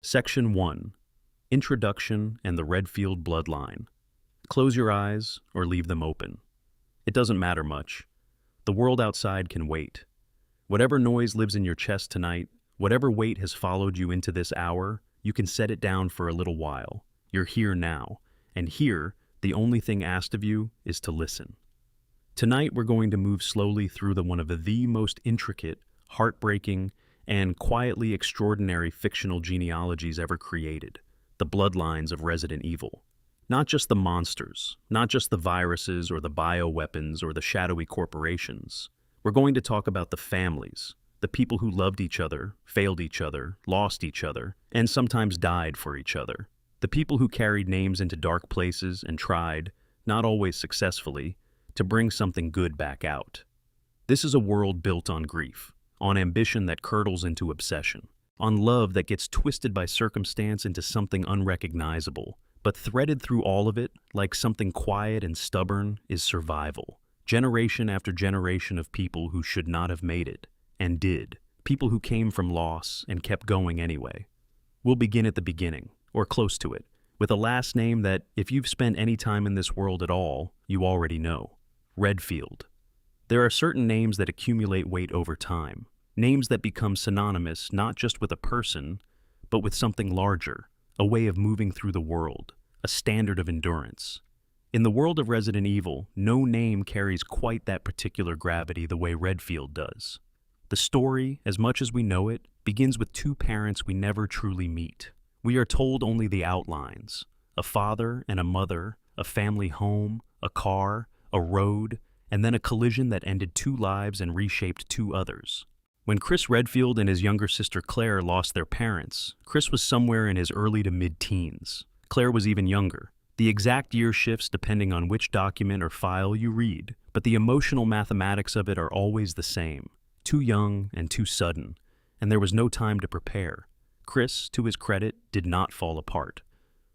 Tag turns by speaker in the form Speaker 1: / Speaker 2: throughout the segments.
Speaker 1: Section 1. Introduction and the Redfield Bloodline. Close your eyes or leave them open. It doesn't matter much. The world outside can wait. Whatever noise lives in your chest tonight, whatever weight has followed you into this hour, you can set it down for a little while. You're here now, and here, the only thing asked of you is to listen. Tonight we're going to move slowly through one of the most intricate, heartbreaking, and quietly extraordinary fictional genealogies ever created, the bloodlines of Resident Evil. Not just the monsters, not just the viruses or the bioweapons or the shadowy corporations. We're going to talk about the families, the people who loved each other, failed each other, lost each other, and sometimes died for each other. The people who carried names into dark places and tried, not always successfully, to bring something good back out. This is a world built on grief, on ambition that curdles into obsession, on love that gets twisted by circumstance into something unrecognizable. But threaded through all of it, like something quiet and stubborn, is survival. Generation after generation of people who should not have made it, and did. People who came from loss and kept going anyway. We'll begin at the beginning, or close to it, with a last name that, if you've spent any time in this world at all, you already know. Redfield. There are certain names that accumulate weight over time. Names that become synonymous not just with a person, but with something larger. A way of moving through the world, a standard of endurance. In the world of Resident Evil, no name carries quite that particular gravity the way Redfield does. The story, as much as we know it, begins with two parents we never truly meet. We are told only the outlines: a father and a mother, a family home, a car, a road, and then a collision that ended two lives and reshaped two others. When Chris Redfield and his younger sister Claire lost their parents, Chris was somewhere in his early to mid-teens. Claire was even younger. The exact year shifts depending on which document or file you read, but the emotional mathematics of it are always the same. Too young and too sudden, and there was no time to prepare. Chris, to his credit, did not fall apart.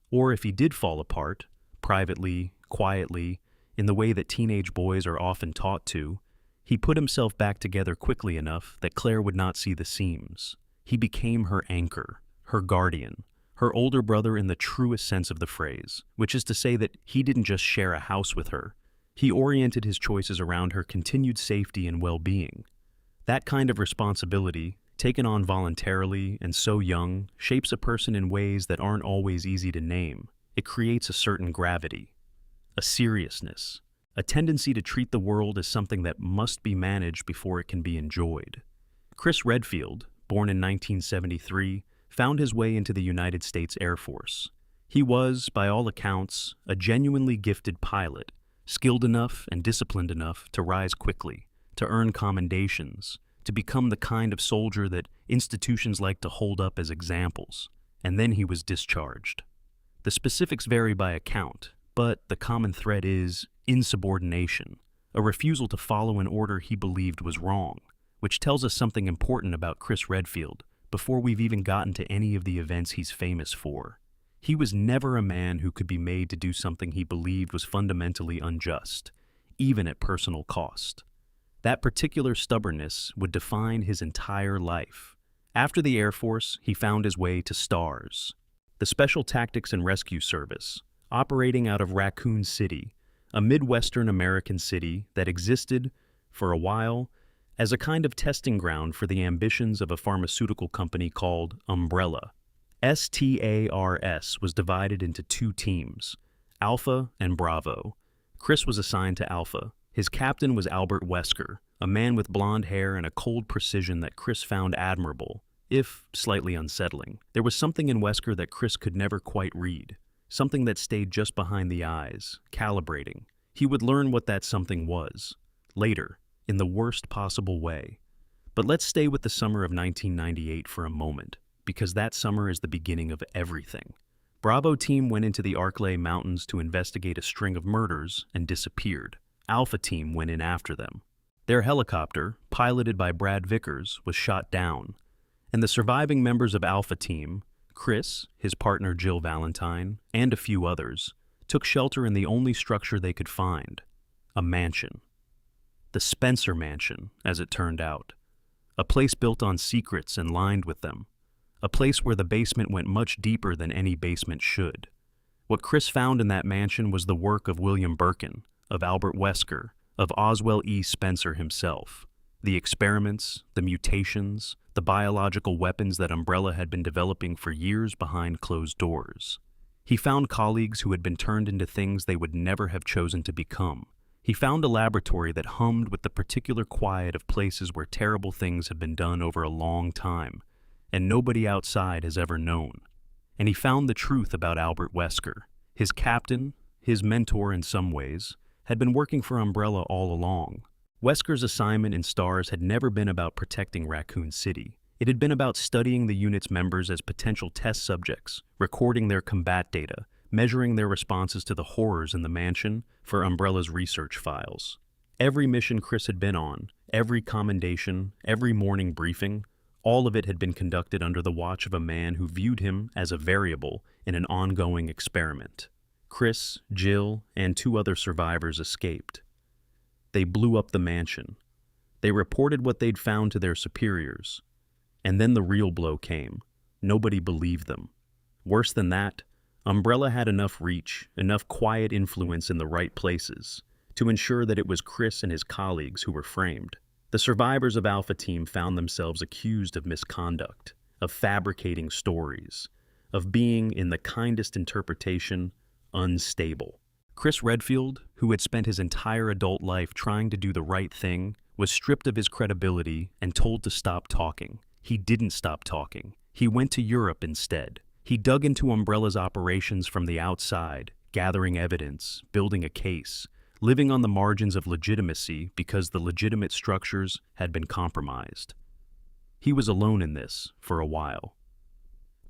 Speaker 1: Or if he did fall apart, privately, quietly, in the way that teenage boys are often taught to, he put himself back together quickly enough that Claire would not see the seams. He became her anchor, her guardian, her older brother in the truest sense of the phrase, which is to say that he didn't just share a house with her. He oriented his choices around her continued safety and well-being. That kind of responsibility, taken on voluntarily and so young, shapes a person in ways that aren't always easy to name. It creates a certain gravity, a seriousness, a tendency to treat the world as something that must be managed before it can be enjoyed. Chris Redfield, born in 1973, found his way into the United States Air Force. He was, by all accounts, a genuinely gifted pilot, skilled enough and disciplined enough to rise quickly, to earn commendations, to become the kind of soldier that institutions like to hold up as examples. And then he was discharged. The specifics vary by account, but the common thread is insubordination, a refusal to follow an order he believed was wrong, which tells us something important about Chris Redfield before we've even gotten to any of the events he's famous for. He was never a man who could be made to do something he believed was fundamentally unjust, even at personal cost. That particular stubbornness would define his entire life. After the Air Force, he found his way to STARS, the Special Tactics and Rescue Service, operating out of Raccoon City, a Midwestern American city that existed, for a while, as a kind of testing ground for the ambitions of a pharmaceutical company called Umbrella. STARS was divided into two teams, Alpha and Bravo. Chris was assigned to Alpha. His captain was Albert Wesker, a man with blonde hair and a cold precision that Chris found admirable, if slightly unsettling. There was something in Wesker that Chris could never quite read. Something that stayed just behind the eyes, calibrating. He would learn what that something was, later, in the worst possible way. But let's stay with the summer of 1998 for a moment, because that summer is the beginning of everything. Bravo team went into the Arklay Mountains to investigate a string of murders and disappeared. Alpha team went in after them. Their helicopter, piloted by Brad Vickers, was shot down, and the surviving members of Alpha team, Chris, his partner Jill Valentine, and a few others, took shelter in the only structure they could find, a mansion. The Spencer Mansion, as it turned out. A place built on secrets and lined with them. a place where the basement went much deeper than any basement should. What Chris found in that mansion was the work of William Birkin, of Albert Wesker, of Oswell Spencer himself. The experiments, the mutations, the biological weapons that Umbrella had been developing for years behind closed doors. He found colleagues who had been turned into things they would never have chosen to become. He found a laboratory that hummed with the particular quiet of places where terrible things have been done over a long time, and nobody outside has ever known. And he found the truth about Albert Wesker. His captain, his mentor in some ways, had been working for Umbrella all along. Wesker's assignment in STARS had never been about protecting Raccoon City. It had been about studying the unit's members as potential test subjects, recording their combat data, measuring their responses to the horrors in the mansion for Umbrella's research files. Every mission Chris had been on, every commendation, every morning briefing, all of it had been conducted under the watch of a man who viewed him as a variable in an ongoing experiment. Chris, Jill, and 2 other survivors escaped. They blew up the mansion. They reported what they'd found to their superiors. And then the real blow came. Nobody believed them. Worse than that, Umbrella had enough reach, enough quiet influence in the right places, to ensure that it was Chris and his colleagues who were framed. The survivors of Alpha Team found themselves accused of misconduct, of fabricating stories, of being, in the kindest interpretation, unstable. Chris Redfield, who had spent his entire adult life trying to do the right thing, was stripped of his credibility and told to stop talking. He didn't stop talking. He went to Europe instead. He dug into Umbrella's operations from the outside, gathering evidence, building a case, living on the margins of legitimacy because the legitimate structures had been compromised. He was alone in this for a while.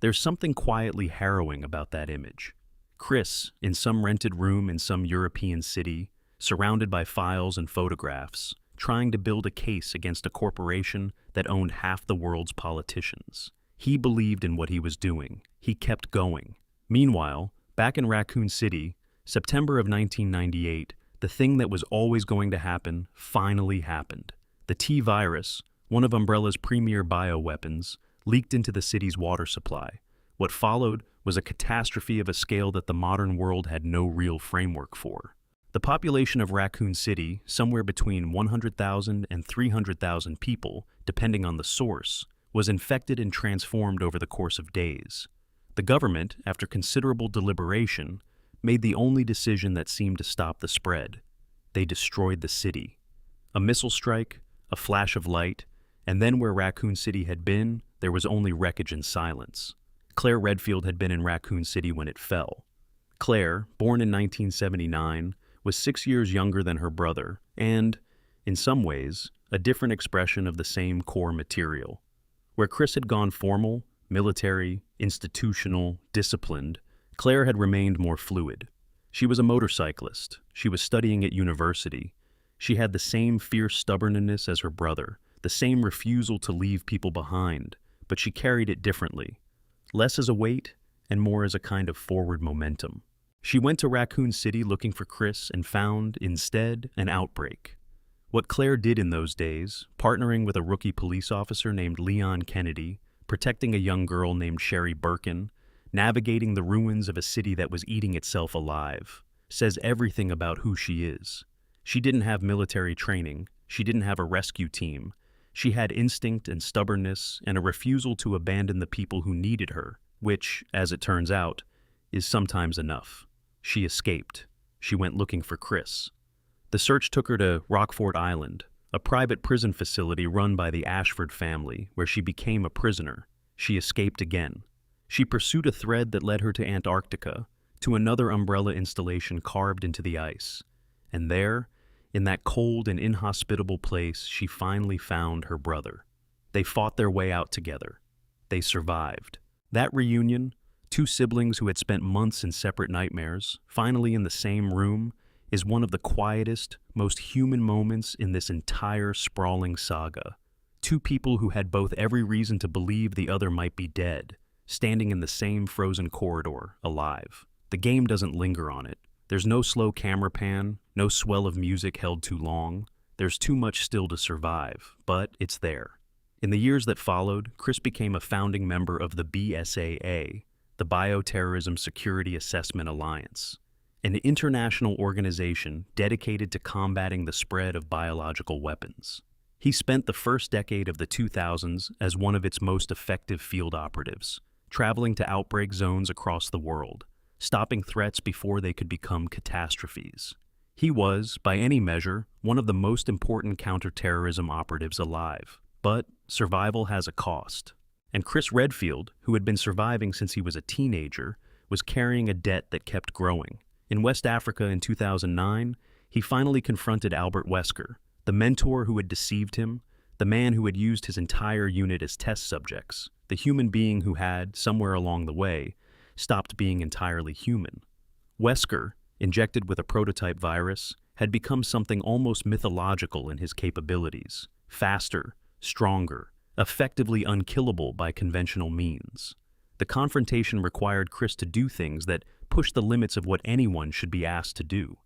Speaker 1: There's something quietly harrowing about that image. Chris, in some rented room in some European city, surrounded by files and photographs, trying to build a case against a corporation that owned half the world's politicians. He believed in what he was doing. He kept going. Meanwhile, back in Raccoon City, September of 1998, the thing that was always going to happen finally happened. The T-virus, one of Umbrella's premier bioweapons, leaked into the city's water supply. What followed was a catastrophe of a scale that the modern world had no real framework for. The population of Raccoon City, somewhere between 100,000 and 300,000 people, depending on the source, was infected and transformed over the course of days. The government, after considerable deliberation, made the only decision that seemed to stop the spread. They destroyed the city. A missile strike, a flash of light, and then where Raccoon City had been, there was only wreckage and silence. Claire Redfield had been in Raccoon City when it fell. Claire, born in 1979, was 6 years younger than her brother, and, in some ways, a different expression of the same core material. Where Chris had gone formal, military, institutional, disciplined, Claire had remained more fluid. She was a motorcyclist. She was studying at university. She had the same fierce stubbornness as her brother, the same refusal to leave people behind, but she carried it differently. Less as a weight and more as a kind of forward momentum. She went to Raccoon City looking for Chris and found, instead, an outbreak. What Claire did in those days, partnering with a rookie police officer named Leon Kennedy, protecting a young girl named Sherry Birkin, navigating the ruins of a city that was eating itself alive, says everything about who she is. She didn't have military training. She didn't have a rescue team. She had instinct and stubbornness and a refusal to abandon the people who needed her, which, as it turns out, is sometimes enough. She escaped. She went looking for Chris. The search took her to Rockford Island, a private prison facility run by the Ashford family, where she became a prisoner. She escaped again. She pursued a thread that led her to Antarctica, to another Umbrella installation carved into the ice. And there, in that cold and inhospitable place, she finally found her brother. They fought their way out together. They survived. That reunion, 2 siblings who had spent months in separate nightmares, finally in the same room, is one of the quietest, most human moments in this entire sprawling saga. 2 people who had both every reason to believe the other might be dead, standing in the same frozen corridor, alive. The game doesn't linger on it. There's no slow camera pan, no swell of music held too long. There's too much still to survive, but it's there. In the years that followed, Chris became a founding member of the BSAA, the Bioterrorism Security Assessment Alliance, an international organization dedicated to combating the spread of biological weapons. He spent the first decade of the 2000s as one of its most effective field operatives, traveling to outbreak zones across the world, stopping threats before they could become catastrophes. He was, by any measure, one of the most important counterterrorism operatives alive. But survival has a cost. And Chris Redfield, who had been surviving since he was a teenager, was carrying a debt that kept growing. In West Africa in 2009, he finally confronted Albert Wesker, the mentor who had deceived him, the man who had used his entire unit as test subjects, the human being who had, somewhere along the way, stopped being entirely human. Wesker, injected with a prototype virus, had become something almost mythological in his capabilities, faster, stronger, effectively unkillable by conventional means. The confrontation required Chris to do things that pushed the limits of what anyone should be asked to do.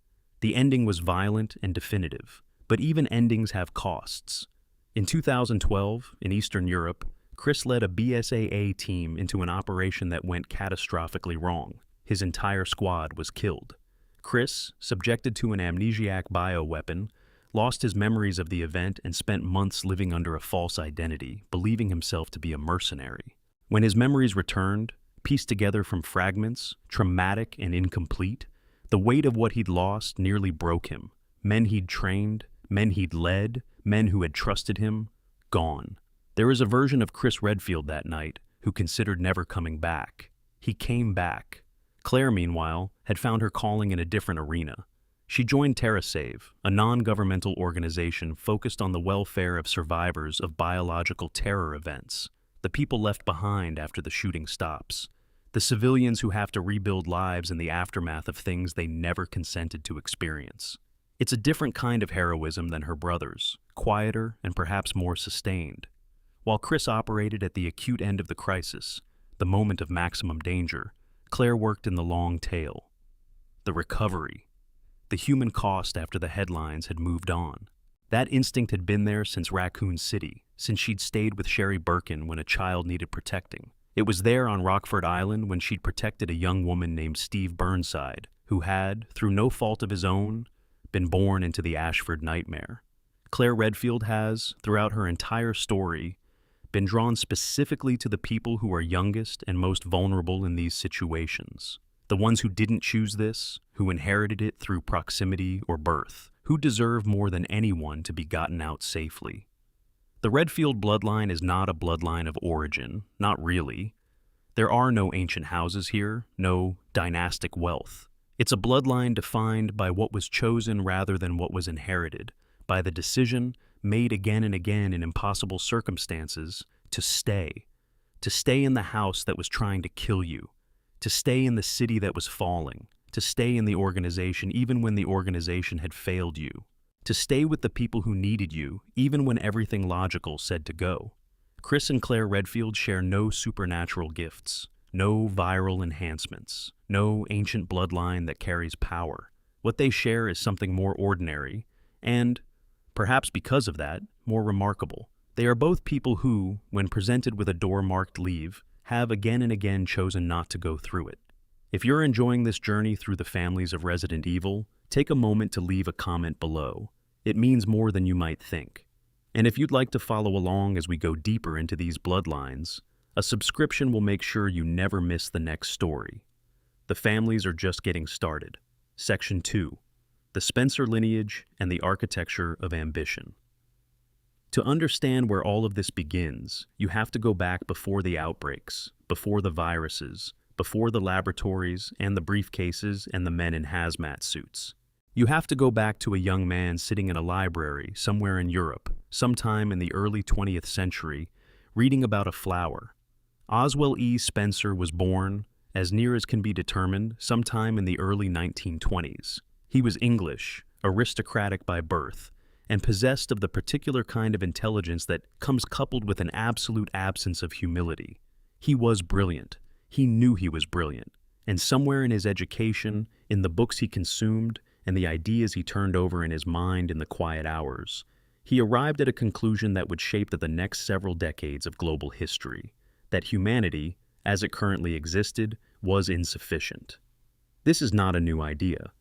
Speaker 1: The ending was violent and definitive, but even endings have costs. In 2012, in Eastern Europe, Chris led a BSAA team into an operation that went catastrophically wrong. His entire squad was killed. Chris, subjected to an amnesiac bioweapon, lost his memories of the event and spent months living under a false identity, believing himself to be a mercenary. When his memories returned, pieced together from fragments, traumatic and incomplete, the weight of what he'd lost nearly broke him. Men he'd trained, men he'd led, men who had trusted him, gone. There was a version of Chris Redfield that night who considered never coming back. He came back. Claire, meanwhile, had found her calling in a different arena. She joined TerraSave, a non-governmental organization focused on the welfare of survivors of biological terror events, the people left behind after the shooting stops, the civilians who have to rebuild lives in the aftermath of things they never consented to experience. It's a different kind of heroism than her brother's, quieter and perhaps more sustained. While Chris operated at the acute end of the crisis, the moment of maximum danger, Claire worked in the long tail. The recovery. The human cost after the headlines had moved on. That instinct had been there since Raccoon City, since she'd stayed with Sherry Birkin when a child needed protecting. It was there on Rockford Island when she'd protected a young woman named Steve Burnside, who had, through no fault of his own, been born into the Ashford nightmare. Claire Redfield has, throughout her entire story, been drawn specifically to the people who are youngest and most vulnerable in these situations. The ones who didn't choose this, who inherited it through proximity or birth, who deserve more than anyone to be gotten out safely. The Redfield bloodline is not a bloodline of origin, not really. There are no ancient houses here, no dynastic wealth. It's a bloodline defined by what was chosen rather than what was inherited, by the decision, made again and again in impossible circumstances, to stay in the house that was trying to kill you, to stay in the city that was falling, to stay in the organization even when the organization had failed you, to stay with the people who needed you even when everything logical said to go. Chris and Claire Redfield share no supernatural gifts, no viral enhancements, no ancient bloodline that carries power. What they share is something more ordinary and, perhaps because of that, more remarkable. They are both people who, when presented with a door marked leave, have again and again chosen not to go through it. If you're enjoying this journey through the families of Resident Evil, take a moment to leave a comment below. It means more than you might think. And if you'd like to follow along as we go deeper into these bloodlines, a subscription will make sure you never miss the next story. The families are just getting started. Section 2. The Spencer lineage and the architecture of ambition. To understand where all of this begins, you have to go back before the outbreaks, before the viruses, before the laboratories and the briefcases and the men in hazmat suits. You have to go back to a young man sitting in a library somewhere in Europe, sometime in the early 20th century, reading about a flower. Oswell Spencer was born, as near as can be determined, sometime in the early 1920s. He was English, aristocratic by birth, and possessed of the particular kind of intelligence that comes coupled with an absolute absence of humility. He was brilliant. He knew he was brilliant. And somewhere in his education, in the books he consumed, and the ideas he turned over in his mind in the quiet hours, He arrived at a conclusion that would shape the next several decades of global history, that humanity, as it currently existed, was insufficient. This is not a new idea.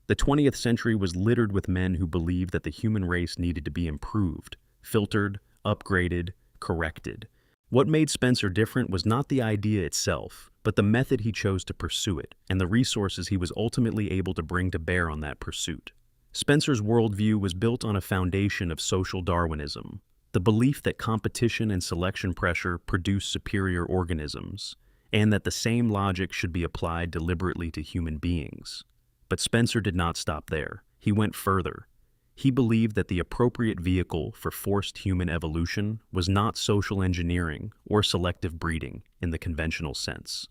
Speaker 1: The 20th century was littered with men who believed that the human race needed to be improved, filtered, upgraded, corrected. What made Spencer different was not the idea itself, but the method he chose to pursue it, and the resources he was ultimately able to bring to bear on that pursuit. Spencer's worldview was built on a foundation of social Darwinism, the belief that competition and selection pressure produce superior organisms, and that the same logic should be applied deliberately to human beings. But Spencer did not stop there. He went further. He believed that the appropriate vehicle for forced human evolution was not social engineering or selective breeding in the conventional sense.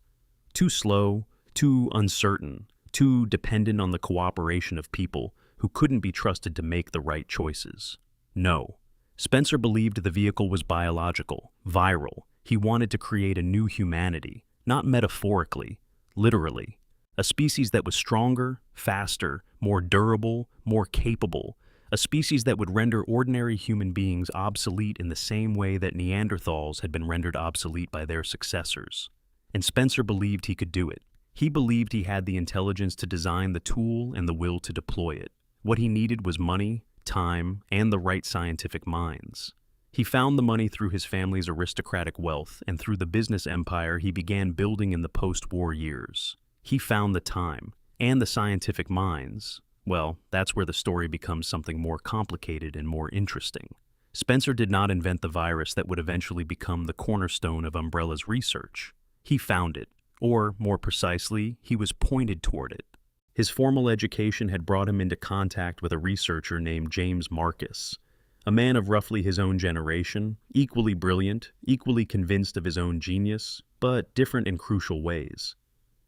Speaker 1: Too slow, too uncertain, too dependent on the cooperation of people who couldn't be trusted to make the right choices. No. Spencer believed the vehicle was biological, viral. He wanted to create a new humanity, not metaphorically, literally. A species that was stronger, faster, more durable, more capable. A species that would render ordinary human beings obsolete in the same way that Neanderthals had been rendered obsolete by their successors. And Spencer believed he could do it. He believed he had the intelligence to design the tool and the will to deploy it. What he needed was money, time, and the right scientific minds. He found the money through his family's aristocratic wealth and through the business empire he began building in the post-war years. He found the time and the scientific minds. Well, that's where the story becomes something more complicated and more interesting. Spencer did not invent the virus that would eventually become the cornerstone of Umbrella's research. He found it, or more precisely, he was pointed toward it. His formal education had brought him into contact with a researcher named James Marcus, a man of roughly his own generation, equally brilliant, equally convinced of his own genius, but different in crucial ways.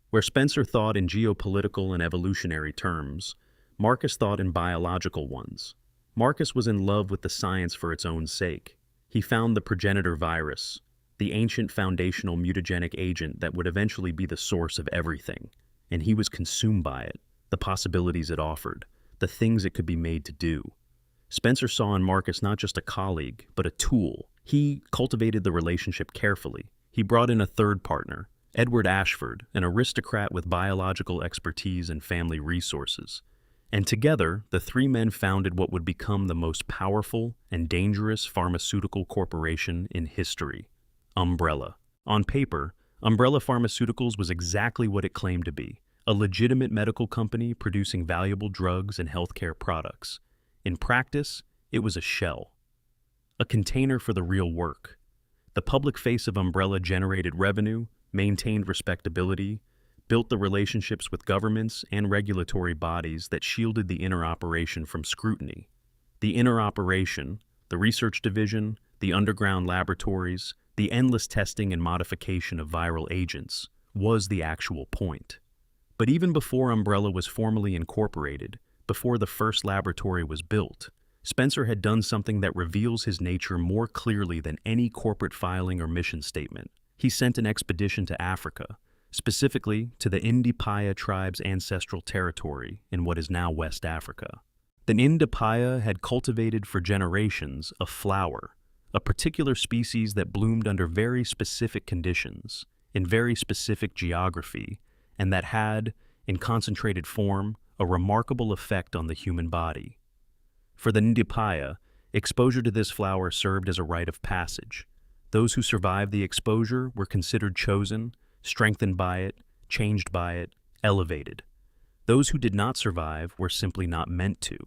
Speaker 1: Where Spencer thought in geopolitical and evolutionary terms, Marcus thought in biological ones. Marcus was in love with the science for its own sake. He found the progenitor virus, the ancient foundational mutagenic agent that would eventually be the source of everything, and he was consumed by it, the possibilities it offered, the things it could be made to do. Spencer saw in Marcus not just a colleague, but a tool. He cultivated the relationship carefully. He brought in a third partner, Edward Ashford, an aristocrat with biological expertise and family resources. And together, the three men founded what would become the most powerful and dangerous pharmaceutical corporation in history, Umbrella. On paper, Umbrella Pharmaceuticals was exactly what it claimed to be, a legitimate medical company producing valuable drugs and healthcare products. In practice, it was a shell, a container for the real work. The public face of Umbrella generated revenue, maintained respectability, built the relationships with governments and regulatory bodies that shielded the inner operation from scrutiny. The inner operation, the research division, the underground laboratories, the endless testing and modification of viral agents, was the actual point. But even before Umbrella was formally incorporated, before the first laboratory was built, Spencer had done something that reveals his nature more clearly than any corporate filing or mission statement. He sent an expedition to Africa, specifically to the Ndipaya tribe's ancestral territory in what is now West Africa. The Ndipaya had cultivated for generations a flower, a particular species that bloomed under very specific conditions, in very specific geography, and that had, in concentrated form, a remarkable effect on the human body. For the Ndipaya, exposure to this flower served as a rite of passage. Those who survived the exposure were considered chosen, strengthened by it, changed by it, elevated. Those who did not survive were simply not meant to.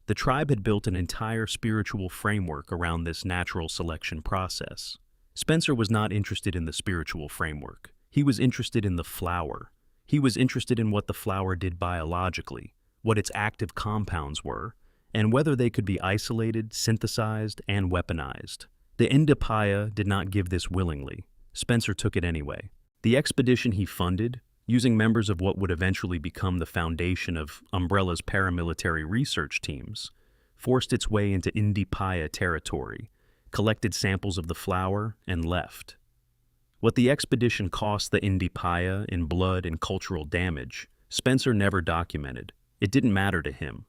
Speaker 1: The tribe had built an entire spiritual framework around this natural selection process. Spencer was not interested in the spiritual framework. He was interested in the flower. He was interested in what the flower did biologically, what its active compounds were, and whether they could be isolated, synthesized, and weaponized. The Ndipaya did not give this willingly. Spencer took it anyway. The expedition he funded, using members of what would eventually become the foundation of Umbrella's paramilitary research teams, forced its way into Ndipaya territory, collected samples of the flower, and left. What the expedition cost the Ndipaya in blood and cultural damage, Spencer never documented. It didn't matter to him.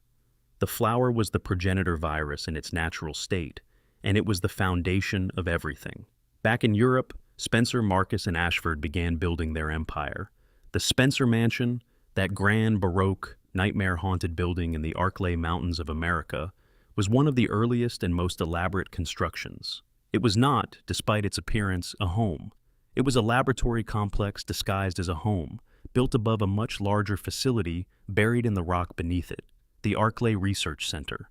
Speaker 1: The flower was the progenitor virus in its natural state, and it was the foundation of everything. Back in Europe, Spencer, Marcus, and Ashford began building their empire. The Spencer Mansion, that grand, baroque, nightmare-haunted building in the Arklay Mountains of America, was one of the earliest and most elaborate constructions. It was not, despite its appearance, a home. It was a laboratory complex disguised as a home, built above a much larger facility buried in the rock beneath it, the Arklay Research Center.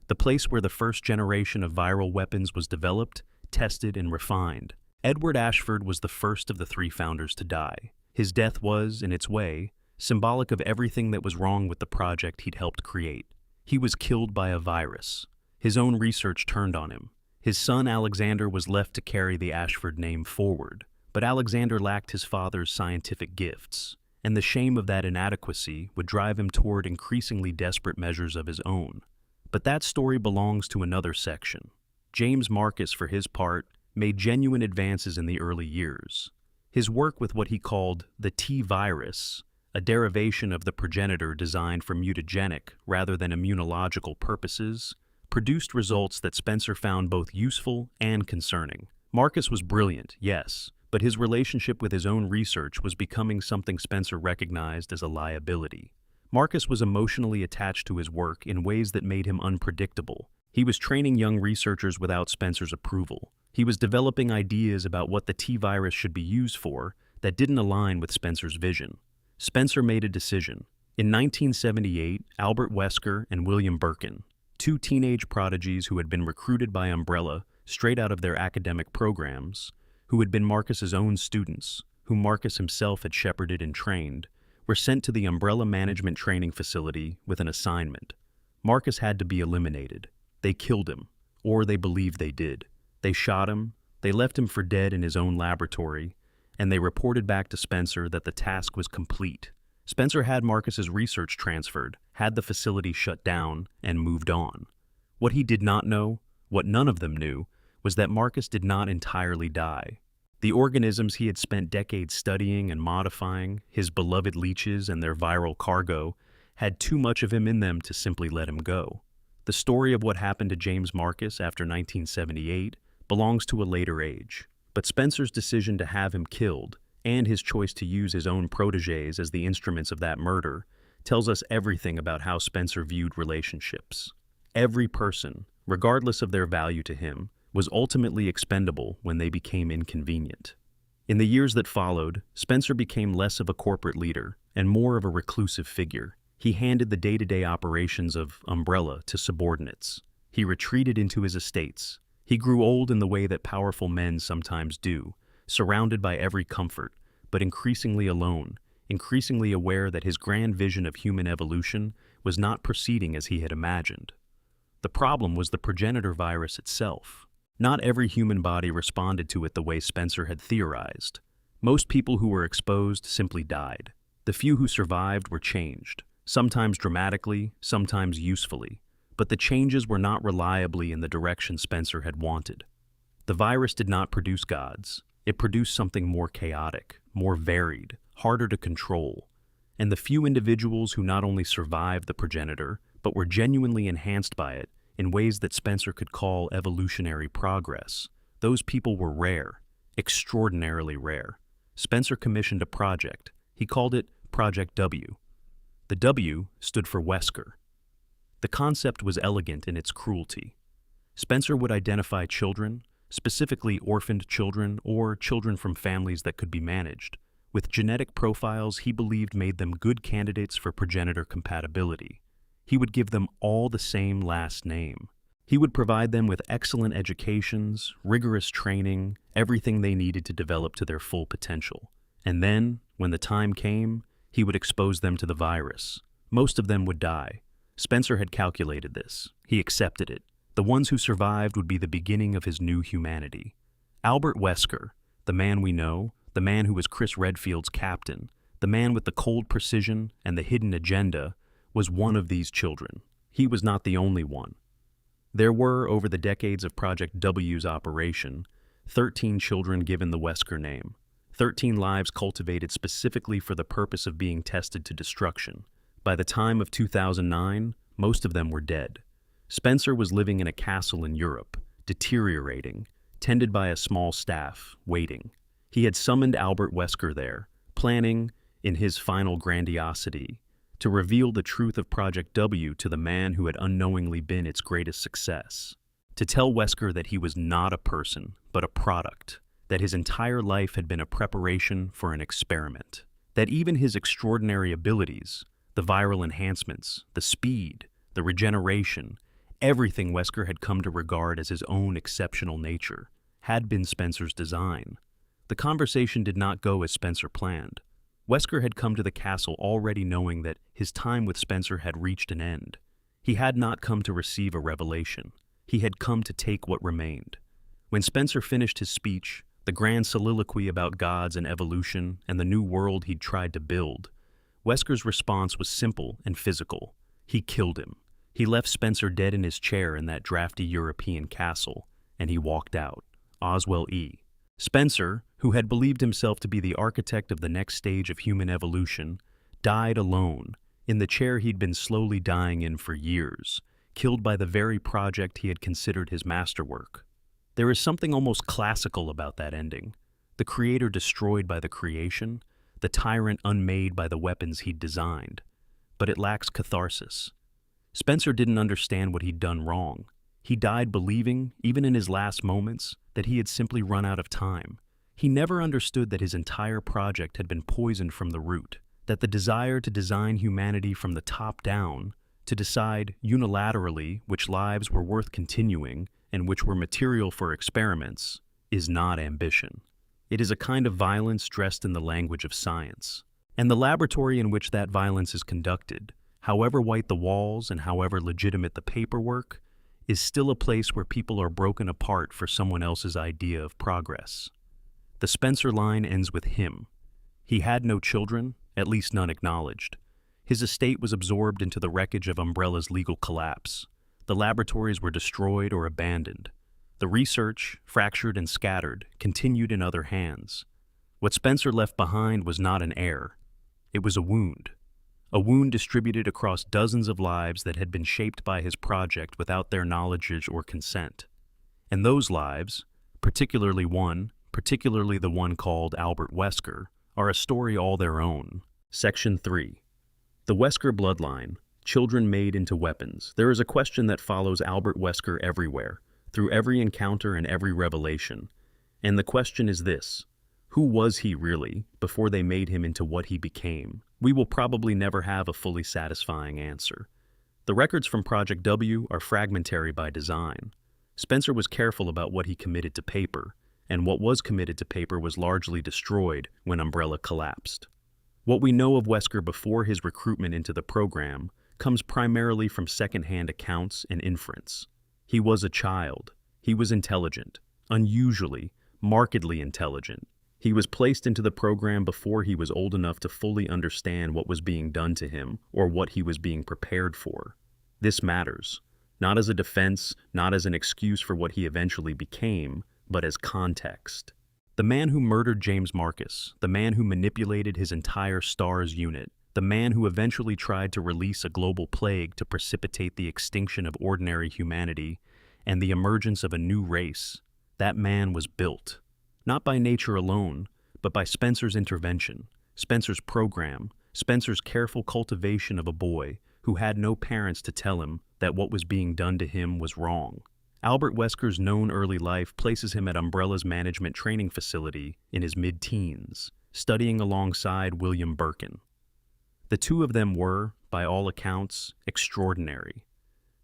Speaker 1: The place where the first generation of viral weapons was developed, tested, and refined. Edward Ashford was the first of the three founders to die. His death was, in its way, symbolic of everything that was wrong with the project he'd helped create. He was killed by a virus. His own research turned on him. His son Alexander was left to carry the Ashford name forward, but Alexander lacked his father's scientific gifts, and the shame of that inadequacy would drive him toward increasingly desperate measures of his own. But that story belongs to another section. James Marcus, for his part, made genuine advances in the early years. His work with what he called the T-virus, a derivation of the progenitor designed for mutagenic rather than immunological purposes, produced results that Spencer found both useful and concerning. Marcus was brilliant, yes, but his relationship with his own research was becoming something Spencer recognized as a liability. Marcus was emotionally attached to his work in ways that made him unpredictable. He was training young researchers without Spencer's approval. He was developing ideas about what the T-virus should be used for that didn't align with Spencer's vision. Spencer made a decision. In 1978, Albert Wesker and William Birkin, two teenage prodigies who had been recruited by Umbrella straight out of their academic programs, who had been Marcus's own students, whom Marcus himself had shepherded and trained, were sent to the Umbrella Management Training Facility with an assignment. Marcus had to be eliminated. They killed him, or they believed they did. They shot him, they left him for dead in his own laboratory, and they reported back to Spencer that the task was complete. Spencer had Marcus's research transferred, had the facility shut down, and moved on. What he did not know, what none of them knew, was that Marcus did not entirely die. The organisms he had spent decades studying and modifying, his beloved leeches and their viral cargo, had too much of him in them to simply let him go. The story of what happened to James Marcus after 1978 belongs to a later age, but Spencer's decision to have him killed, and his choice to use his own protégés as the instruments of that murder, tells us everything about how Spencer viewed relationships. Every person, regardless of their value to him, was ultimately expendable when they became inconvenient. In the years that followed, Spencer became less of a corporate leader and more of a reclusive figure. He handed the day-to-day operations of Umbrella to subordinates. He retreated into his estates. He grew old in the way that powerful men sometimes do, surrounded by every comfort, but increasingly alone, increasingly aware that his grand vision of human evolution was not proceeding as he had imagined. The problem was the progenitor virus itself. Not every human body responded to it the way Spencer had theorized. Most people who were exposed simply died. The few who survived were changed, sometimes dramatically, sometimes usefully, but the changes were not reliably in the direction Spencer had wanted. The virus did not produce gods. It produced something more chaotic, more varied, harder to control. And the few individuals who not only survived the progenitor, but were genuinely enhanced by it in ways that Spencer could call evolutionary progress, those people were rare, extraordinarily rare. Spencer commissioned a project. He called it Project W. The W stood for Wesker. The concept was elegant in its cruelty. Spencer would identify children, specifically orphaned children or children from families that could be managed, with genetic profiles he believed made them good candidates for progenitor compatibility. He would give them all the same last name. He would provide them with excellent educations, rigorous training, everything they needed to develop to their full potential. And then, when the time came, he would expose them to the virus. Most of them would die. Spencer had calculated this. He accepted it. The ones who survived would be the beginning of his new humanity. Albert Wesker, the man we know, the man who was Chris Redfield's captain, the man with the cold precision and the hidden agenda, was one of these children. He was not the only one. There were, over the decades of Project W's operation, 13 children given the Wesker name, 13 lives cultivated specifically for the purpose of being tested to destruction. By the time of 2009, Most of them were dead. Spencer was living in a castle in Europe, deteriorating, tended by a small staff, waiting. He had summoned Albert Wesker there, planning, in his final grandiosity, to reveal the truth of Project W to the man who had unknowingly been its greatest success. To tell Wesker that he was not a person, but a product, that his entire life had been a preparation for an experiment, that even his extraordinary abilities, the viral enhancements, the speed, the regeneration, everything Wesker had come to regard as his own exceptional nature, had been Spencer's design. The conversation did not go as Spencer planned. Wesker had come to the castle already knowing that his time with Spencer had reached an end. He had not come to receive a revelation. He had come to take what remained. When Spencer finished his speech, the grand soliloquy about gods and evolution and the new world he'd tried to build, Wesker's response was simple and physical. He killed him. He left Spencer dead in his chair in that drafty European castle, and he walked out. Oswell E. Spencer, who had believed himself to be the architect of the next stage of human evolution, died alone, in the chair he'd been slowly dying in for years, killed by the very project he had considered his masterwork. There is something almost classical about that ending. The creator destroyed by the creation, the tyrant unmade by the weapons he'd designed. But it lacks catharsis. Spencer didn't understand what he'd done wrong. He died believing, even in his last moments, that he had simply run out of time. He never understood that his entire project had been poisoned from the root, that the desire to design humanity from the top down, to decide unilaterally which lives were worth continuing and which were material for experiments, is not ambition. It is a kind of violence dressed in the language of science. And the laboratory in which that violence is conducted, however white the walls and however legitimate the paperwork, is still a place where people are broken apart for someone else's idea of progress. The Spencer line ends with him. He had no children, at least none acknowledged. His estate was absorbed into the wreckage of Umbrella's legal collapse. The laboratories were destroyed or abandoned. The research, fractured and scattered, continued in other hands. What Spencer left behind was not an heir. It was a wound distributed across dozens of lives that had been shaped by his project without their knowledge or consent. And those lives, particularly the one called Albert Wesker, are a story all their own. Section 3. The Wesker Bloodline, Children Made into Weapons. There is a question that follows Albert Wesker everywhere, through every encounter and every revelation. And the question is this: who was he really before they made him into what he became? We will probably never have a fully satisfying answer. The records from Project W are fragmentary by design. Spencer was careful about what he committed to paper, and what was committed to paper was largely destroyed when Umbrella collapsed. What we know of Wesker before his recruitment into the program comes primarily from second-hand accounts and inference. He was a child. He was intelligent, unusually, markedly intelligent. He was placed into the program before he was old enough to fully understand what was being done to him or what he was being prepared for. This matters, not as a defense, not as an excuse for what he eventually became, but as context. The man who murdered James Marcus, the man who manipulated his entire STARS unit, the man who eventually tried to release a global plague to precipitate the extinction of ordinary humanity and the emergence of a new race, that man was built. Not by nature alone, but by Spencer's intervention, Spencer's program, Spencer's careful cultivation of a boy who had no parents to tell him that what was being done to him was wrong. Albert Wesker's known early life places him at Umbrella's management training facility in his mid-teens, studying alongside William Birkin. The two of them were, by all accounts, extraordinary.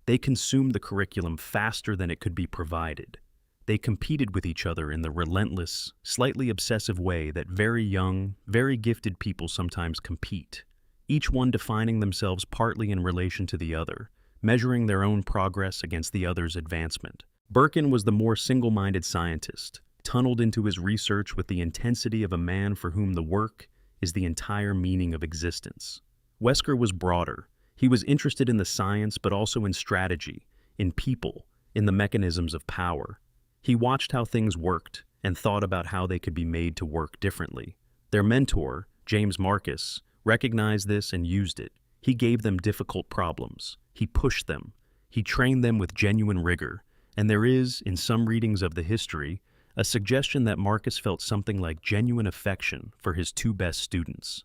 Speaker 1: They consumed the curriculum faster than it could be provided. They competed with each other in the relentless, slightly obsessive way that very young, very gifted people sometimes compete, each one defining themselves partly in relation to the other, measuring their own progress against the other's advancement. Birkin was the more single-minded scientist, tunneled into his research with the intensity of a man for whom the work is the entire meaning of existence. Wesker was broader. He was interested in the science but also in strategy, in people, in the mechanisms of power. He watched how things worked and thought about how they could be made to work differently. Their mentor, James Marcus, recognized this and used it. He gave them difficult problems. He pushed them. He trained them with genuine rigor. And there is, in some readings of the history, a suggestion that Marcus felt something like genuine affection for his two best students.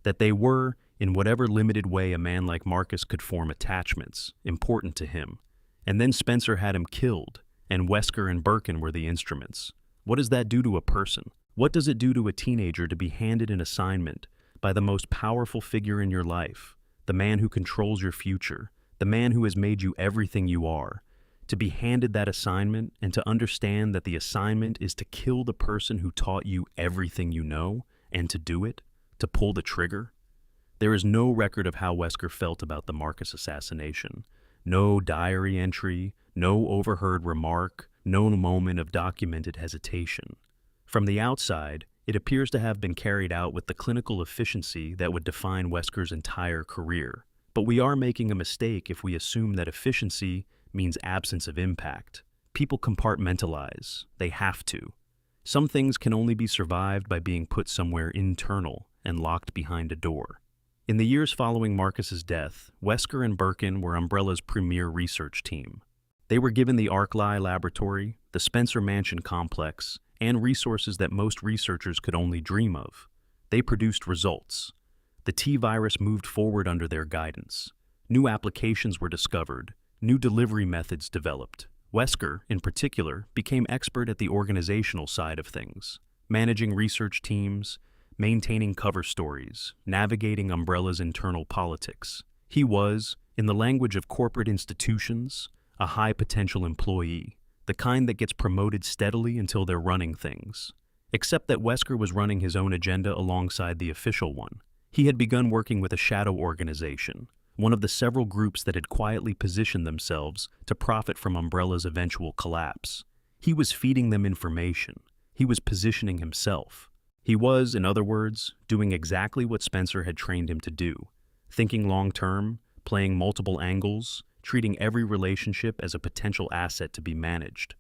Speaker 1: That they were, in whatever limited way a man like Marcus could form attachments, important to him. And then Spencer had him killed, and Wesker and Birkin were the instruments. What does that do to a person? What does it do to a teenager to be handed an assignment by the most powerful figure in your life, the man who controls your future, the man who has made you everything you are, to be handed that assignment and to understand that the assignment is to kill the person who taught you everything you know, and to do it, to pull the trigger? There is no record of how Wesker felt about the Marcus assassination. No diary entry, no overheard remark, no moment of documented hesitation. From the outside, it appears to have been carried out with the clinical efficiency that would define Wesker's entire career. But we are making a mistake if we assume that efficiency means absence of impact. People compartmentalize. They have to. Some things can only be survived by being put somewhere internal and locked behind a door. In the years following Marcus's death, Wesker and Birkin were Umbrella's premier research team. They were given the Arclay laboratory, the Spencer Mansion complex, and resources that most researchers could only dream of. They produced results. The T-virus moved forward under their guidance. New applications were discovered. New delivery methods developed. Wesker, in particular, became expert at the organizational side of things, managing research teams, maintaining cover stories, navigating Umbrella's internal politics. He was, in the language of corporate institutions, a high-potential employee, the kind that gets promoted steadily until they're running things. Except that Wesker was running his own agenda alongside the official one. He had begun working with a shadow organization, one of the several groups that had quietly positioned themselves to profit from Umbrella's eventual collapse. He was feeding them information. He was positioning himself. He was, in other words, doing exactly what Spencer had trained him to do, thinking long-term, playing multiple angles, treating every relationship as a potential asset to be managed.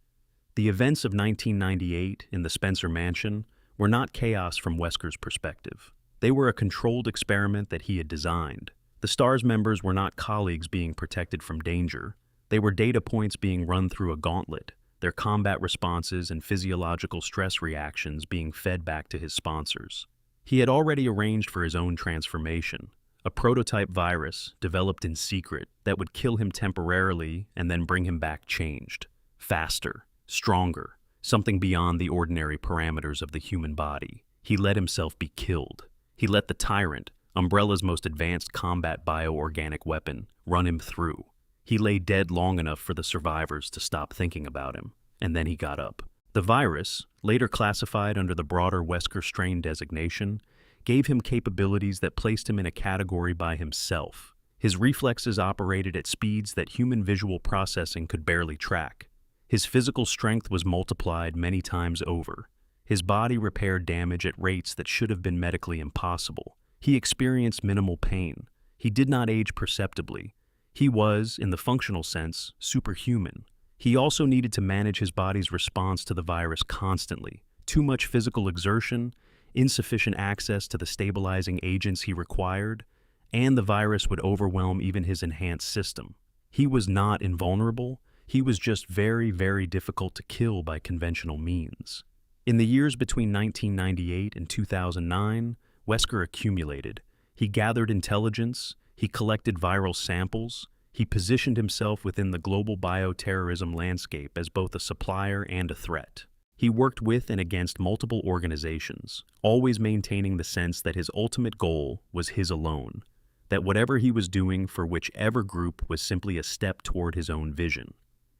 Speaker 1: The events of 1998 in the Spencer Mansion were not chaos from Wesker's perspective. They were a controlled experiment that he had designed. The STARS members were not colleagues being protected from danger. They were data points being run through a gauntlet, their combat responses and physiological stress reactions being fed back to his sponsors. He had already arranged for his own transformation, a prototype virus developed in secret that would kill him temporarily and then bring him back changed, faster, stronger, something beyond the ordinary parameters of the human body. He let himself be killed. He let the Tyrant, Umbrella's most advanced combat bioorganic weapon, run him through. He lay dead long enough for the survivors to stop thinking about him, and then he got up. The virus, later classified under the broader Wesker strain designation, gave him capabilities that placed him in a category by himself. His reflexes operated at speeds that human visual processing could barely track. His physical strength was multiplied many times over. His body repaired damage at rates that should have been medically impossible. He experienced minimal pain. He did not age perceptibly. He was, in the functional sense, superhuman. He also needed to manage his body's response to the virus constantly. Too much physical exertion, insufficient access to the stabilizing agents he required, and the virus would overwhelm even his enhanced system. He was not invulnerable. He was just very, very difficult to kill by conventional means. In the years between 1998 and 2009, Wesker accumulated. He gathered intelligence. He collected viral samples. He positioned himself within the global bioterrorism landscape as both a supplier and a threat. He worked with and against multiple organizations, always maintaining the sense that his ultimate goal was his alone, that whatever he was doing for whichever group was simply a step toward his own vision.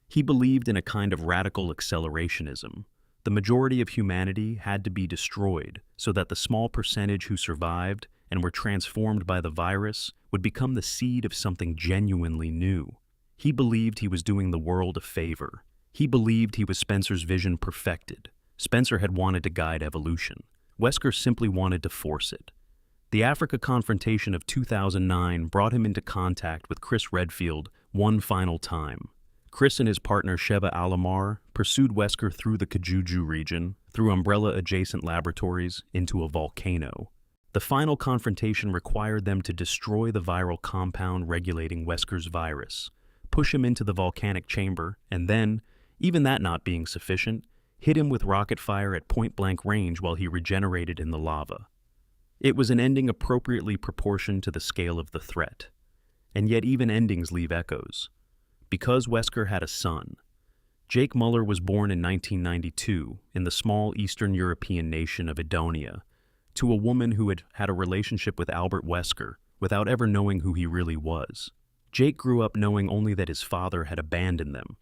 Speaker 1: He believed in a kind of radical accelerationism. The majority of humanity had to be destroyed so that the small percentage who survived and were transformed by the virus would become the seed of something genuinely new. He believed he was doing the world a favor. He believed he was Spencer's vision perfected. Spencer had wanted to guide evolution. Wesker simply wanted to force it. The Africa confrontation of 2009 brought him into contact with Chris Redfield one final time. Chris and his partner Sheva Alomar pursued Wesker through the Kajuju region, through Umbrella-adjacent laboratories, into a volcano. The final confrontation required them to destroy the viral compound regulating Wesker's virus, push him into the volcanic chamber, and then, even that not being sufficient, hit him with rocket fire at point-blank range while he regenerated in the lava. It was an ending appropriately proportioned to the scale of the threat. And yet even endings leave echoes. Because Wesker had a son, Jake Muller was born in 1992 in the small Eastern European nation of Edonia to a woman who had had a relationship with Albert Wesker without ever knowing who he really was. Jake grew up knowing only that his father had abandoned them,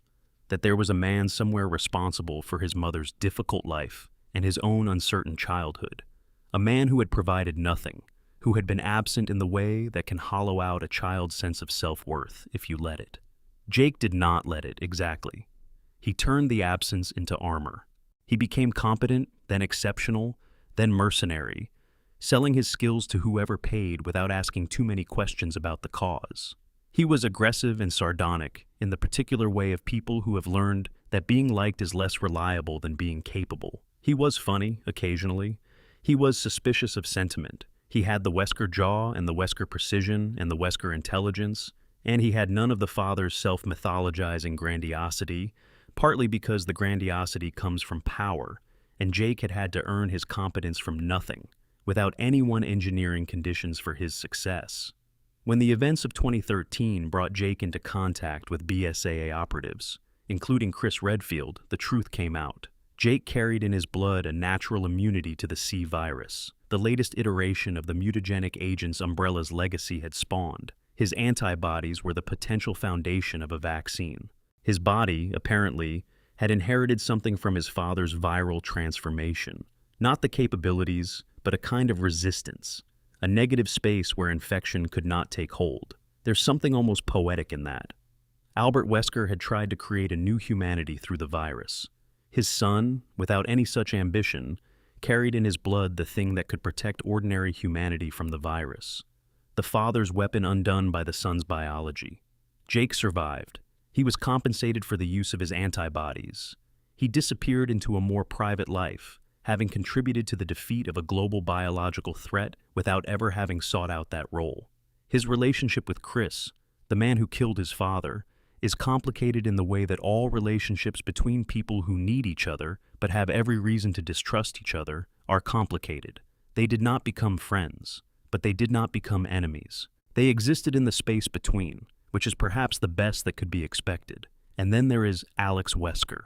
Speaker 1: that there was a man somewhere responsible for his mother's difficult life and his own uncertain childhood, a man who had provided nothing, who had been absent in the way that can hollow out a child's sense of self-worth if you let it. Jake did not let it, exactly. He turned the absence into armor. He became competent, then exceptional, then mercenary, selling his skills to whoever paid without asking too many questions about the cause. He was aggressive and sardonic in the particular way of people who have learned that being liked is less reliable than being capable. He was funny, occasionally. He was suspicious of sentiment. He had the Wesker jaw and the Wesker precision and the Wesker intelligence, and he had none of the father's self-mythologizing grandiosity, partly because the grandiosity comes from power, and Jake had had to earn his competence from nothing, without anyone engineering conditions for his success. When the events of 2013 brought Jake into contact with BSAA operatives, including Chris Redfield, the truth came out. Jake carried in his blood a natural immunity to the C virus, the latest iteration of the mutagenic agents Umbrella's legacy had spawned. His antibodies were the potential foundation of a vaccine. His body, apparently, had inherited something from his father's viral transformation. Not the capabilities, but a kind of resistance, a negative space where infection could not take hold. There's something almost poetic in that. Albert Wesker had tried to create a new humanity through the virus. His son, without any such ambition, carried in his blood the thing that could protect ordinary humanity from the virus. The father's weapon undone by the son's biology. Jake survived. He was compensated for the use of his antibodies. He disappeared into a more private life, having contributed to the defeat of a global biological threat without ever having sought out that role. His relationship with Chris, the man who killed his father, is complicated in the way that all relationships between people who need each other but have every reason to distrust each other are complicated. They did not become friends, but they did not become enemies. They existed in the space between, which is perhaps the best that could be expected. And then there is Alex Wesker.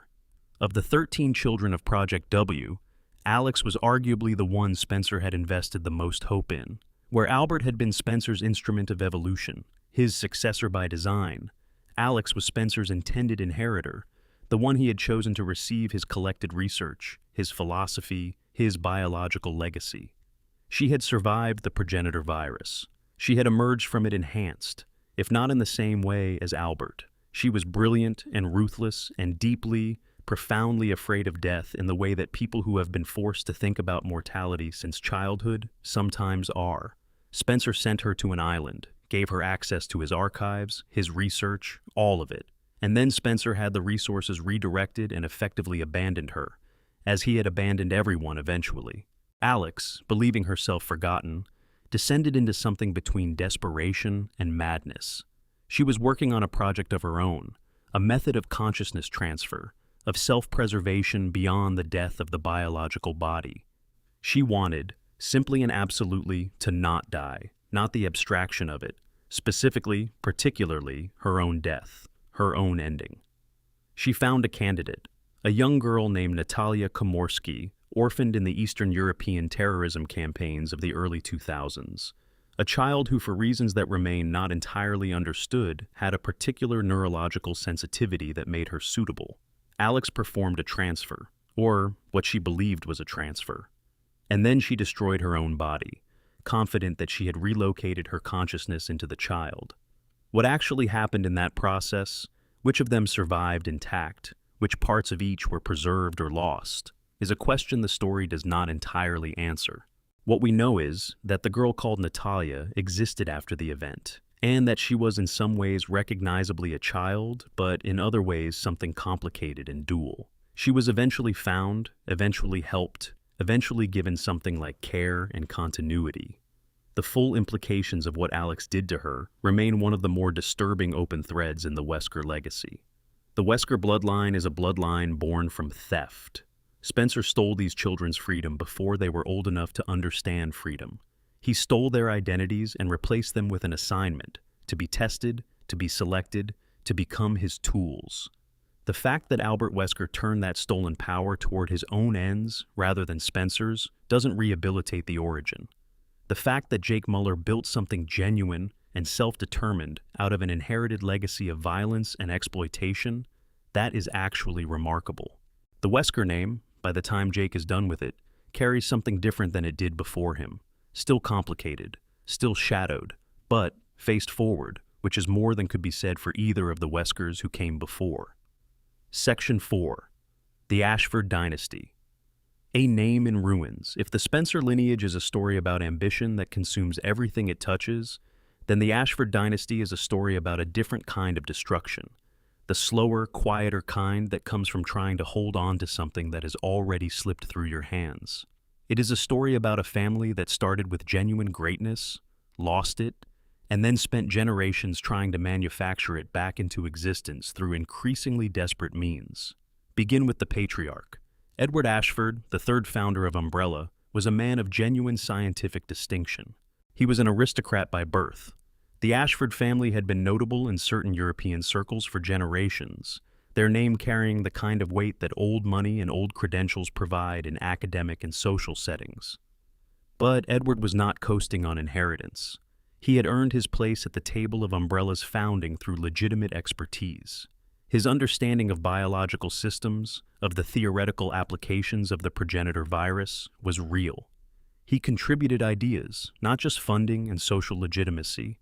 Speaker 1: Of the 13 children of Project W, Alex was arguably the one Spencer had invested the most hope in. Where Albert had been Spencer's instrument of evolution, his successor by design, Alex was Spencer's intended inheritor, the one he had chosen to receive his collected research, his philosophy, his biological legacy. She had survived the progenitor virus. She had emerged from it enhanced, if not in the same way as Albert. She was brilliant and ruthless and deeply, profoundly afraid of death in the way that people who have been forced to think about mortality since childhood sometimes are. Spencer sent her to an island, gave her access to his archives, his research, all of it. And then Spencer had the resources redirected and effectively abandoned her, as he had abandoned everyone eventually. Alex, believing herself forgotten, descended into something between desperation and madness. She was working on a project of her own, a method of consciousness transfer, of self-preservation beyond the death of the biological body. She wanted, simply and absolutely, to not die, not the abstraction of it, specifically, particularly, her own death, her own ending. She found a candidate, a young girl named Natalia Komorsky, orphaned in the Eastern European terrorism campaigns of the early 2000s, a child who, for reasons that remain not entirely understood, had a particular neurological sensitivity that made her suitable. Alex performed a transfer, or what she believed was a transfer. And then she destroyed her own body, confident that she had relocated her consciousness into the child. What actually happened in that process, which of them survived intact, which parts of each were preserved or lost, is a question the story does not entirely answer. What we know is that the girl called Natalia existed after the event, and that she was in some ways recognizably a child, but in other ways something complicated and dual. She was eventually found, eventually helped, eventually given something like care and continuity. The full implications of what Alex did to her remain one of the more disturbing open threads in the Wesker legacy. The Wesker bloodline is a bloodline born from theft. Spencer stole these children's freedom before they were old enough to understand freedom. He stole their identities and replaced them with an assignment, to be tested, to be selected, to become his tools. The fact that Albert Wesker turned that stolen power toward his own ends rather than Spencer's doesn't rehabilitate the origin. The fact that Jake Muller built something genuine and self-determined out of an inherited legacy of violence and exploitation, that is actually remarkable. The Wesker name, by the time Jake is done with it, carries something different than it did before him. Still complicated, still shadowed, but faced forward, which is more than could be said for either of the Weskers who came before. Section 4. The Ashford Dynasty. A name in ruins. If the Spencer lineage is a story about ambition that consumes everything it touches, then the Ashford Dynasty is a story about a different kind of destruction. The slower, quieter kind that comes from trying to hold on to something that has already slipped through your hands. It is a story about a family that started with genuine greatness, lost it, and then spent generations trying to manufacture it back into existence through increasingly desperate means. Begin with the patriarch. Edward Ashford, the third founder of Umbrella, was a man of genuine scientific distinction. He was an aristocrat by birth. The Ashford family had been notable in certain European circles for generations, their name carrying the kind of weight that old money and old credentials provide in academic and social settings. But Edward was not coasting on inheritance. He had earned his place at the table of Umbrella's founding through legitimate expertise. His understanding of biological systems, of the theoretical applications of the progenitor virus, was real. He contributed ideas, not just funding and social legitimacy.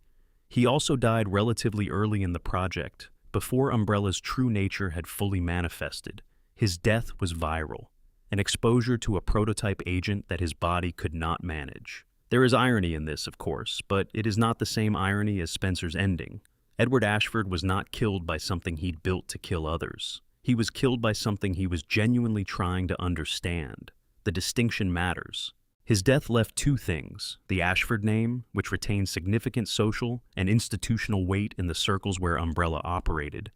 Speaker 1: He also died relatively early in the project, before Umbrella's true nature had fully manifested. His death was viral, an exposure to a prototype agent that his body could not manage. There is irony in this, of course, but it is not the same irony as Spencer's ending. Edward Ashford was not killed by something he'd built to kill others. He was killed by something he was genuinely trying to understand. The distinction matters. His death left two things: the Ashford name, which retained significant social and institutional weight in the circles where Umbrella operated,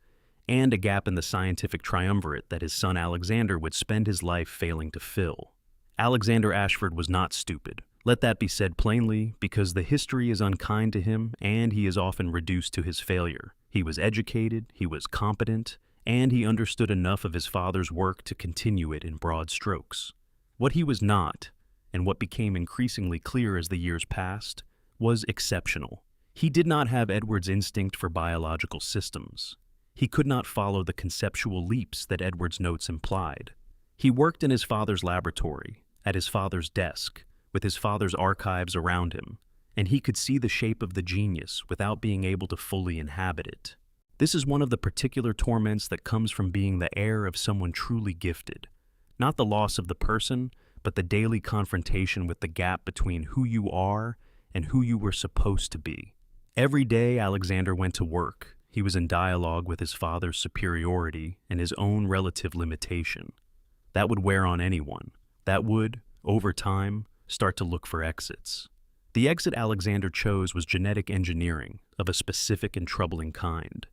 Speaker 1: and a gap in the scientific triumvirate that his son Alexander would spend his life failing to fill. Alexander Ashford was not stupid. Let that be said plainly, because the history is unkind to him and he is often reduced to his failure. He was educated, he was competent, and he understood enough of his father's work to continue it in broad strokes. What he was not, and what became increasingly clear as the years passed, was exceptional. He did not have Edward's instinct for biological systems. He could not follow the conceptual leaps that Edward's notes implied. He worked in his father's laboratory, at his father's desk, with his father's archives around him, and he could see the shape of the genius without being able to fully inhabit it. This is one of the particular torments that comes from being the heir of someone truly gifted. Not the loss of the person, but the daily confrontation with the gap between who you are and who you were supposed to be. Every day Alexander went to work. He was in dialogue with his father's superiority and his own relative limitation. That would wear on anyone. That would, over time, start to look for exits. The exit Alexander chose was genetic engineering of a specific and troubling kind.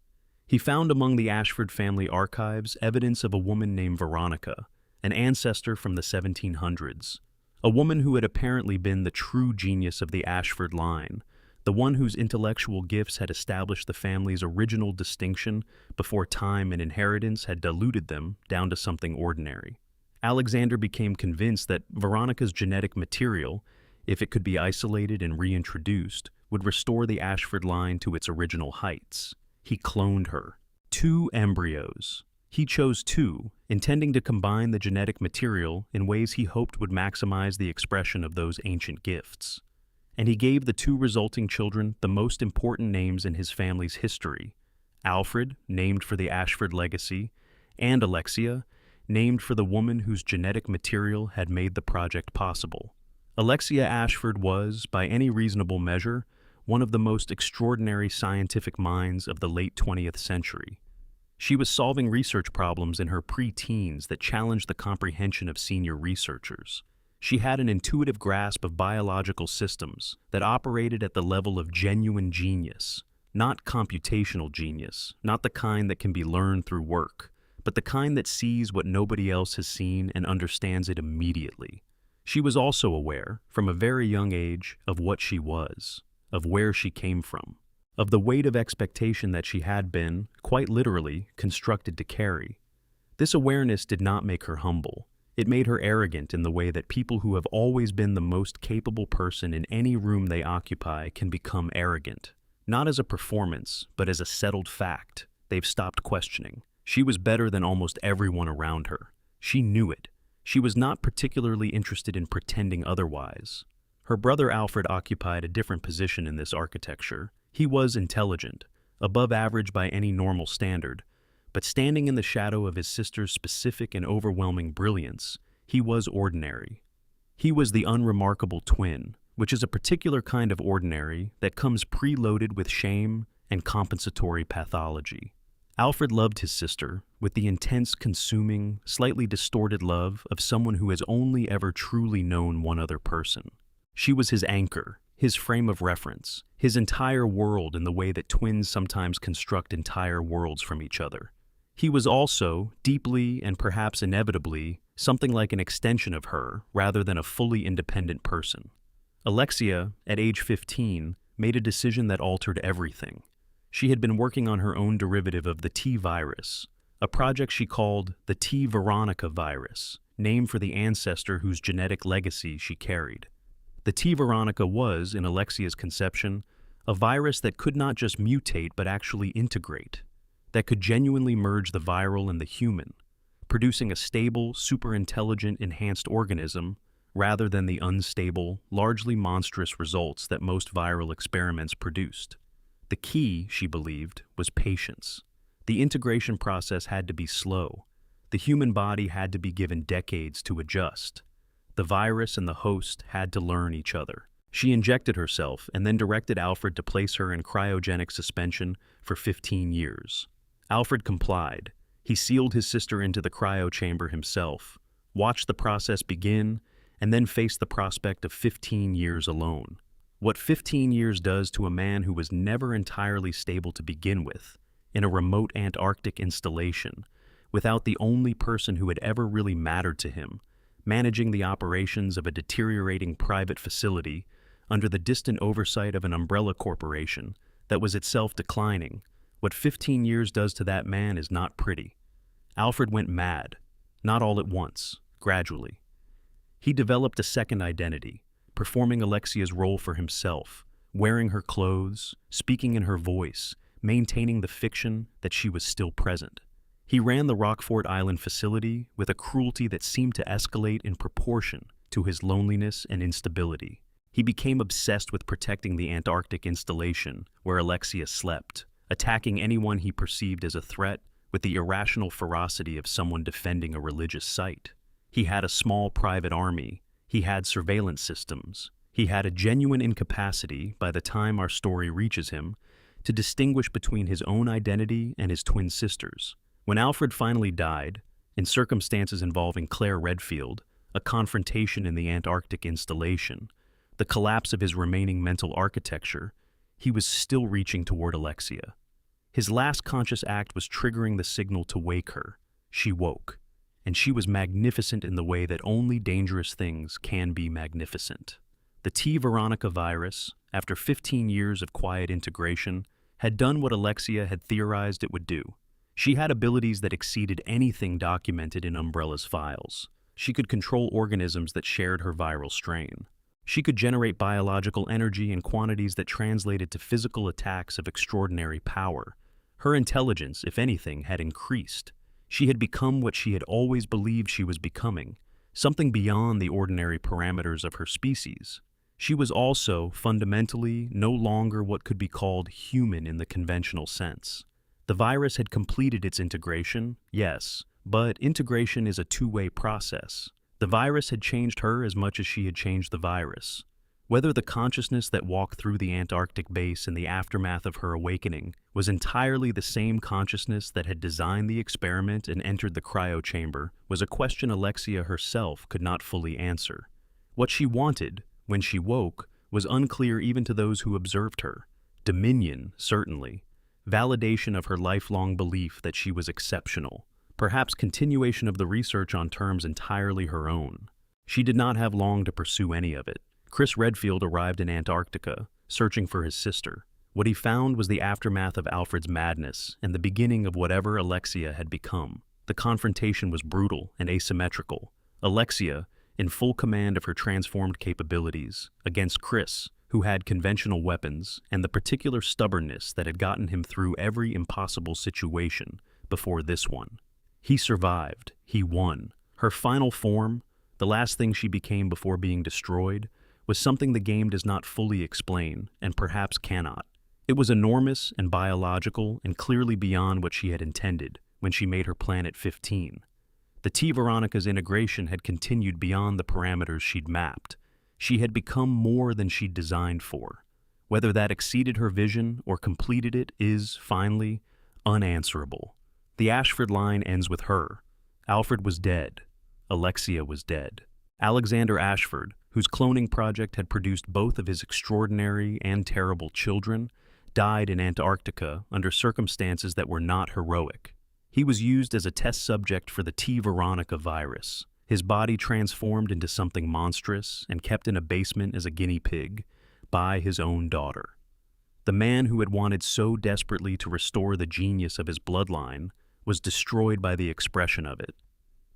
Speaker 1: He found among the Ashford family archives evidence of a woman named Veronica, an ancestor from the 1700s, a woman who had apparently been the true genius of the Ashford line, the one whose intellectual gifts had established the family's original distinction before time and inheritance had diluted them down to something ordinary. Alexander became convinced that Veronica's genetic material, if it could be isolated and reintroduced, would restore the Ashford line to its original heights. He cloned her. 2 embryos. He chose 2, intending to combine the genetic material in ways he hoped would maximize the expression of those ancient gifts. And he gave the 2 resulting children the most important names in his family's history: Alfred, named for the Ashford legacy, and Alexia, named for the woman whose genetic material had made the project possible. Alexia Ashford was, by any reasonable measure, one of the most extraordinary scientific minds of the late 20th century. She was solving research problems in her pre-teens that challenged the comprehension of senior researchers. She had an intuitive grasp of biological systems that operated at the level of genuine genius, not computational genius, not the kind that can be learned through work, but the kind that sees what nobody else has seen and understands it immediately. She was also aware, from a very young age, of what she was, of where she came from, of the weight of expectation that she had been, quite literally, constructed to carry. This awareness did not make her humble. It made her arrogant in the way that people who have always been the most capable person in any room they occupy can become arrogant. Not as a performance, but as a settled fact. They've stopped questioning. She was better than almost everyone around her. She knew it. She was not particularly interested in pretending otherwise. Her brother Alfred occupied a different position in this architecture. He was intelligent, above average by any normal standard, but standing in the shadow of his sister's specific and overwhelming brilliance, he was ordinary. He was the unremarkable twin, which is a particular kind of ordinary that comes preloaded with shame and compensatory pathology. Alfred loved his sister with the intense, consuming, slightly distorted love of someone who has only ever truly known one other person. She was his anchor, his frame of reference, his entire world in the way that twins sometimes construct entire worlds from each other. He was also, deeply and perhaps inevitably, something like an extension of her rather than a fully independent person. Alexia, at age 15, made a decision that altered everything. She had been working on her own derivative of the T virus, a project she called the T Veronica virus, named for the ancestor whose genetic legacy she carried. The T Veronica was, in Alexia's conception, a virus that could not just mutate but actually integrate, that could genuinely merge the viral and the human, producing a stable, super-intelligent, enhanced organism rather than the unstable, largely monstrous results that most viral experiments produced. The key, she believed, was patience. The integration process had to be slow. The human body had to be given decades to adjust. The virus and the host had to learn each other. She injected herself and then directed Alfred to place her in cryogenic suspension for 15 years. Alfred complied. He sealed his sister into the cryo chamber himself, watched the process begin, and then faced the prospect of 15 years alone. What 15 years does to a man who was never entirely stable to begin with, in a remote Antarctic installation, without the only person who had ever really mattered to him, managing the operations of a deteriorating private facility under the distant oversight of an umbrella corporation that was itself declining. What 15 years does to that man is not pretty. Alfred went mad, not all at once, gradually. He developed a second identity, performing Alexia's role for himself, wearing her clothes, speaking in her voice, maintaining the fiction that she was still present. He ran the Rockfort Island facility with a cruelty that seemed to escalate in proportion to his loneliness and instability. He became obsessed with protecting the Antarctic installation where Alexia slept, attacking anyone he perceived as a threat with the irrational ferocity of someone defending a religious site. He had a small private army. He had surveillance systems. He had a genuine incapacity, by the time our story reaches him, to distinguish between his own identity and his twin sister's. When Alfred finally died, in circumstances involving Claire Redfield, a confrontation in the Antarctic installation, the collapse of his remaining mental architecture, he was still reaching toward Alexia. His last conscious act was triggering the signal to wake her. She woke, and she was magnificent in the way that only dangerous things can be magnificent. The T. Veronica virus, after 15 years of quiet integration, had done what Alexia had theorized it would do. She had abilities that exceeded anything documented in Umbrella's files. She could control organisms that shared her viral strain. She could generate biological energy in quantities that translated to physical attacks of extraordinary power. Her intelligence, if anything, had increased. She had become what she had always believed she was becoming, something beyond the ordinary parameters of her species. She was also, fundamentally, no longer what could be called human in the conventional sense. The virus had completed its integration, yes, but integration is a two-way process. The virus had changed her as much as she had changed the virus. Whether the consciousness that walked through the Antarctic base in the aftermath of her awakening was entirely the same consciousness that had designed the experiment and entered the cryo chamber was a question Alexia herself could not fully answer. What she wanted, when she woke, was unclear even to those who observed her. Dominion, certainly. Validation of her lifelong belief that she was exceptional. Perhaps continuation of the research on terms entirely her own. She did not have long to pursue any of it. Chris Redfield arrived in Antarctica, searching for his sister. What he found was the aftermath of Alfred's madness and the beginning of whatever Alexia had become. The confrontation was brutal and asymmetrical. Alexia, in full command of her transformed capabilities, against Chris, who had conventional weapons and the particular stubbornness that had gotten him through every impossible situation before this one. He survived. He won. Her final form, the last thing she became before being destroyed, was something the game does not fully explain, and perhaps cannot. It was enormous and biological and clearly beyond what she had intended when she made her Planet 15. The T. Veronica's integration had continued beyond the parameters she'd mapped. She had become more than she'd designed for. Whether that exceeded her vision or completed it is, finally, unanswerable. The Ashford line ends with her. Alfred was dead. Alexia was dead. Alexander Ashford, whose cloning project had produced both of his extraordinary and terrible children, died in Antarctica under circumstances that were not heroic. He was used as a test subject for the T. Veronica virus, his body transformed into something monstrous and kept in a basement as a guinea pig by his own daughter. The man who had wanted so desperately to restore the genius of his bloodline was destroyed by the expression of it.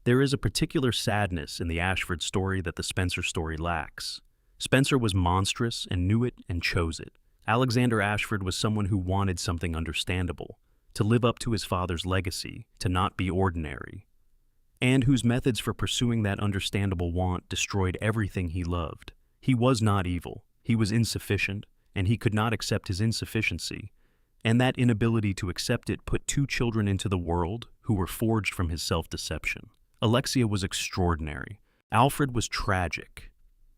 Speaker 1: There is a particular sadness in the Ashford story that the Spencer story lacks. Spencer was monstrous and knew it and chose it. Alexander Ashford was someone who wanted something understandable, to live up to his father's legacy, to not be ordinary, and whose methods for pursuing that understandable want destroyed everything he loved. He was not evil, he was insufficient, and he could not accept his insufficiency, and that inability to accept it put two children into the world who were forged from his self-deception. Alexia was extraordinary. Alfred was tragic.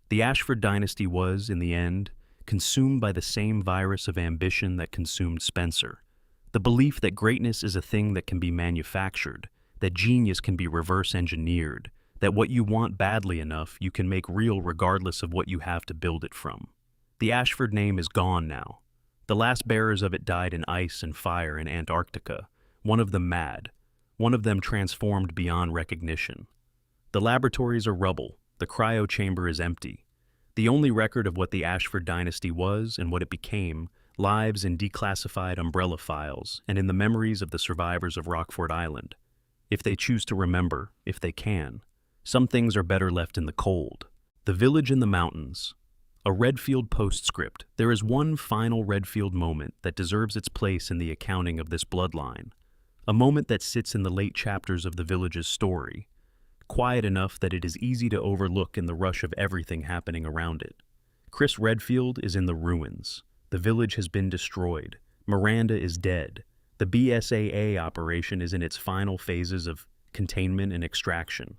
Speaker 1: The Ashford dynasty was, in the end, consumed by the same virus of ambition that consumed Spencer. The belief that greatness is a thing that can be manufactured, that genius can be reverse-engineered, that what you want badly enough you can make real regardless of what you have to build it from. The Ashford name is gone now. The last bearers of it died in ice and fire in Antarctica, one of them mad, one of them transformed beyond recognition. The laboratories are rubble, the cryo chamber is empty. The only record of what the Ashford dynasty was and what it became lives in declassified umbrella files and in the memories of the survivors of Rockford Island. If they choose to remember, if they can. Some things are better left in the cold. The village in the mountains. A Redfield postscript. There is one final Redfield moment that deserves its place in the accounting of this bloodline. A moment that sits in the late chapters of the village's story, quiet enough that it is easy to overlook in the rush of everything happening around it. Chris Redfield is in the ruins. The village has been destroyed. Miranda is dead. The BSAA operation is in its final phases of containment and extraction.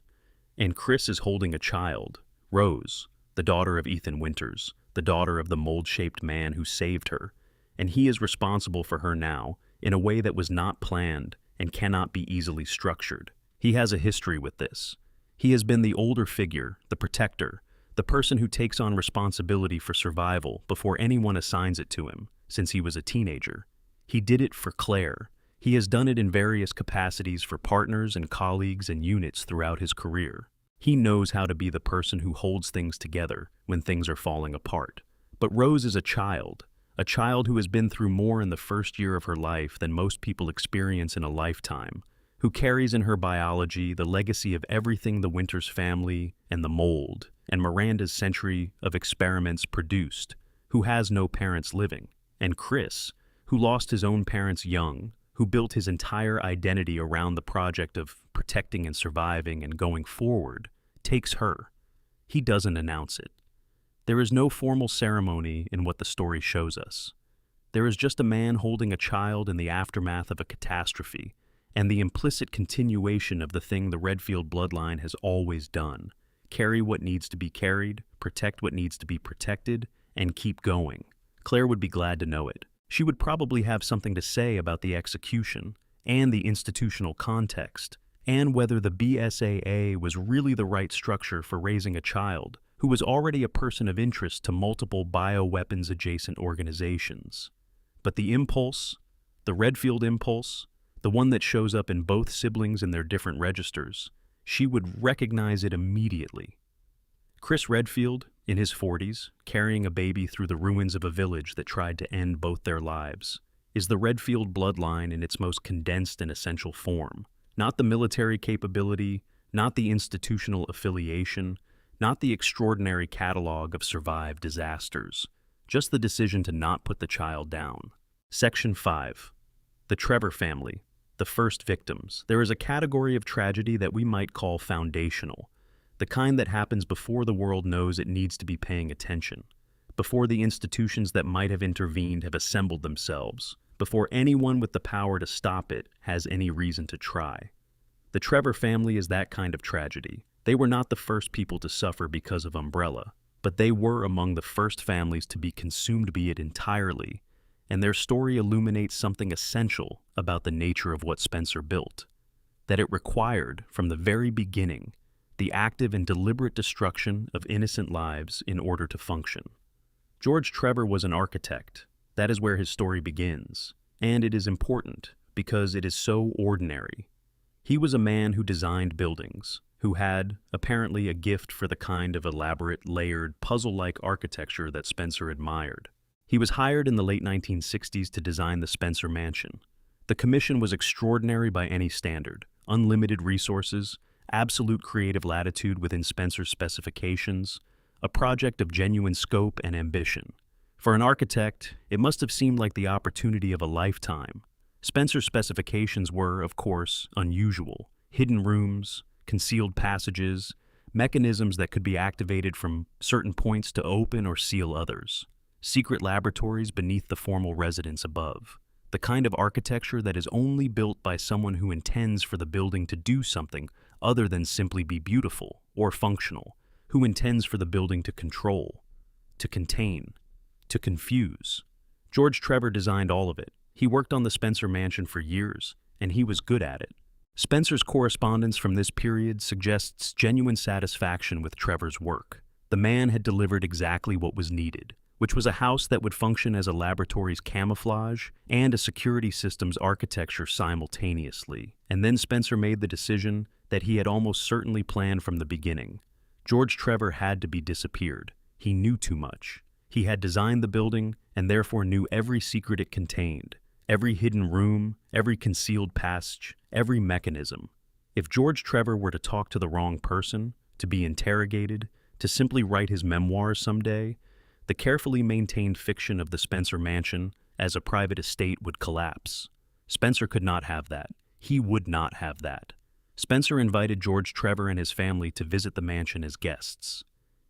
Speaker 1: And Chris is holding a child, Rose, the daughter of Ethan Winters, the daughter of the mold-shaped man who saved her, and he is responsible for her now in a way that was not planned and cannot be easily structured. He has a history with this. He has been the older figure, the protector, the person who takes on responsibility for survival before anyone assigns it to him, since he was a teenager. He did it for Claire. He has done it in various capacities for partners and colleagues and units throughout his career. He knows how to be the person who holds things together when things are falling apart. But Rose is a child who has been through more in the first year of her life than most people experience in a lifetime, who carries in her biology the legacy of everything the Winters family and the mold and Miranda's century of experiments produced, who has no parents living. And Chris, who lost his own parents young, who built his entire identity around the project of protecting and surviving and going forward, takes her. He doesn't announce it. There is no formal ceremony in what the story shows us. There is just a man holding a child in the aftermath of a catastrophe, and the implicit continuation of the thing the Redfield bloodline has always done: carry what needs to be carried, protect what needs to be protected, and keep going. Claire would be glad to know it. She would probably have something to say about the execution and the institutional context, and whether the BSAA was really the right structure for raising a child who was already a person of interest to multiple bioweapons-adjacent organizations. But the impulse, the Redfield impulse, the one that shows up in both siblings in their different registers, she would recognize it immediately. Chris Redfield, in his 40s, carrying a baby through the ruins of a village that tried to end both their lives, is the Redfield bloodline in its most condensed and essential form. Not the military capability, not the institutional affiliation, not the extraordinary catalog of survived disasters, just the decision to not put the child down. Section 5. The Trevor family, the first victims. There is a category of tragedy that we might call foundational, the kind that happens before the world knows it needs to be paying attention, before the institutions that might have intervened have assembled themselves, before anyone with the power to stop it has any reason to try. The Trevor family is that kind of tragedy. They were not the first people to suffer because of Umbrella, but they were among the first families to be consumed by it entirely, and their story illuminates something essential about the nature of what Spencer built, that it required, from the very beginning, the active and deliberate destruction of innocent lives in order to function. George Trevor was an architect. That is where his story begins, and it is important because it is so ordinary. He was a man who designed buildings, who had, apparently, a gift for the kind of elaborate, layered, puzzle-like architecture that Spencer admired. He was hired in the late 1960s to design the Spencer Mansion. The commission was extraordinary by any standard: unlimited resources, absolute creative latitude within Spencer's specifications, a project of genuine scope and ambition. For an architect, it must have seemed like the opportunity of a lifetime. Spencer's specifications were, of course, unusual: hidden rooms, concealed passages, mechanisms that could be activated from certain points to open or seal others, secret laboratories beneath the formal residence above. The kind of architecture that is only built by someone who intends for the building to do something other than simply be beautiful or functional, who intends for the building to control, to contain, to confuse. George Trevor designed all of it. He worked on the Spencer Mansion for years, and he was good at it. Spencer's correspondence from this period suggests genuine satisfaction with Trevor's work. The man had delivered exactly what was needed, which was a house that would function as a laboratory's camouflage and a security system's architecture simultaneously. And then Spencer made the decision that he had almost certainly planned from the beginning. George Trevor had to be disappeared. He knew too much. He had designed the building and therefore knew every secret it contained, every hidden room, every concealed passage, every mechanism. If George Trevor were to talk to the wrong person, to be interrogated, to simply write his memoirs someday, the carefully maintained fiction of the Spencer Mansion as a private estate would collapse. Spencer could not have that. He would not have that. Spencer invited George Trevor and his family to visit the mansion as guests.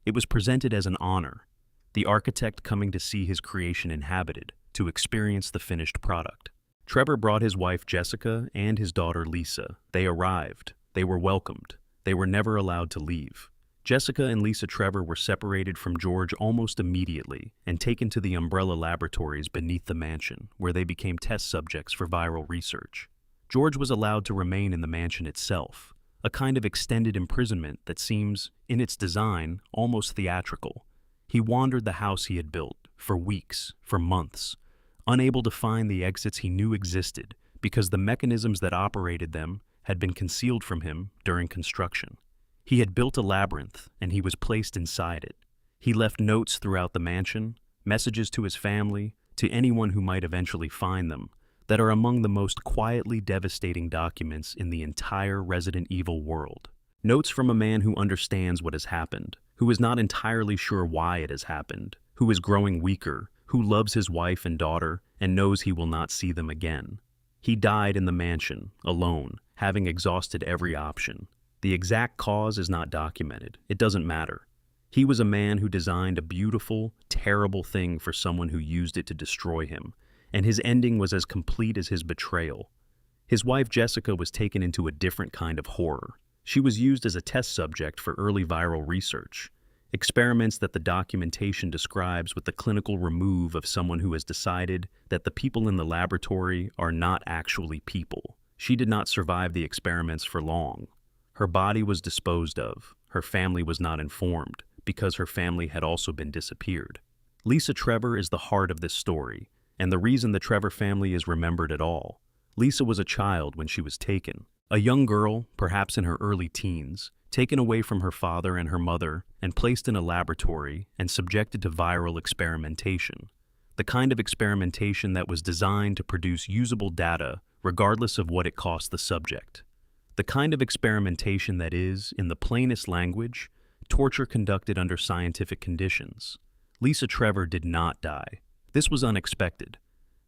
Speaker 1: It was presented as an honor, the architect coming to see his creation inhabited, to experience the finished product. Trevor brought his wife Jessica and his daughter Lisa. They arrived. They were welcomed. They were never allowed to leave. Jessica and Lisa Trevor were separated from George almost immediately and taken to the Umbrella laboratories beneath the mansion, where they became test subjects for viral research. George was allowed to remain in the mansion itself, a kind of extended imprisonment that seems, in its design, almost theatrical. He wandered the house he had built, for weeks, for months, unable to find the exits he knew existed because the mechanisms that operated them had been concealed from him during construction. He had built a labyrinth, and he was placed inside it. He left notes throughout the mansion, messages to his family, to anyone who might eventually find them, that are among the most quietly devastating documents in the entire Resident Evil world. Notes from a man who understands what has happened, who is not entirely sure why it has happened, who is growing weaker, who loves his wife and daughter and knows he will not see them again. He died in the mansion, alone, having exhausted every option. The exact cause is not documented. It doesn't matter. He was a man who designed a beautiful, terrible thing for someone who used it to destroy him, and his ending was as complete as his betrayal. His wife Jessica was taken into a different kind of horror. She was used as a test subject for early viral research, experiments that the documentation describes with the clinical remove of someone who has decided that the people in the laboratory are not actually people. She did not survive the experiments for long. Her body was disposed of. Her family was not informed, because her family had also been disappeared. Lisa Trevor is the heart of this story, and the reason the Trevor family is remembered at all. Lisa was a child when she was taken. A young girl, perhaps in her early teens, taken away from her father and her mother and placed in a laboratory and subjected to viral experimentation. The kind of experimentation that was designed to produce usable data regardless of what it cost the subject. The kind of experimentation that is, in the plainest language, torture conducted under scientific conditions. Lisa Trevor did not die. This was unexpected.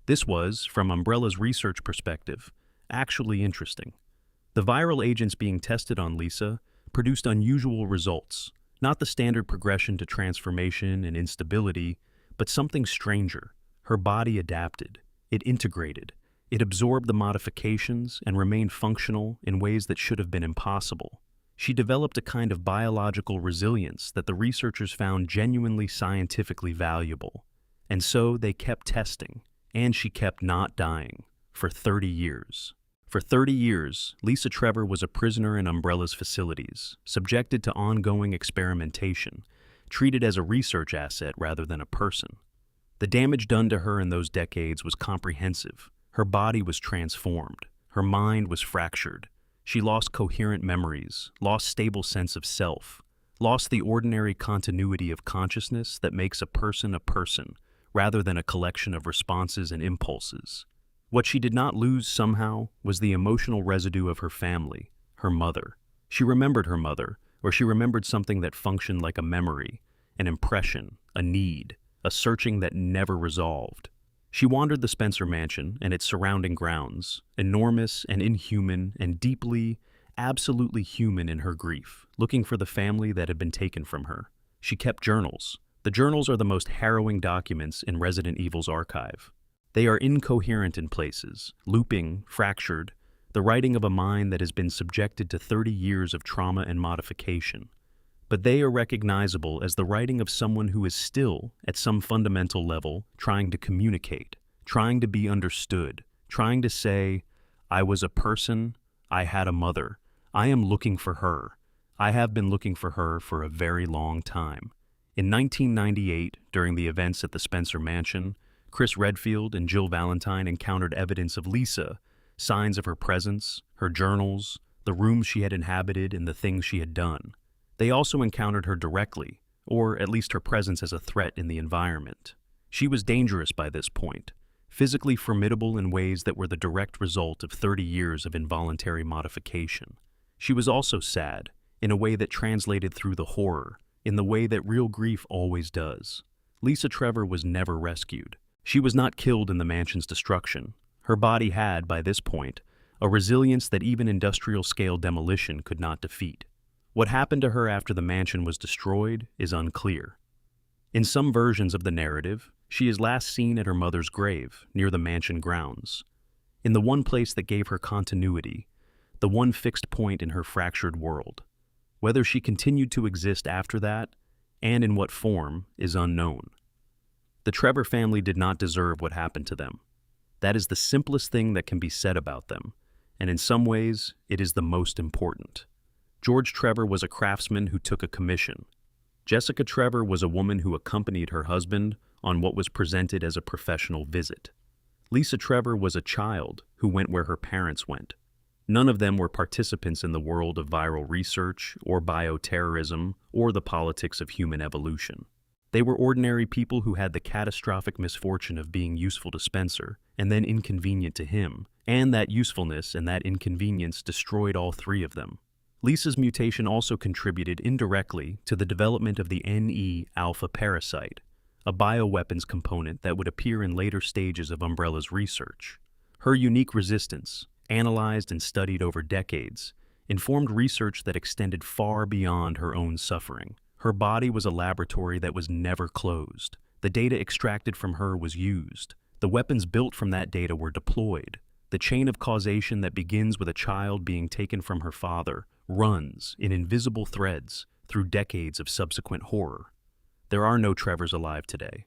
Speaker 1: This was, from Umbrella's research perspective, actually interesting. The viral agents being tested on Lisa produced unusual results, not the standard progression to transformation and instability, but something stranger. Her body adapted, it integrated, it absorbed the modifications and remained functional in ways that should have been impossible. She developed a kind of biological resilience that the researchers found genuinely scientifically valuable. And so they kept testing, and she kept not dying, for 30 years. For 30 years, Lisa Trevor was a prisoner in Umbrella's facilities, subjected to ongoing experimentation, treated as a research asset rather than a person. The damage done to her in those decades was comprehensive. Her body was transformed. Her mind was fractured. She lost coherent memories, lost stable sense of self, lost the ordinary continuity of consciousness that makes a person, rather than a collection of responses and impulses. What she did not lose somehow was the emotional residue of her family, her mother. She remembered her mother, or she remembered something that functioned like a memory, an impression, a need, a searching that never resolved. She wandered the Spencer mansion and its surrounding grounds, enormous and inhuman and deeply, absolutely human in her grief, looking for the family that had been taken from her. She kept journals. The journals are the most harrowing documents in Resident Evil's archive. They are incoherent in places, looping, fractured, the writing of a mind that has been subjected to 30 years of trauma and modification. But they are recognizable as the writing of someone who is still, at some fundamental level, trying to communicate, trying to be understood, trying to say, I was a person, I had a mother, I am looking for her. I have been looking for her for a very long time. In 1998, during the events at the Spencer Mansion, Chris Redfield and Jill Valentine encountered evidence of Lisa, signs of her presence, her journals, the rooms she had inhabited, and the things she had done. They also encountered her directly, or at least her presence as a threat in the environment. She was dangerous by this point, physically formidable in ways that were the direct result of 30 years of involuntary modification. She was also sad, in a way that translated through the horror, in the way that real grief always does. Lisa Trevor was never rescued. She was not killed in the mansion's destruction. Her body had, by this point, a resilience that even industrial-scale demolition could not defeat. What happened to her after the mansion was destroyed is unclear. In some versions of the narrative, she is last seen at her mother's grave, near the mansion grounds. In the one place that gave her continuity, the one fixed point in her fractured world. Whether she continued to exist after that, and in what form, is unknown. The Trevor family did not deserve what happened to them. That is the simplest thing that can be said about them, and in some ways, it is the most important. George Trevor was a craftsman who took a commission. Jessica Trevor was a woman who accompanied her husband on what was presented as a professional visit. Lisa Trevor was a child who went where her parents went. None of them were participants in the world of viral research or bioterrorism or the politics of human evolution. They were ordinary people who had the catastrophic misfortune of being useful to Spencer and then inconvenient to him, and that usefulness and that inconvenience destroyed all three of them. Lisa's mutation also contributed indirectly to the development of the Ne-alpha parasite, a bioweapons component that would appear in later stages of Umbrella's research. Her unique resistance, analyzed and studied over decades, informed research that extended far beyond her own suffering. Her body was a laboratory that was never closed. The data extracted from her was used. The weapons built from that data were deployed. The chain of causation that begins with a child being taken from her father runs in invisible threads through decades of subsequent horror. There are no Trevors alive today.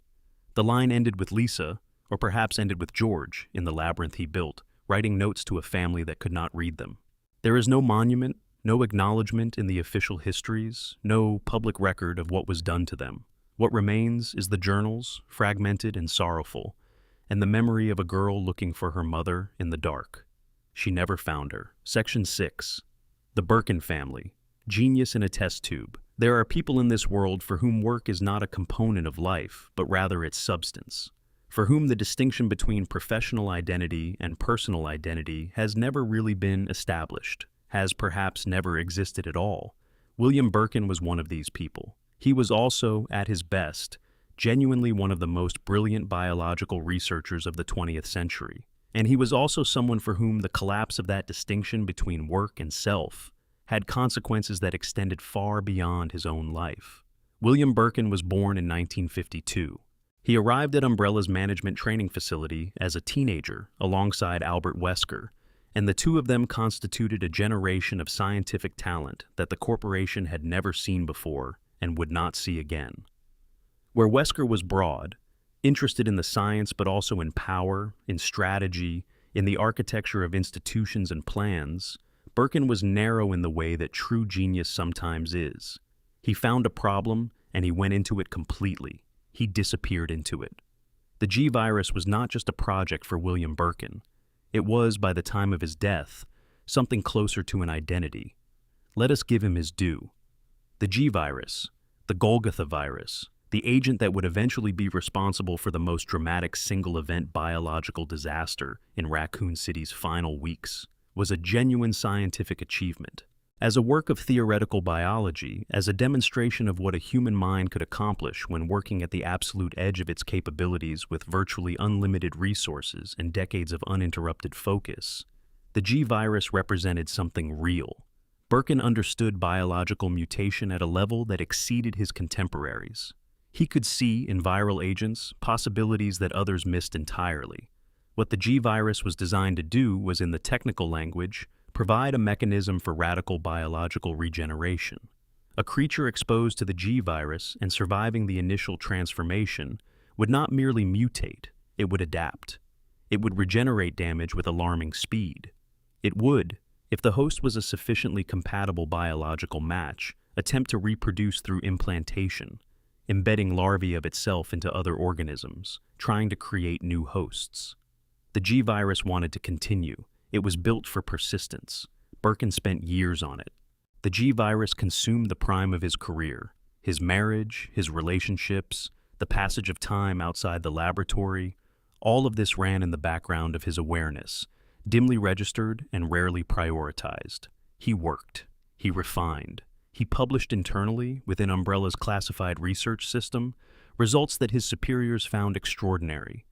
Speaker 1: The line ended with Lisa, or perhaps ended with George, in the labyrinth he built, writing notes to a family that could not read them. There is no monument, No acknowledgement in the official histories, no public record of what was done to them. What remains is the journals, fragmented and sorrowful, and the memory of a girl looking for her mother in the dark. She never found her. Section 6. The Birkin family. Genius in a test tube. There are people in this world for whom work is not a component of life, but rather its substance. For whom the distinction between professional identity and personal identity has never really been established, has perhaps never existed at all. William Birkin was one of these people. He was also, at his best, genuinely one of the most brilliant biological researchers of the 20th century. And he was also someone for whom the collapse of that distinction between work and self had consequences that extended far beyond his own life. William Birkin was born in 1952. He arrived at Umbrella's management training facility as a teenager alongside Albert Wesker, and the two of them constituted a generation of scientific talent that the corporation had never seen before and would not see again. Where Wesker was broad, interested in the science but also in power, in strategy, in the architecture of institutions and plans, Birkin was narrow in the way that true genius sometimes is. He found a problem and he went into it completely. He disappeared into it. The G-virus was not just a project for William Birkin. It was, by the time of his death, something closer to an identity. Let us give him his due. The G-virus, the Golgotha virus, the agent that would eventually be responsible for the most dramatic single-event biological disaster in Raccoon City's final weeks, was a genuine scientific achievement. As a work of theoretical biology, as a demonstration of what a human mind could accomplish when working at the absolute edge of its capabilities with virtually unlimited resources and decades of uninterrupted focus, the G-virus represented something real. Birkin understood biological mutation at a level that exceeded his contemporaries. He could see in viral agents possibilities that others missed entirely. What the G-virus was designed to do was, in the technical language, provide a mechanism for radical biological regeneration. A creature exposed to the G-virus and surviving the initial transformation would not merely mutate, it would adapt. It would regenerate damage with alarming speed. It would, if the host was a sufficiently compatible biological match, attempt to reproduce through implantation, embedding larvae of itself into other organisms, trying to create new hosts. The G-virus wanted to continue. It was built for persistence. Birkin spent years on it. The G-virus consumed the prime of his career, his marriage, his relationships, the passage of time outside the laboratory. All of this ran in the background of his awareness, dimly registered and rarely prioritized. He worked. He refined. He published internally, within Umbrella's classified research system, results that his superiors found extraordinary.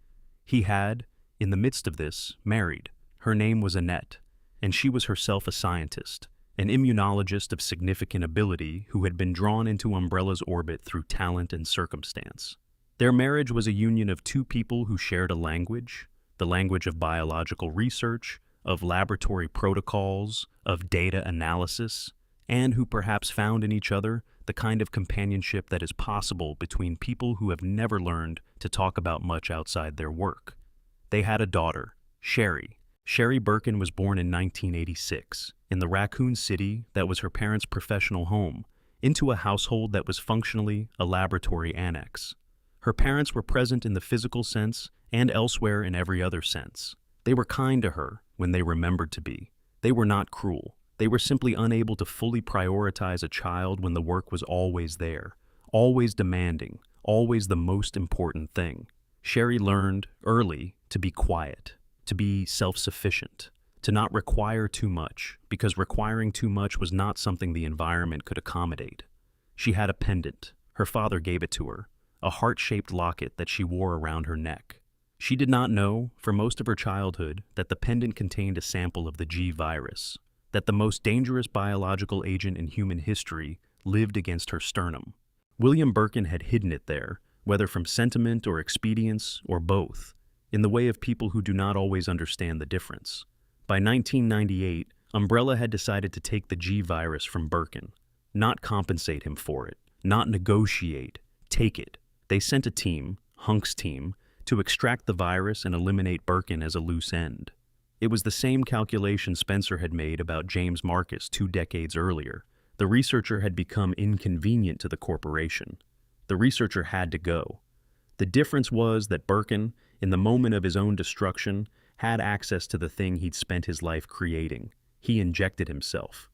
Speaker 1: He had, in the midst of this, married. Her name was Annette, and she was herself a scientist, an immunologist of significant ability who had been drawn into Umbrella's orbit through talent and circumstance. Their marriage was a union of two people who shared a language, the language of biological research, of laboratory protocols, of data analysis, and who perhaps found in each other the kind of companionship that is possible between people who have never learned to talk about much outside their work. They had a daughter, Sherry. Sherry Birkin was born in 1986, in the Raccoon City that was her parents' professional home, into a household that was functionally a laboratory annex. Her parents were present in the physical sense and elsewhere in every other sense. They were kind to her when they remembered to be. They were not cruel. They were simply unable to fully prioritize a child when the work was always there, always demanding, always the most important thing. Sherry learned, early, to be quiet, to be self-sufficient, to not require too much, because requiring too much was not something the environment could accommodate. She had a pendant. Her father gave it to her, a heart-shaped locket that she wore around her neck. She did not know, for most of her childhood, that the pendant contained a sample of the G-virus, that the most dangerous biological agent in human history lived against her sternum. William Birkin had hidden it there, whether from sentiment or expedience, or both, in the way of people who do not always understand the difference. By 1998, Umbrella had decided to take the G-virus from Birkin, not compensate him for it, not negotiate, take it. They sent a team, Hunk's team, to extract the virus and eliminate Birkin as a loose end. It was the same calculation Spencer had made about James Marcus 2 decades earlier. The researcher had become inconvenient to the corporation. The researcher had to go. The difference was that Birkin, in the moment of his own destruction, had access to the thing he'd spent his life creating. He injected himself.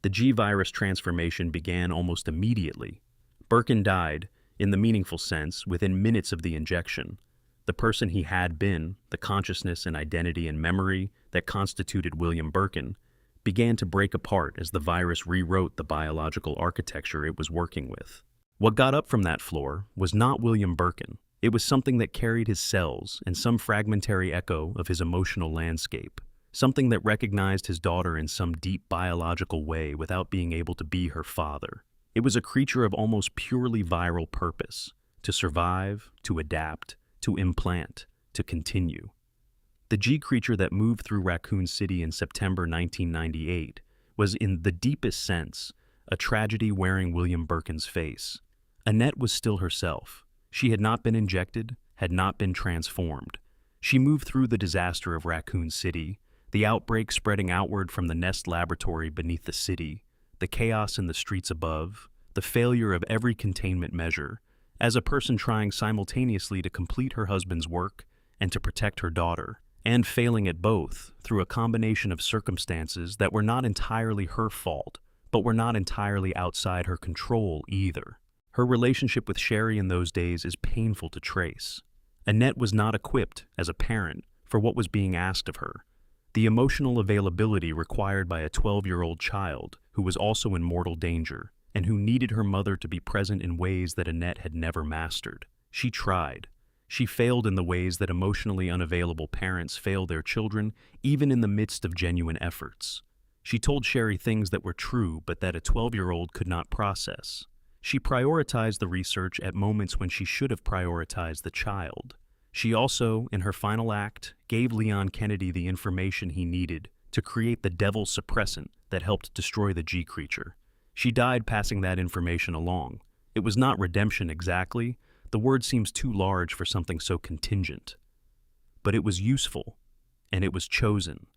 Speaker 1: The G-virus transformation began almost immediately. Birkin died, in the meaningful sense, within minutes of the injection. The person he had been, the consciousness and identity and memory that constituted William Birkin, began to break apart as the virus rewrote the biological architecture it was working with. What got up from that floor was not William Birkin. It was something that carried his cells and some fragmentary echo of his emotional landscape, something that recognized his daughter in some deep biological way without being able to be her father. It was a creature of almost purely viral purpose, to survive, to adapt, to implant, to continue. The G creature that moved through Raccoon City in September 1998 was, in the deepest sense, a tragedy wearing William Birkin's face. Annette was still herself. She had not been injected, had not been transformed. She moved through the disaster of Raccoon City, the outbreak spreading outward from the Nest laboratory beneath the city, the chaos in the streets above, the failure of every containment measure, as a person trying simultaneously to complete her husband's work and to protect her daughter, and failing at both through a combination of circumstances that were not entirely her fault, but were not entirely outside her control either. Her relationship with Sherry in those days is painful to trace. Annette was not equipped, as a parent, for what was being asked of her. The emotional availability required by a 12-year-old child who was also in mortal danger and who needed her mother to be present in ways that Annette had never mastered. She tried. She failed in the ways that emotionally unavailable parents fail their children, even in the midst of genuine efforts. She told Sherry things that were true but that a 12-year-old could not process. She prioritized the research at moments when she should have prioritized the child. She also, in her final act, gave Leon Kennedy the information he needed to create the devil suppressant that helped destroy the G creature. She died passing that information along. It was not redemption exactly. The word seems too large for something so contingent. But it was useful, and it was chosen.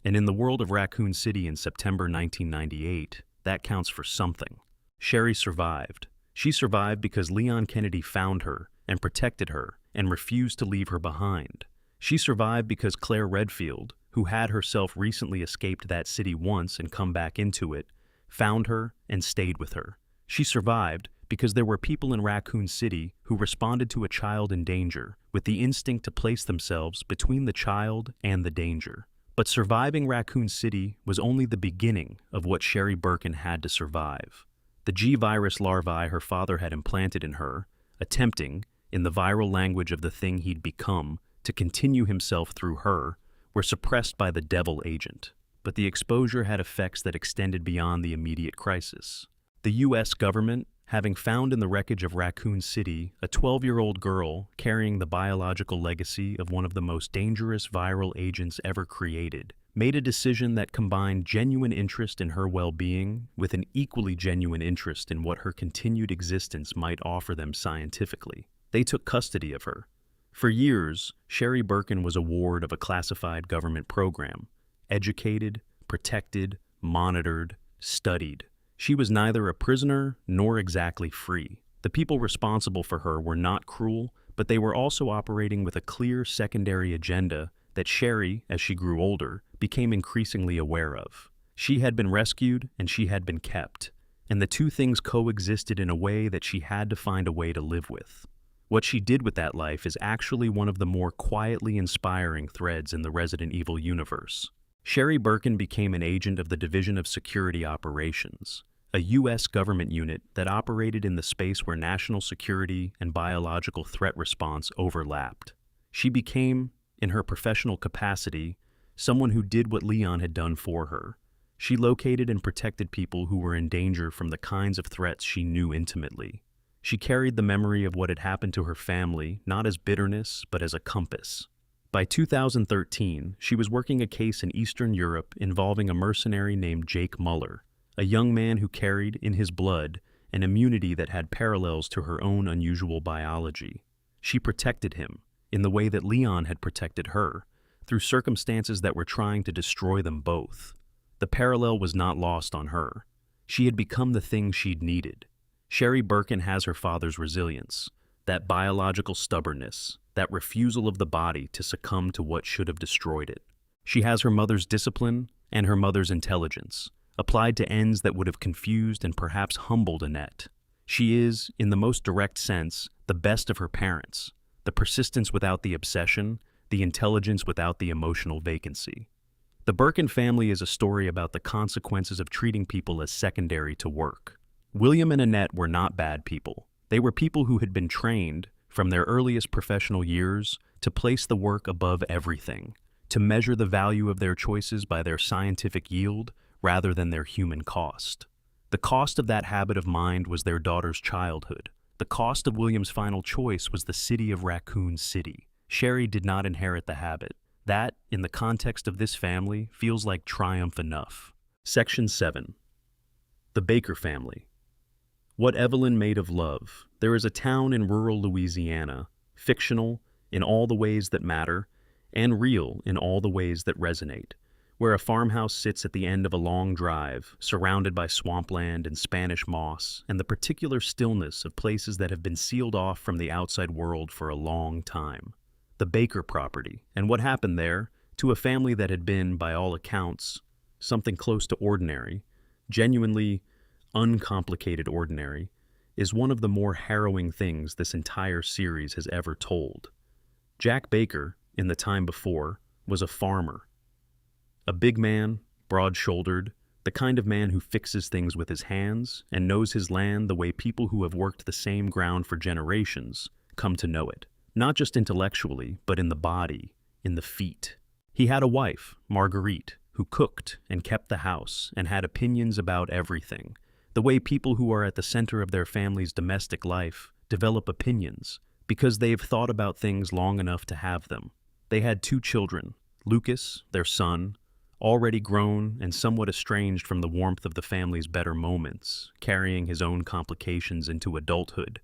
Speaker 1: And in the world of Raccoon City in September 1998, that counts for something. Sherry survived. She survived because Leon Kennedy found her and protected her and refused to leave her behind. She survived because Claire Redfield, who had herself recently escaped that city once and come back into it, found her and stayed with her. She survived because there were people in Raccoon City who responded to a child in danger with the instinct to place themselves between the child and the danger. But surviving Raccoon City was only the beginning of what Sherry Birkin had to survive. The G-virus larvae her father had implanted in her, attempting, in the viral language of the thing he'd become, to continue himself through her, were suppressed by the devil agent. But the exposure had effects that extended beyond the immediate crisis. The U.S. government, having found in the wreckage of Raccoon City a 12-year-old girl carrying the biological legacy of one of the most dangerous viral agents ever created, made a decision that combined genuine interest in her well-being with an equally genuine interest in what her continued existence might offer them scientifically. They took custody of her. For years, Sherry Birkin was a ward of a classified government program, educated, protected, monitored, studied. She was neither a prisoner nor exactly free. The people responsible for her were not cruel, but they were also operating with a clear secondary agenda that Sherry, as she grew older, became increasingly aware of. She had been rescued and she had been kept, and the two things coexisted in a way that she had to find a way to live with. What she did with that life is actually one of the more quietly inspiring threads in the Resident Evil universe. Sherry Birkin became an agent of the Division of Security Operations, a U.S. government unit that operated in the space where national security and biological threat response overlapped. She became, in her professional capacity, someone who did what Leon had done for her. She located and protected people who were in danger from the kinds of threats she knew intimately. She carried the memory of what had happened to her family not as bitterness, but as a compass. By 2013, she was working a case in Eastern Europe involving a mercenary named Jake Muller, a young man who carried, in his blood, an immunity that had parallels to her own unusual biology. She protected him, in the way that Leon had protected her, through circumstances that were trying to destroy them both. The parallel was not lost on her. She had become the thing she'd needed. Sherry Birkin has her father's resilience, that biological stubbornness, that refusal of the body to succumb to what should have destroyed it. She has her mother's discipline and her mother's intelligence, applied to ends that would have confused and perhaps humbled Annette. She is, in the most direct sense, the best of her parents, the persistence without the obsession, the intelligence without the emotional vacancy. The Birkin family is a story about the consequences of treating people as secondary to work. William and Annette were not bad people. They were people who had been trained, from their earliest professional years, to place the work above everything, to measure the value of their choices by their scientific yield rather than their human cost. The cost of that habit of mind was their daughter's childhood. The cost of William's final choice was the city of Raccoon City. Sherry did not inherit the habit. That, in the context of this family, feels like triumph enough. Section 7. The Baker Family. What Evelyn Made of Love. There is a town in rural Louisiana, fictional in all the ways that matter, and real in all the ways that resonate, where a farmhouse sits at the end of a long drive, surrounded by swampland and Spanish moss, and the particular stillness of places that have been sealed off from the outside world for a long time. The Baker property, and what happened there, to a family that had been, by all accounts, something close to ordinary, genuinely uncomplicated ordinary, is one of the more harrowing things this entire series has ever told. Jack Baker, in the time before, was a farmer. A big man, broad-shouldered, the kind of man who fixes things with his hands and knows his land the way people who have worked the same ground for generations come to know it. Not just intellectually, but in the body, in the feet. He had a wife, Marguerite, who cooked and kept the house and had opinions about everything, the way people who are at the center of their family's domestic life develop opinions because they've thought about things long enough to have them. They had 2 children, Lucas, their son, already grown and somewhat estranged from the warmth of the family's better moments, carrying his own complications into adulthood,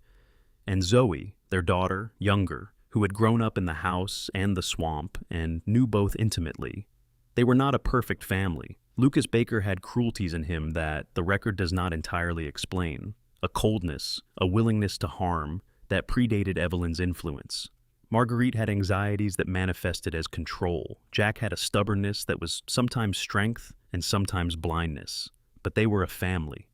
Speaker 1: and Zoe, their daughter, younger, who had grown up in the house and the swamp and knew both intimately. They were not a perfect family. Lucas Baker had cruelties in him that the record does not entirely explain, a coldness, a willingness to harm that predated Evelyn's influence. Marguerite had anxieties that manifested as control. Jack had a stubbornness that was sometimes strength and sometimes blindness. But they were a family.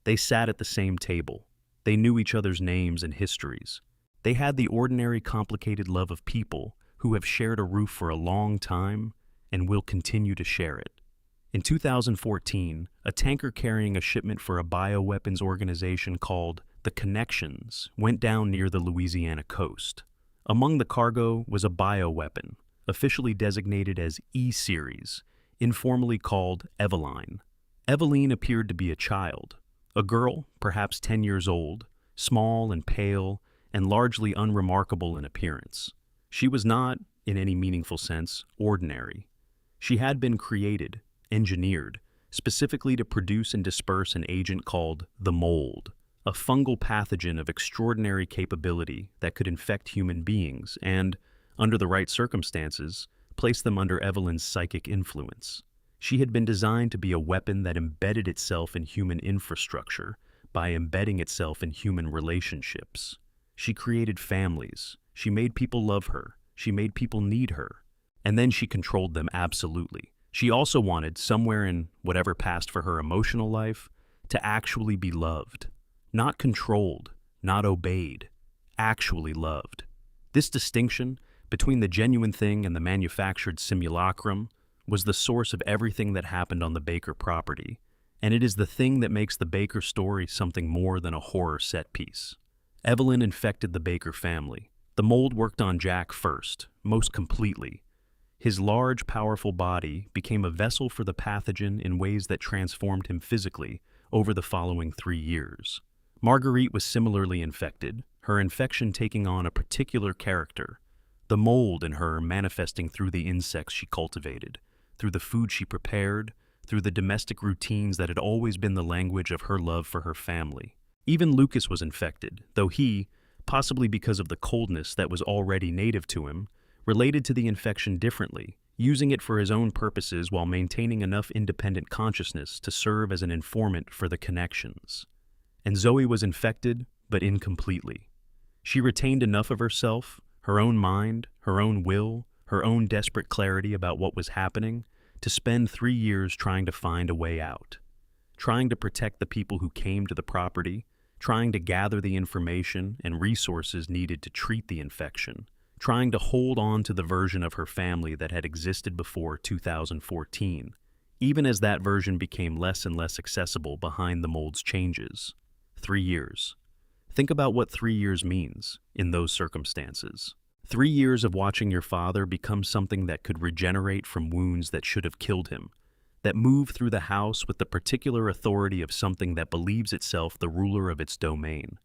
Speaker 1: They sat at the same table. They knew each other's names and histories. They had the ordinary, complicated love of people who have shared a roof for a long time and will continue to share it. In 2014, a tanker carrying a shipment for a bioweapons organization called The Connections went down near the Louisiana coast. Among the cargo was a bioweapon, officially designated as E-Series, informally called Eveline. Eveline appeared to be a child, a girl, perhaps 10 years old, small and pale, and largely unremarkable in appearance. She was not, in any meaningful sense, ordinary. She had been created, engineered, specifically to produce and disperse an agent called the mold, a fungal pathogen of extraordinary capability that could infect human beings and, under the right circumstances, place them under Evelyn's psychic influence. She had been designed to be a weapon that embedded itself in human infrastructure by embedding itself in human relationships. She created families. She made people love her. She made people need her. And then she controlled them absolutely. She also wanted, somewhere in whatever passed for her emotional life, to actually be loved. Not controlled, not obeyed, actually loved. This distinction between the genuine thing and the manufactured simulacrum was the source of everything that happened on the Baker property, and it is the thing that makes the Baker story something more than a horror set piece. Evelyn infected the Baker family. The mold worked on Jack first, most completely. His large, powerful body became a vessel for the pathogen in ways that transformed him physically over the following 3 years. Marguerite was similarly infected, her infection taking on a particular character, the mold in her manifesting through the insects she cultivated, through the food she prepared, through the domestic routines that had always been the language of her love for her family. Even Lucas was infected, though he, possibly because of the coldness that was already native to him, related to the infection differently, using it for his own purposes while maintaining enough independent consciousness to serve as an informant for the connections. And Zoe was infected, but incompletely. She retained enough of herself, her own mind, her own will, her own desperate clarity about what was happening, to spend 3 years trying to find a way out, trying to protect the people who came to the property, trying to gather the information and resources needed to treat the infection, trying to hold on to the version of her family that had existed before 2014, even as that version became less and less accessible behind the mold's changes. 3 years. Think about what 3 years means in those circumstances. 3 years of watching your father become something that could regenerate from wounds that should have killed him, that move through the house with the particular authority of something that believes itself the ruler of its domain.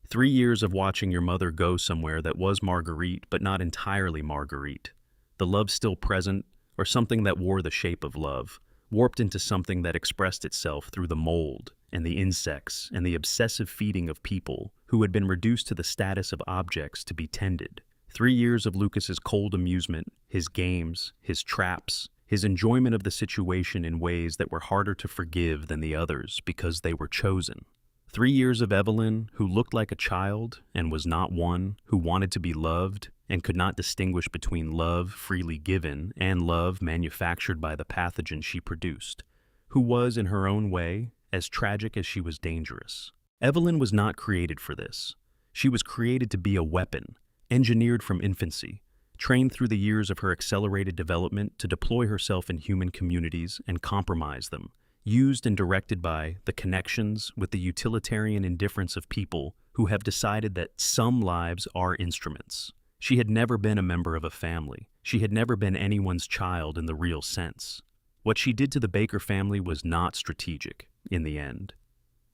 Speaker 1: 3 years of watching your mother go somewhere that was Marguerite, but not entirely Marguerite. The love still present, or something that wore the shape of love, warped into something that expressed itself through the mold and the insects and the obsessive feeding of people who had been reduced to the status of objects to be tended. 3 years of Lucas's cold amusement, his games, his traps, his enjoyment of the situation in ways that were harder to forgive than the others because they were chosen. 3 years of Evelyn, who looked like a child and was not one, who wanted to be loved and could not distinguish between love freely given and love manufactured by the pathogen she produced, who was, in her own way, as tragic as she was dangerous. Evelyn was not created for this. She was created to be a weapon, engineered from infancy, trained through the years of her accelerated development to deploy herself in human communities and compromise them, used and directed by the connections with the utilitarian indifference of people who have decided that some lives are instruments. She had never been a member of a family. She had never been anyone's child in the real sense. What she did to the Baker family was not strategic, in the end.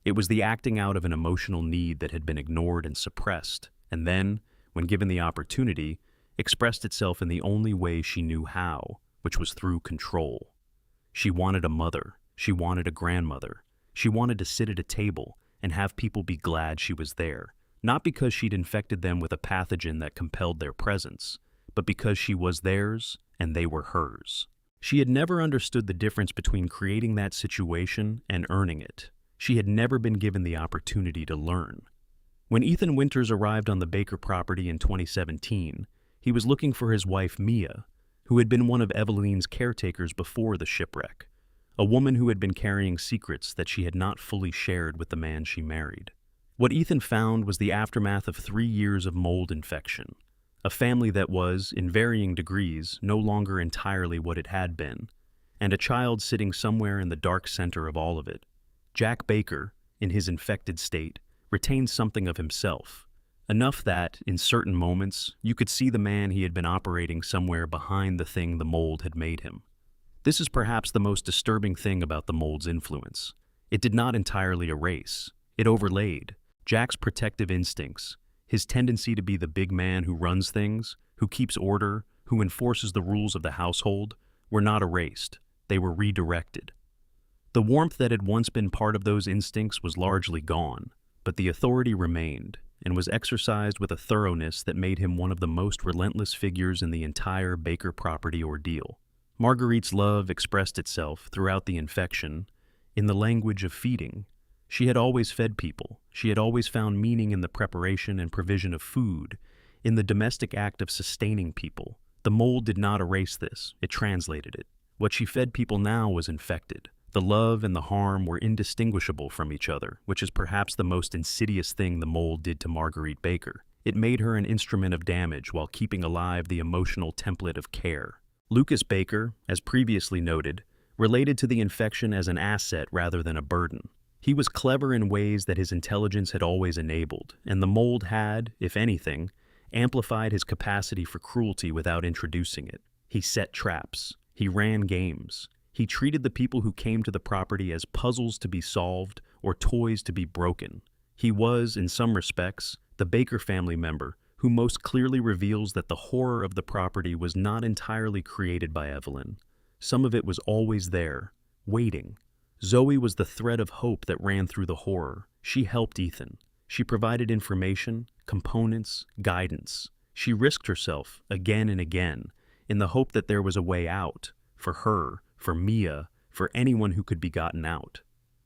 Speaker 1: It was the acting out of an emotional need that had been ignored and suppressed, and then, when given the opportunity, expressed itself in the only way she knew how, which was through control. She wanted a mother. She wanted a grandmother. She wanted to sit at a table and have people be glad she was there, not because she'd infected them with a pathogen that compelled their presence, but because she was theirs and they were hers. She had never understood the difference between creating that situation and earning it. She had never been given the opportunity to learn. When Ethan Winters arrived on the Baker property in 2017, he was looking for his wife Mia, who had been one of Evelyn's caretakers before the shipwreck, a woman who had been carrying secrets that she had not fully shared with the man she married. What Ethan found was the aftermath of 3 years of mold infection, a family that was, in varying degrees, no longer entirely what it had been, and a child sitting somewhere in the dark center of all of it. Jack Baker, in his infected state, retained something of himself, enough that, in certain moments, you could see the man he had been operating somewhere behind the thing the mold had made him. This is perhaps the most disturbing thing about the mold's influence. It did not entirely erase. It overlaid. Jack's protective instincts, his tendency to be the big man who runs things, who keeps order, who enforces the rules of the household, were not erased. They were redirected. The warmth that had once been part of those instincts was largely gone, but the authority remained, and was exercised with a thoroughness that made him one of the most relentless figures in the entire Baker property ordeal. Marguerite's love expressed itself throughout the infection in the language of feeding. She had always fed people. She had always found meaning in the preparation and provision of food, in the domestic act of sustaining people. The mold did not erase this. It translated it. What she fed people now was infected. The love and the harm were indistinguishable from each other, which is perhaps the most insidious thing the mold did to Marguerite Baker. It made her an instrument of damage while keeping alive the emotional template of care. Lucas Baker, as previously noted, related to the infection as an asset rather than a burden. He was clever in ways that his intelligence had always enabled, and the mold had, if anything, amplified his capacity for cruelty without introducing it. He set traps. He ran games. He treated the people who came to the property as puzzles to be solved or toys to be broken. He was, in some respects, the Baker family member who most clearly reveals that the horror of the property was not entirely created by Evelyn. Some of it was always there, waiting. Zoe was the thread of hope that ran through the horror. She helped Ethan. She provided information, components, guidance. She risked herself again and again in the hope that there was a way out, for her, for Mia, for anyone who could be gotten out.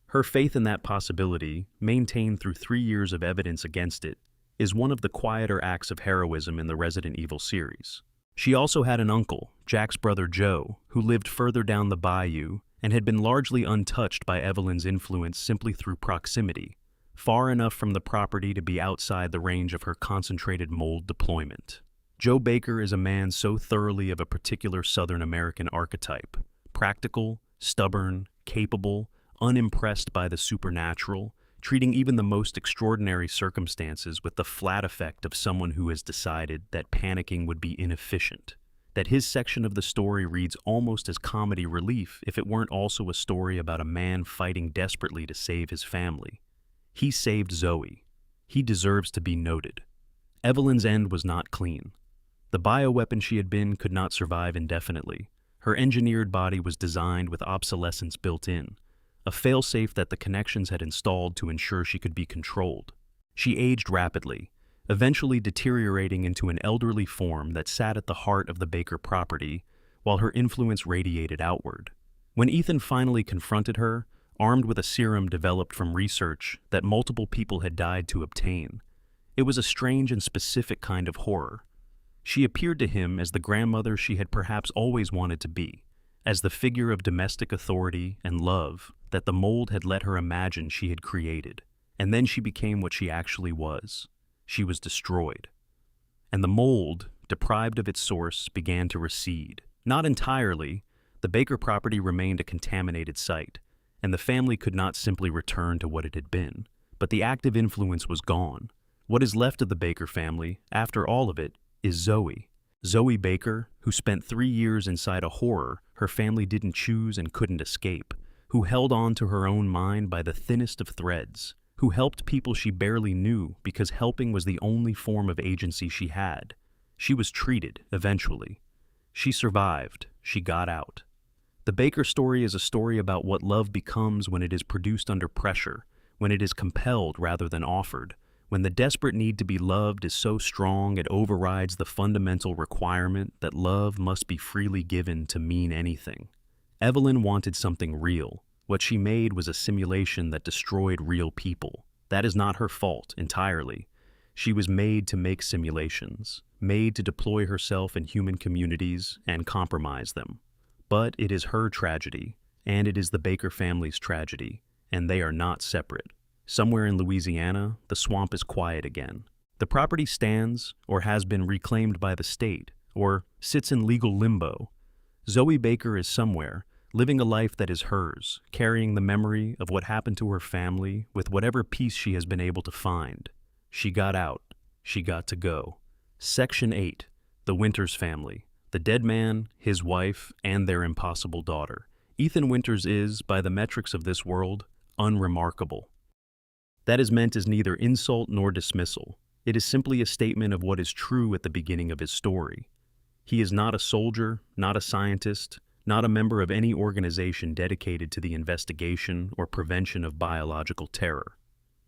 Speaker 1: Her faith in that possibility, maintained through 3 years of evidence against it, is one of the quieter acts of heroism in the Resident Evil series. She also had an uncle, Jack's brother Joe, who lived further down the bayou and had been largely untouched by Evelyn's influence simply through proximity, far enough from the property to be outside the range of her concentrated mold deployment. Joe Baker is a man so thoroughly of a particular Southern American archetype, practical, stubborn, capable, unimpressed by the supernatural, treating even the most extraordinary circumstances with the flat effect of someone who has decided that panicking would be inefficient, that his section of the story reads almost as comedy relief if it weren't also a story about a man fighting desperately to save his family. He saved Zoe. He deserves to be noted. Evelyn's end was not clean. The bioweapon she had been could not survive indefinitely. Her engineered body was designed with obsolescence built in, a failsafe that the connections had installed to ensure she could be controlled. She aged rapidly, eventually deteriorating into an elderly form that sat at the heart of the Baker property, while her influence radiated outward. When Ethan finally confronted her, armed with a serum developed from research that multiple people had died to obtain, it was a strange and specific kind of horror. She appeared to him as the grandmother she had perhaps always wanted to be, as the figure of domestic authority and love that the mold had let her imagine she had created, and then she became what she actually was. She was destroyed. And the mold, deprived of its source, began to recede. Not entirely. The Baker property remained a contaminated site, and the family could not simply return to what it had been. But the active influence was gone. What is left of the Baker family, after all of it, is Zoe. Zoe Baker, who spent 3 years inside a horror her family didn't choose and couldn't escape, who held on to her own mind by the thinnest of threads, who helped people she barely knew because helping was the only form of agency she had. She was treated, eventually. She survived. She got out. The Baker story is a story about what love becomes when it is produced under pressure, when it is compelled rather than offered, when the desperate need to be loved is so strong it overrides the fundamental requirement that love must be freely given to mean anything. Evelyn wanted something real. What she made was a simulation that destroyed real people. That is not her fault entirely. She was made to make simulations, made to deploy herself in human communities and compromise them. But it is her tragedy, and it is the Baker family's tragedy, and they are not separate. Somewhere in Louisiana, the swamp is quiet again. The property stands, or has been reclaimed by the state, or sits in legal limbo. Zoe Baker is somewhere, living a life that is hers, carrying the memory of what happened to her family with whatever peace she has been able to find. She got out. She got to go. Section 8. The Winters family. The dead man, his wife, and their impossible daughter. Ethan Winters is, by the metrics of this world, unremarkable. That is meant as neither insult nor dismissal. It is simply a statement of what is true at the beginning of his story. He is not a soldier, not a scientist, not a member of any organization dedicated to the investigation or prevention of biological terror.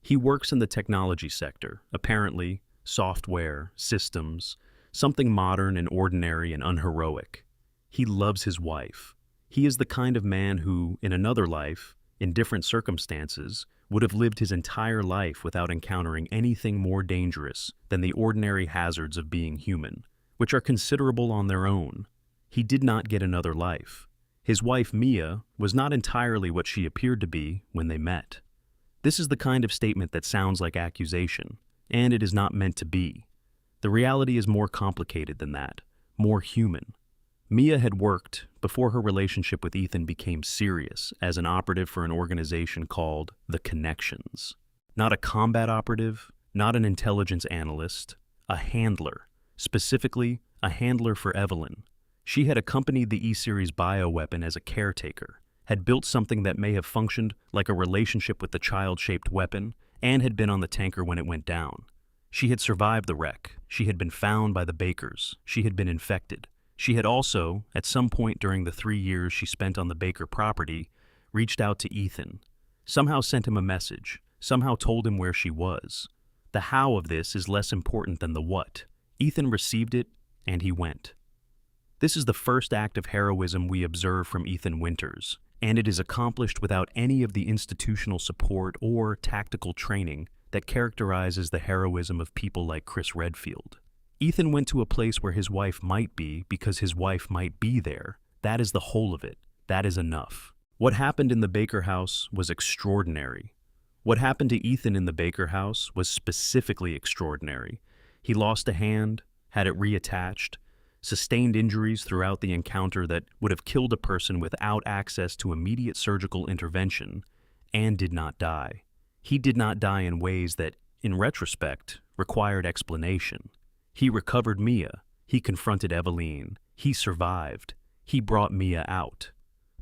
Speaker 1: He works in the technology sector, apparently, software, systems, something modern and ordinary and unheroic. He loves his wife. He is the kind of man who, in another life, in different circumstances, would have lived his entire life without encountering anything more dangerous than the ordinary hazards of being human, which are considerable on their own. He did not get another life. His wife, Mia, was not entirely what she appeared to be when they met. This is the kind of statement that sounds like accusation, and it is not meant to be. The reality is more complicated than that, more human. Mia had worked, before her relationship with Ethan became serious, as an operative for an organization called The Connections. Not a combat operative, not an intelligence analyst, a handler, specifically a handler for Evelyn. She had accompanied the E-Series bioweapon as a caretaker, had built something that may have functioned like a relationship with the child-shaped weapon, and had been on the tanker when it went down. She had survived the wreck. She had been found by the Bakers. She had been infected. She had also, at some point during the 3 years she spent on the Baker property, reached out to Ethan, somehow sent him a message, somehow told him where she was. The how of this is less important than the what. Ethan received it, and he went. This is the first act of heroism we observe from Ethan Winters, and it is accomplished without any of the institutional support or tactical training that characterizes the heroism of people like Chris Redfield. Ethan went to a place where his wife might be because his wife might be there. That is the whole of it. That is enough. What happened in the Baker house was extraordinary. What happened to Ethan in the Baker house was specifically extraordinary. He lost a hand, had it reattached, sustained injuries throughout the encounter that would have killed a person without access to immediate surgical intervention, and did not die. He did not die in ways that, in retrospect, required explanation. He recovered Mia. He confronted Eveline. He survived. He brought Mia out.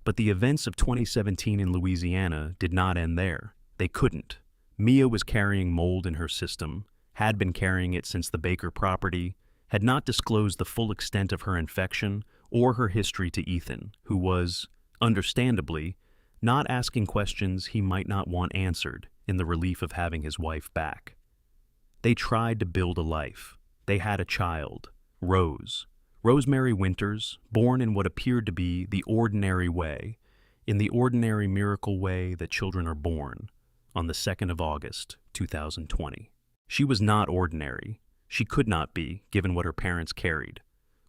Speaker 1: But the events of 2017 in Louisiana did not end there. They couldn't. Mia was carrying mold in her system, had been carrying it since the Baker property, had not disclosed the full extent of her infection or her history to Ethan, who was, understandably, not asking questions he might not want answered in the relief of having his wife back. They tried to build a life. They had a child, Rosemary Winters, born in what appeared to be the ordinary way, in the ordinary miracle way that children are born, on the 2nd of August, 2020. She was not ordinary. She could not be, given what her parents carried.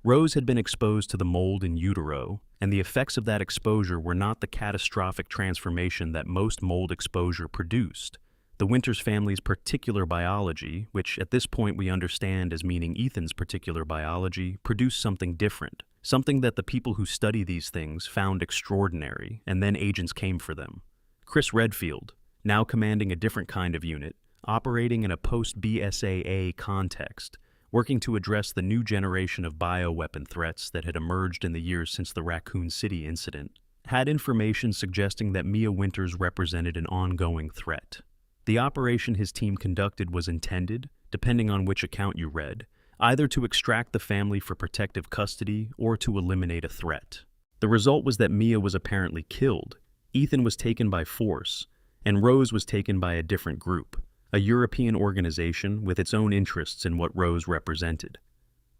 Speaker 1: Rose had been exposed to the mold in utero, and the effects of that exposure were not the catastrophic transformation that most mold exposure produced. The Winters family's particular biology, which at this point we understand as meaning Ethan's particular biology, produced something different, something that the people who study these things found extraordinary, and then agents came for them. Chris Redfield, now commanding a different kind of unit, operating in a post-BSAA context, working to address the new generation of bioweapon threats that had emerged in the years since the Raccoon City incident, had information suggesting that Mia Winters represented an ongoing threat. The operation his team conducted was intended, depending on which account you read, either to extract the family for protective custody or to eliminate a threat. The result was that Mia was apparently killed, Ethan was taken by force, and Rose was taken by a different group, a European organization with its own interests in what Rose represented.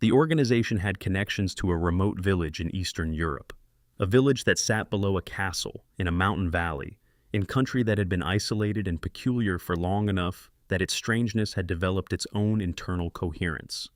Speaker 1: The organization had connections to a remote village in Eastern Europe, a village that sat below a castle in a mountain valley, in country that had been isolated and peculiar for long enough that its strangeness had developed its own internal coherence.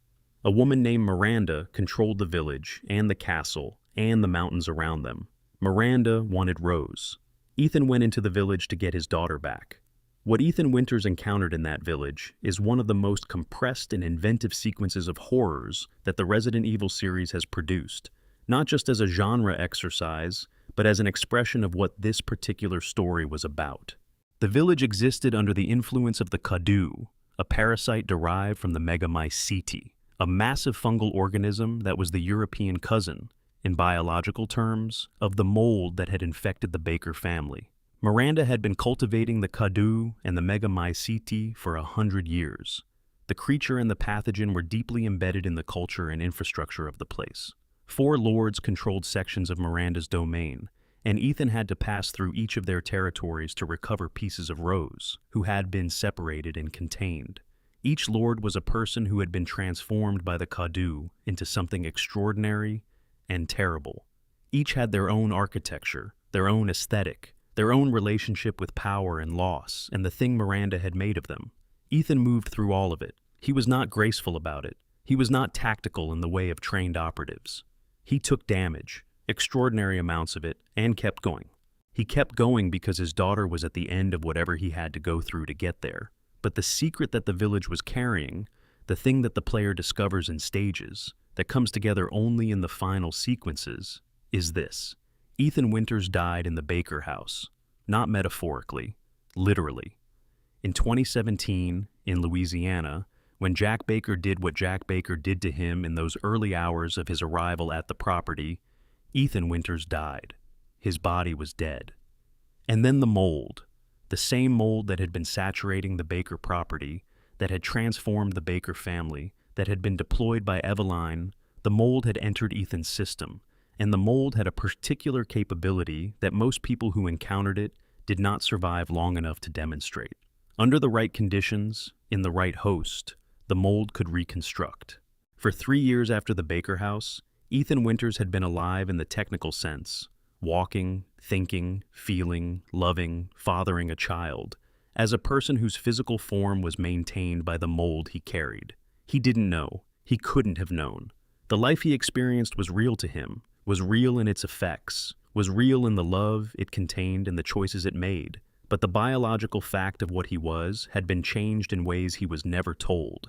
Speaker 1: A woman named Miranda controlled the village and the castle and the mountains around them. Miranda wanted Rose. Ethan went into the village to get his daughter back. What Ethan Winters encountered in that village is one of the most compressed and inventive sequences of horrors that the Resident Evil series has produced, not just as a genre exercise, but as an expression of what this particular story was about. The village existed under the influence of the Kadu, a parasite derived from the Megamycete, a massive fungal organism that was the European cousin, in biological terms, of the mold that had infected the Baker family. Miranda had been cultivating the Kadu and the Megamycete for 100 years. The creature and the pathogen were deeply embedded in the culture and infrastructure of the place. 4 lords controlled sections of Miranda's domain, and Ethan had to pass through each of their territories to recover pieces of Rose, who had been separated and contained. Each lord was a person who had been transformed by the Kadu into something extraordinary and terrible. Each had their own architecture, their own aesthetic, their own relationship with power and loss, and the thing Miranda had made of them. Ethan moved through all of it. He was not graceful about it. He was not tactical in the way of trained operatives. He took damage, extraordinary amounts of it, and kept going. He kept going because his daughter was at the end of whatever he had to go through to get there. But the secret that the village was carrying, the thing that the player discovers in stages, that comes together only in the final sequences, is this. Ethan Winters died in the Baker house, not metaphorically, literally. In 2017, in Louisiana, when Jack Baker did what Jack Baker did to him in those early hours of his arrival at the property, Ethan Winters died. His body was dead. And then the mold, the same mold that had been saturating the Baker property, that had transformed the Baker family, that had been deployed by Eveline, the mold had entered Ethan's system, and the mold had a particular capability that most people who encountered it did not survive long enough to demonstrate. Under the right conditions, in the right host, the mold could reconstruct. For 3 years after the Baker House, Ethan Winters had been alive in the technical sense, walking, thinking, feeling, loving, fathering a child, as a person whose physical form was maintained by the mold he carried. He didn't know. He couldn't have known. The life he experienced was real to him, was real in its effects, was real in the love it contained and the choices it made. But the biological fact of what he was had been changed in ways he was never told.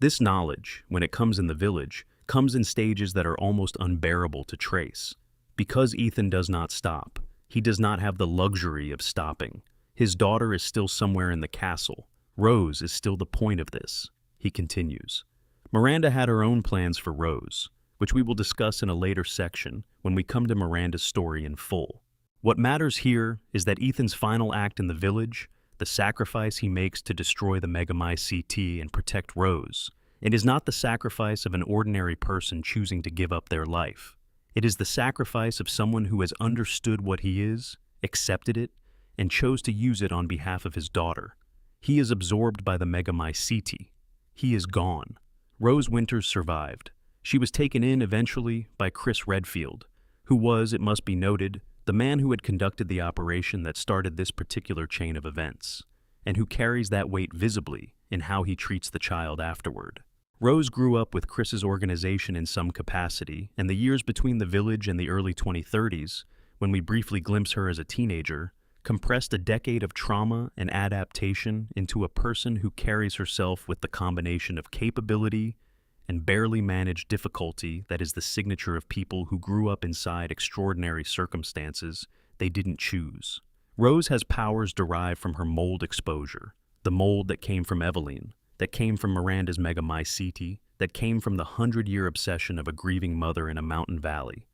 Speaker 1: This knowledge, when it comes in the village, comes in stages that are almost unbearable to trace. Because Ethan does not stop, he does not have the luxury of stopping. His daughter is still somewhere in the castle. Rose is still the point of this. He continues. Miranda had her own plans for Rose, which we will discuss in a later section when we come to Miranda's story in full. What matters here is that Ethan's final act in the village, the sacrifice he makes to destroy the Megamycete and protect Rose, it is not the sacrifice of an ordinary person choosing to give up their life. It is the sacrifice of someone who has understood what he is, accepted it, and chose to use it on behalf of his daughter. He is absorbed by the Megamycete. He is gone. Rose Winters survived. She was taken in eventually by Chris Redfield, who was, it must be noted, the man who had conducted the operation that started this particular chain of events, and who carries that weight visibly in how he treats the child afterward. Rose grew up with Chris's organization in some capacity, and the years between the village and the early 2030s, when we briefly glimpse her as a teenager, compressed a decade of trauma and adaptation into a person who carries herself with the combination of capability and barely managed difficulty that is the signature of people who grew up inside extraordinary circumstances they didn't choose. Rose has powers derived from her mold exposure, the mold that came from Eveline, that came from Miranda's Megamycete, that came from the 100-year obsession of a grieving mother in a mountain valley.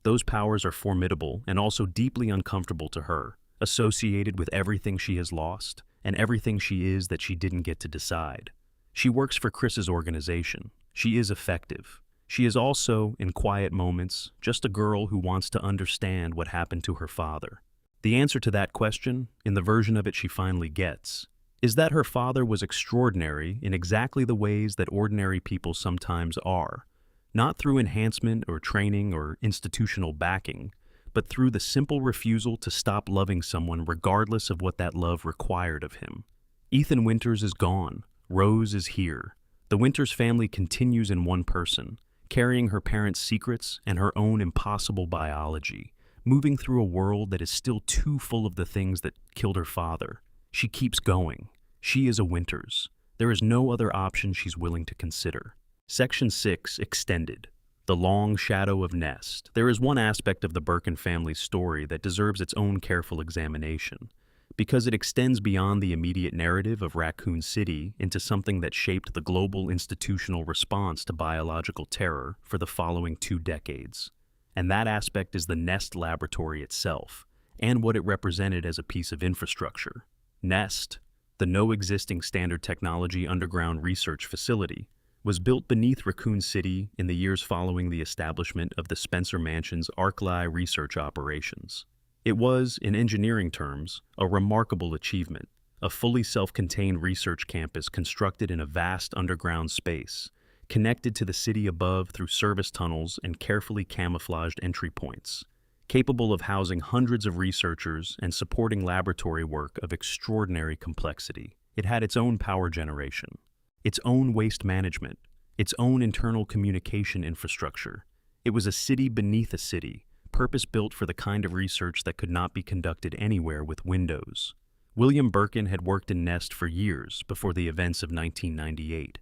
Speaker 1: Those powers are formidable and also deeply uncomfortable to her, associated with everything she has lost and everything she is that she didn't get to decide. She works for Chris's organization. She is effective. She is also, in quiet moments, just a girl who wants to understand what happened to her father. The answer to that question, in the version of it she finally gets, is that her father was extraordinary in exactly the ways that ordinary people sometimes are, not through enhancement or training or institutional backing, but through the simple refusal to stop loving someone regardless of what that love required of him. Ethan Winters is gone. Rose is here. The Winters family continues in one person, carrying her parents' secrets and her own impossible biology, moving through a world that is still too full of the things that killed her father. She keeps going. She is a Winters. There is no other option she's willing to consider. Section 6, Extended. The long shadow of Nest. There is one aspect of the Birkin family's story that deserves its own careful examination, because it extends beyond the immediate narrative of Raccoon City into something that shaped the global institutional response to biological terror for the following 2 decades. And that aspect is the Nest laboratory itself, and what it represented as a piece of infrastructure. Nest, the no-existing standard technology underground research facility, was built beneath Raccoon City in the years following the establishment of the Spencer Mansion's ArcLi research operations. It was, in engineering terms, a remarkable achievement, a fully self-contained research campus constructed in a vast underground space, connected to the city above through service tunnels and carefully camouflaged entry points, capable of housing hundreds of researchers and supporting laboratory work of extraordinary complexity. It had its own power generation, its own waste management, its own internal communication infrastructure. It was a city beneath a city, purpose-built for the kind of research that could not be conducted anywhere with Windows. William Birkin had worked in Nest for years before the events of 1998.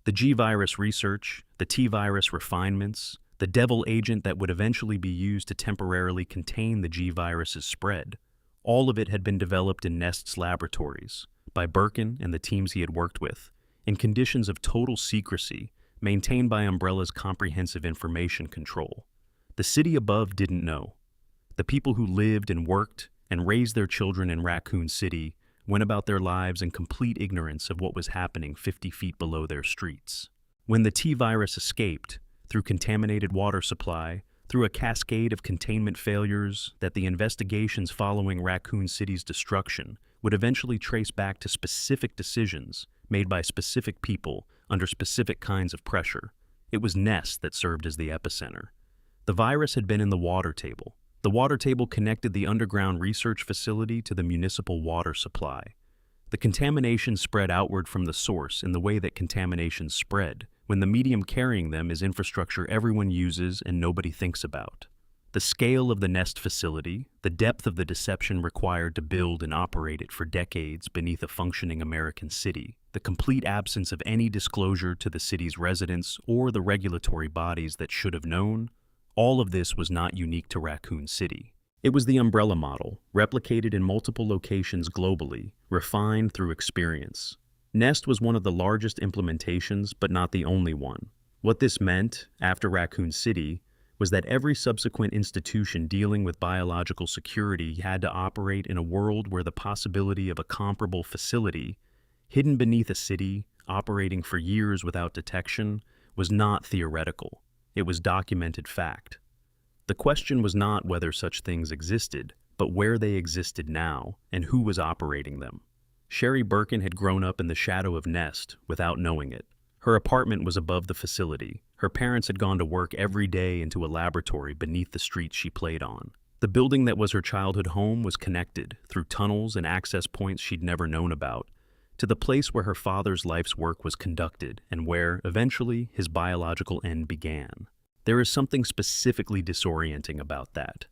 Speaker 1: The G-virus research, the T-virus refinements, the devil agent that would eventually be used to temporarily contain the G-virus's spread, all of it had been developed in Nest's laboratories by Birkin and the teams he had worked with, in conditions of total secrecy maintained by Umbrella's comprehensive information control. The city above didn't know. The people who lived and worked and raised their children in Raccoon City went about their lives in complete ignorance of what was happening 50 feet below their streets. When the T-virus escaped, through contaminated water supply, through a cascade of containment failures that the investigations following Raccoon City's destruction would eventually trace back to specific decisions made by specific people under specific kinds of pressure, It was Nest that served as the epicenter. The virus had been in the water table. The water table connected the underground research facility to the municipal water supply. The contamination spread outward from the source in the way that contaminations spread, when the medium carrying them is infrastructure everyone uses and nobody thinks about. The scale of the Nest facility, the depth of the deception required to build and operate it for decades beneath a functioning American city, the complete absence of any disclosure to the city's residents or the regulatory bodies that should have known, all of this was not unique to Raccoon City. It was the umbrella model, replicated in multiple locations globally, refined through experience. Nest was one of the largest implementations, but not the only one. What this meant, after Raccoon City, was that every subsequent institution dealing with biological security had to operate in a world where the possibility of a comparable facility, hidden beneath a city, operating for years without detection, was not theoretical. It was documented fact. The question was not whether such things existed, but where they existed now and who was operating them. Sherry Birkin had grown up in the shadow of Nest without knowing it. Her apartment was above the facility. Her parents had gone to work every day into a laboratory beneath the streets she played on. The building that was her childhood home was connected, through tunnels and access points she'd never known about, to the place where her father's life's work was conducted and where, eventually, his biological end began. There is something specifically disorienting about that.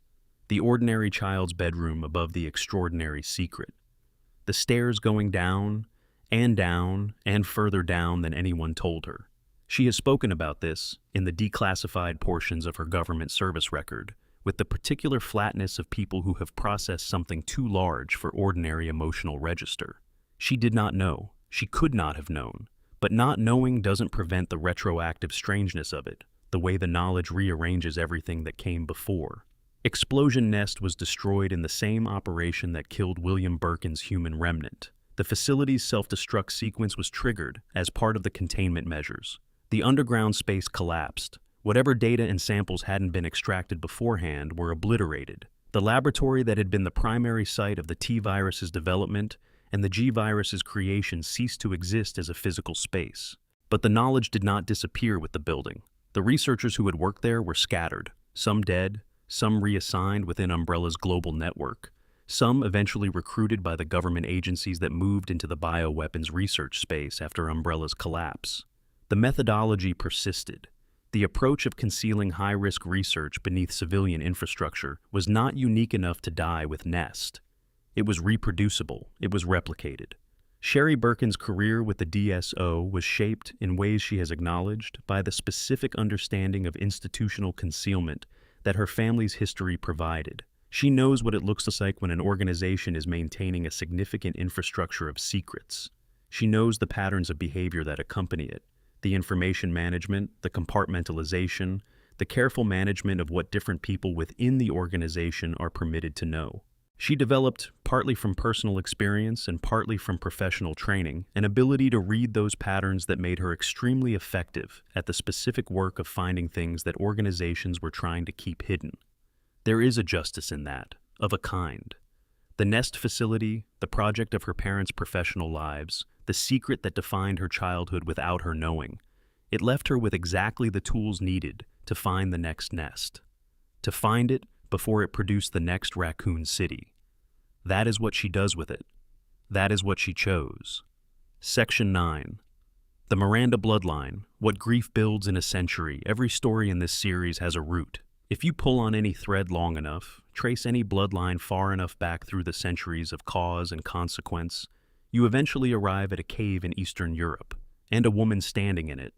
Speaker 1: The ordinary child's bedroom above the extraordinary secret. The stairs going down and further down than anyone told her. She has spoken about this in the declassified portions of her government service record, with the particular flatness of people who have processed something too large for ordinary emotional register. She did not know. She could not have known. But not knowing doesn't prevent the retroactive strangeness of it, the way the knowledge rearranges everything that came before. Explosion Nest was destroyed in the same operation that killed William Birkin's human remnant. The facility's self-destruct sequence was triggered as part of the containment measures. The underground space collapsed. Whatever data and samples hadn't been extracted beforehand were obliterated. The laboratory that had been the primary site of the T-virus's development and the G-virus's creation ceased to exist as a physical space. But the knowledge did not disappear with the building. The researchers who had worked there were scattered, some dead, some reassigned within Umbrella's global network, some eventually recruited by the government agencies that moved into the bioweapons research space after Umbrella's collapse. The methodology persisted. The approach of concealing high-risk research beneath civilian infrastructure was not unique enough to die with Nest. It was reproducible. It was replicated. Sherry Birkin's career with the DSO was shaped, in ways she has acknowledged, by the specific understanding of institutional concealment that her family's history provided. She knows what it looks like when an organization is maintaining a significant infrastructure of secrets. She knows the patterns of behavior that accompany it, the information management, the compartmentalization, the careful management of what different people within the organization are permitted to know. She developed, partly from personal experience and partly from professional training, an ability to read those patterns that made her extremely effective at the specific work of finding things that organizations were trying to keep hidden. There is a justice in that, of a kind. The Nest facility, the project of her parents' professional lives, the secret that defined her childhood without her knowing. It left her with exactly the tools needed to find the next Nest. To find it before it produced the next Raccoon City. That is what she does with it. That is what she chose. Section 9. The Miranda Bloodline, what grief builds in a century. Every story in this series has a root. If you pull on any thread long enough, trace any bloodline far enough back through the centuries of cause and consequence, you eventually arrive at a cave in Eastern Europe, and a woman standing in it,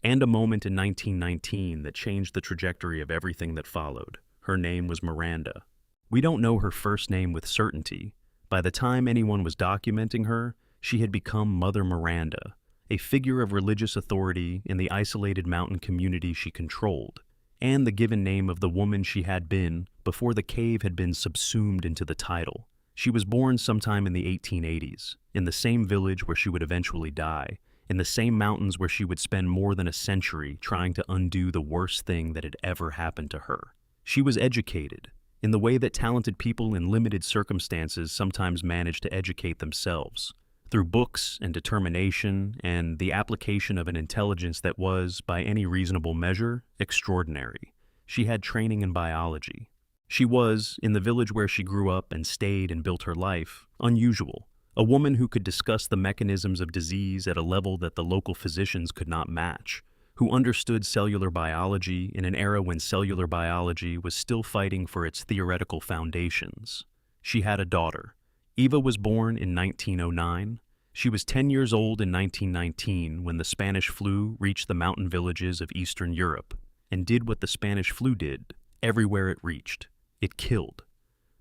Speaker 1: and a moment in 1919 that changed the trajectory of everything that followed. Her name was Miranda. We don't know her first name with certainty. By the time anyone was documenting her, she had become Mother Miranda, a figure of religious authority in the isolated mountain community she controlled, and the given name of the woman she had been before the cave had been subsumed into the title. She was born sometime in the 1880s, in the same village where she would eventually die, in the same mountains where she would spend more than a century trying to undo the worst thing that had ever happened to her. She was educated, in the way that talented people in limited circumstances sometimes manage to educate themselves. through books and determination and the application of an intelligence that was, by any reasonable measure, extraordinary. She had training in biology. She was, in the village where she grew up and stayed and built her life, unusual. A woman who could discuss the mechanisms of disease at a level that the local physicians could not match, who understood cellular biology in an era when cellular biology was still fighting for its theoretical foundations. She had a daughter. Eva was born in 1909. She was 10 years old in 1919 when the Spanish flu reached the mountain villages of Eastern Europe and did what the Spanish flu did everywhere it reached. It killed.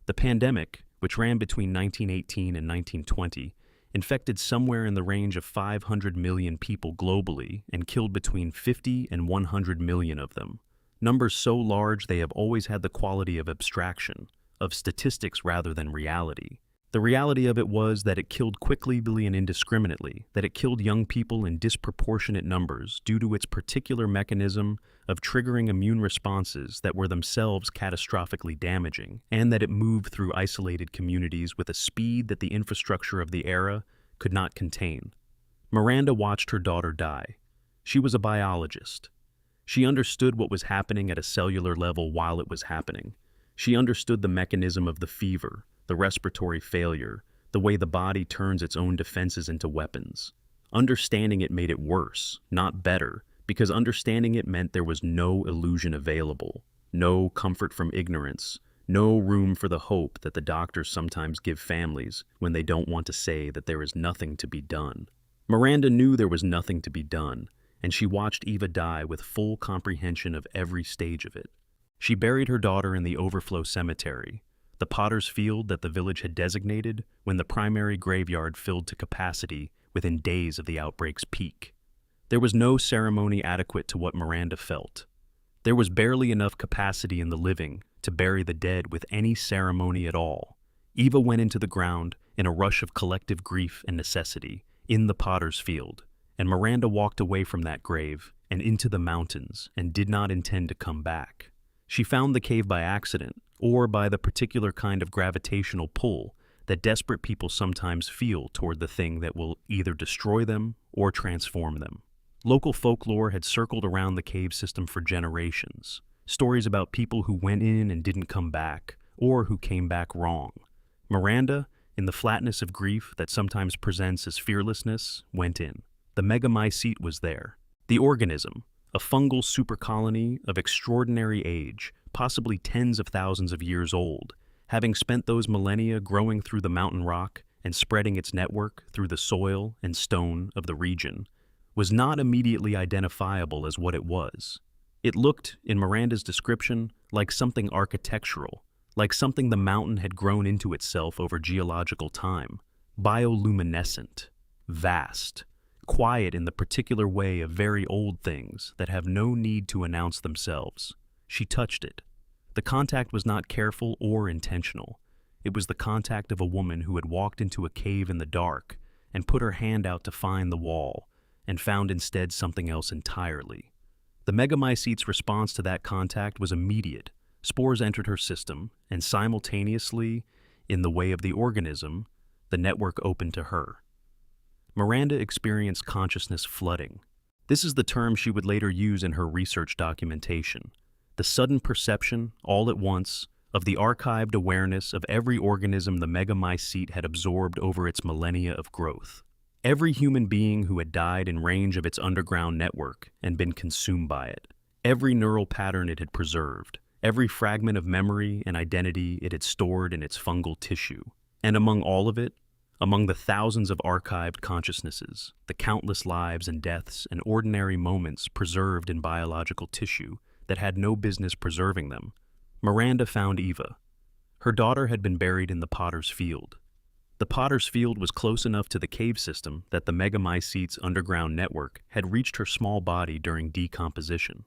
Speaker 1: The pandemic, which ran between 1918 and 1920, infected somewhere in the range of 500 million people globally and killed between 50 and 100 million of them. Numbers so large they have always had the quality of abstraction, of statistics rather than reality. The reality of it was that it killed quickly and indiscriminately, that it killed young people in disproportionate numbers due to its particular mechanism of triggering immune responses that were themselves catastrophically damaging, and that it moved through isolated communities with a speed that the infrastructure of the era could not contain. Miranda watched her daughter die. She was a biologist. She understood what was happening at a cellular level while it was happening. She understood the mechanism of the fever, the respiratory failure, the way the body turns its own defenses into weapons. Understanding it made it worse, not better, because understanding it meant there was no illusion available, no comfort from ignorance, no room for the hope that the doctors sometimes give families when they don't want to say that there is nothing to be done. Miranda knew there was nothing to be done, and she watched Eva die with full comprehension of every stage of it. She buried her daughter in the Overflow Cemetery, the potter's field that the village had designated when the primary graveyard filled to capacity within days of the outbreak's peak. There was no ceremony adequate to what Miranda felt. There was barely enough capacity in the living to bury the dead with any ceremony at all. Eva went into the ground in a rush of collective grief and necessity in the potter's field, and Miranda walked away from that grave and into the mountains and did not intend to come back. She found the cave by accident, or by the particular kind of gravitational pull that desperate people sometimes feel toward the thing that will either destroy them or transform them. Local folklore had circled around the cave system for generations. Stories about people who went in and didn't come back, or who came back wrong. Miranda, in the flatness of grief that sometimes presents as fearlessness, went in. The megamycete was there. The organism, a fungal supercolony of extraordinary age, possibly tens of thousands of years old, having spent those millennia growing through the mountain rock and spreading its network through the soil and stone of the region, was not immediately identifiable as what it was. It looked, in Miranda's description, like something architectural, like something the mountain had grown into itself over geological time, bioluminescent, vast, quiet in the particular way of very old things that have no need to announce themselves. She touched it. The contact was not careful or intentional. It was the contact of a woman who had walked into a cave in the dark and put her hand out to find the wall, and found instead something else entirely. The megamycete's response to that contact was immediate. Spores entered her system, and simultaneously, in the way of the organism, the network opened to her. Miranda experienced consciousness flooding. This is the term she would later use in her research documentation. The sudden perception, all at once, of the archived awareness of every organism the megamycete had absorbed over its millennia of growth. Every human being who had died in range of its underground network and been consumed by it. Every neural pattern it had preserved. Every fragment of memory and identity it had stored in its fungal tissue. And among all of it, among the thousands of archived consciousnesses, the countless lives and deaths and ordinary moments preserved in biological tissue that had no business preserving them, Miranda found Eva. Her daughter had been buried in the potter's field. The potter's field was close enough to the cave system that the megamycete's underground network had reached her small body during decomposition.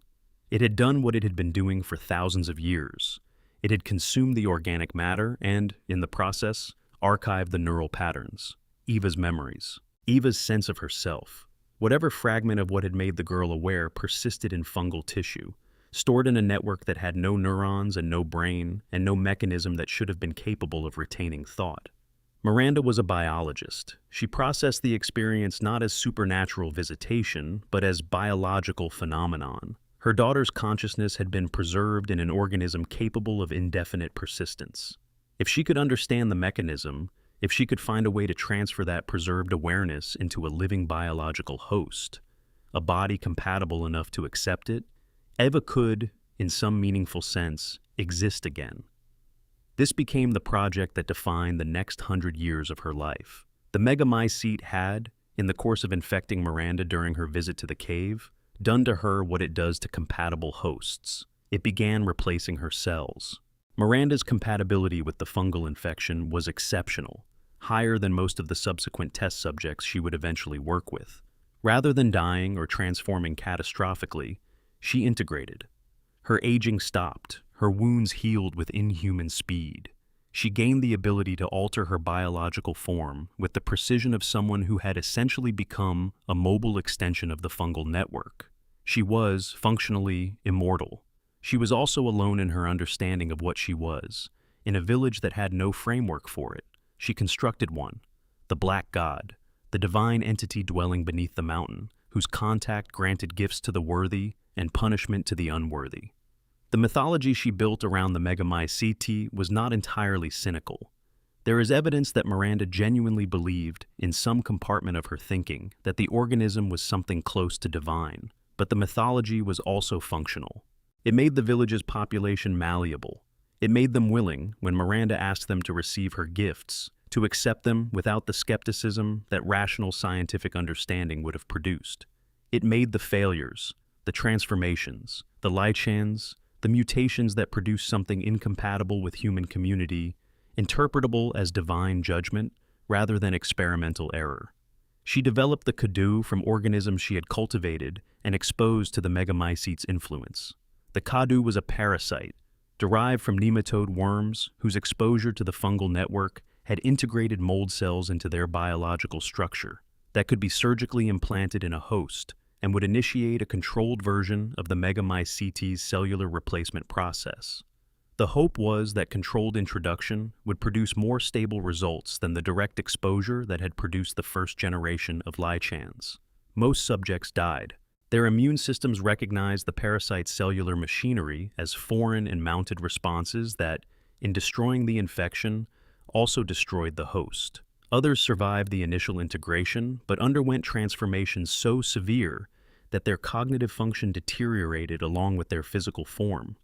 Speaker 1: It had done what it had been doing for thousands of years. It had consumed the organic matter and, in the process, archived the neural patterns, Eva's memories, Eva's sense of herself. Whatever fragment of what had made the girl aware persisted in fungal tissue, stored in a network that had no neurons and no brain and no mechanism that should have been capable of retaining thought. Miranda was a biologist. She processed the experience not as supernatural visitation, but as biological phenomenon. Her daughter's consciousness had been preserved in an organism capable of indefinite persistence. If she could understand the mechanism, if she could find a way to transfer that preserved awareness into a living biological host, a body compatible enough to accept it, Eva could, in some meaningful sense, exist again. This became the project that defined the next 100 years of her life. The megamycete had, in the course of infecting Miranda during her visit to the cave, done to her what it does to compatible hosts. It began replacing her cells. Miranda's compatibility with the fungal infection was exceptional, higher than most of the subsequent test subjects she would eventually work with. Rather than dying or transforming catastrophically, she integrated. Her aging stopped, her wounds healed with inhuman speed. She gained the ability to alter her biological form with the precision of someone who had essentially become a mobile extension of the fungal network. She was, functionally, immortal. She was also alone in her understanding of what she was. In a village that had no framework for it, she constructed one, the Black God, the divine entity dwelling beneath the mountain, whose contact granted gifts to the worthy and punishment to the unworthy. The mythology she built around the megamycete was not entirely cynical. There is evidence that Miranda genuinely believed, in some compartment of her thinking, that the organism was something close to divine, but the mythology was also functional. It made the village's population malleable. It made them willing, when Miranda asked them to receive her gifts, to accept them without the skepticism that rational scientific understanding would have produced. It made the failures, the transformations, the lichens, the mutations that produce something incompatible with human community, interpretable as divine judgment rather than experimental error. She developed the Kadu from organisms she had cultivated and exposed to the megamycete's influence. The Kadu was a parasite, derived from nematode worms whose exposure to the fungal network had integrated mold cells into their biological structure that could be surgically implanted in a host and would initiate a controlled version of the megamycete's cellular replacement process. The hope was that controlled introduction would produce more stable results than the direct exposure that had produced the first generation of lichens. Most subjects died. Their immune systems recognized the parasite's cellular machinery as foreign and mounted responses that, in destroying the infection, also destroyed the host. Others survived the initial integration, but underwent transformations so severe that their cognitive function deteriorated along with their physical form.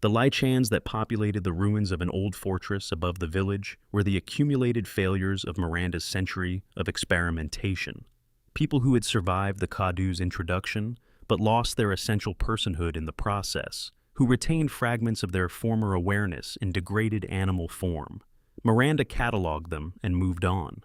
Speaker 1: The lichens that populated the ruins of an old fortress above the village were the accumulated failures of Miranda's century of experimentation. People who had survived the Kadu's introduction, but lost their essential personhood in the process, who retained fragments of their former awareness in degraded animal form. Miranda cataloged them and moved on.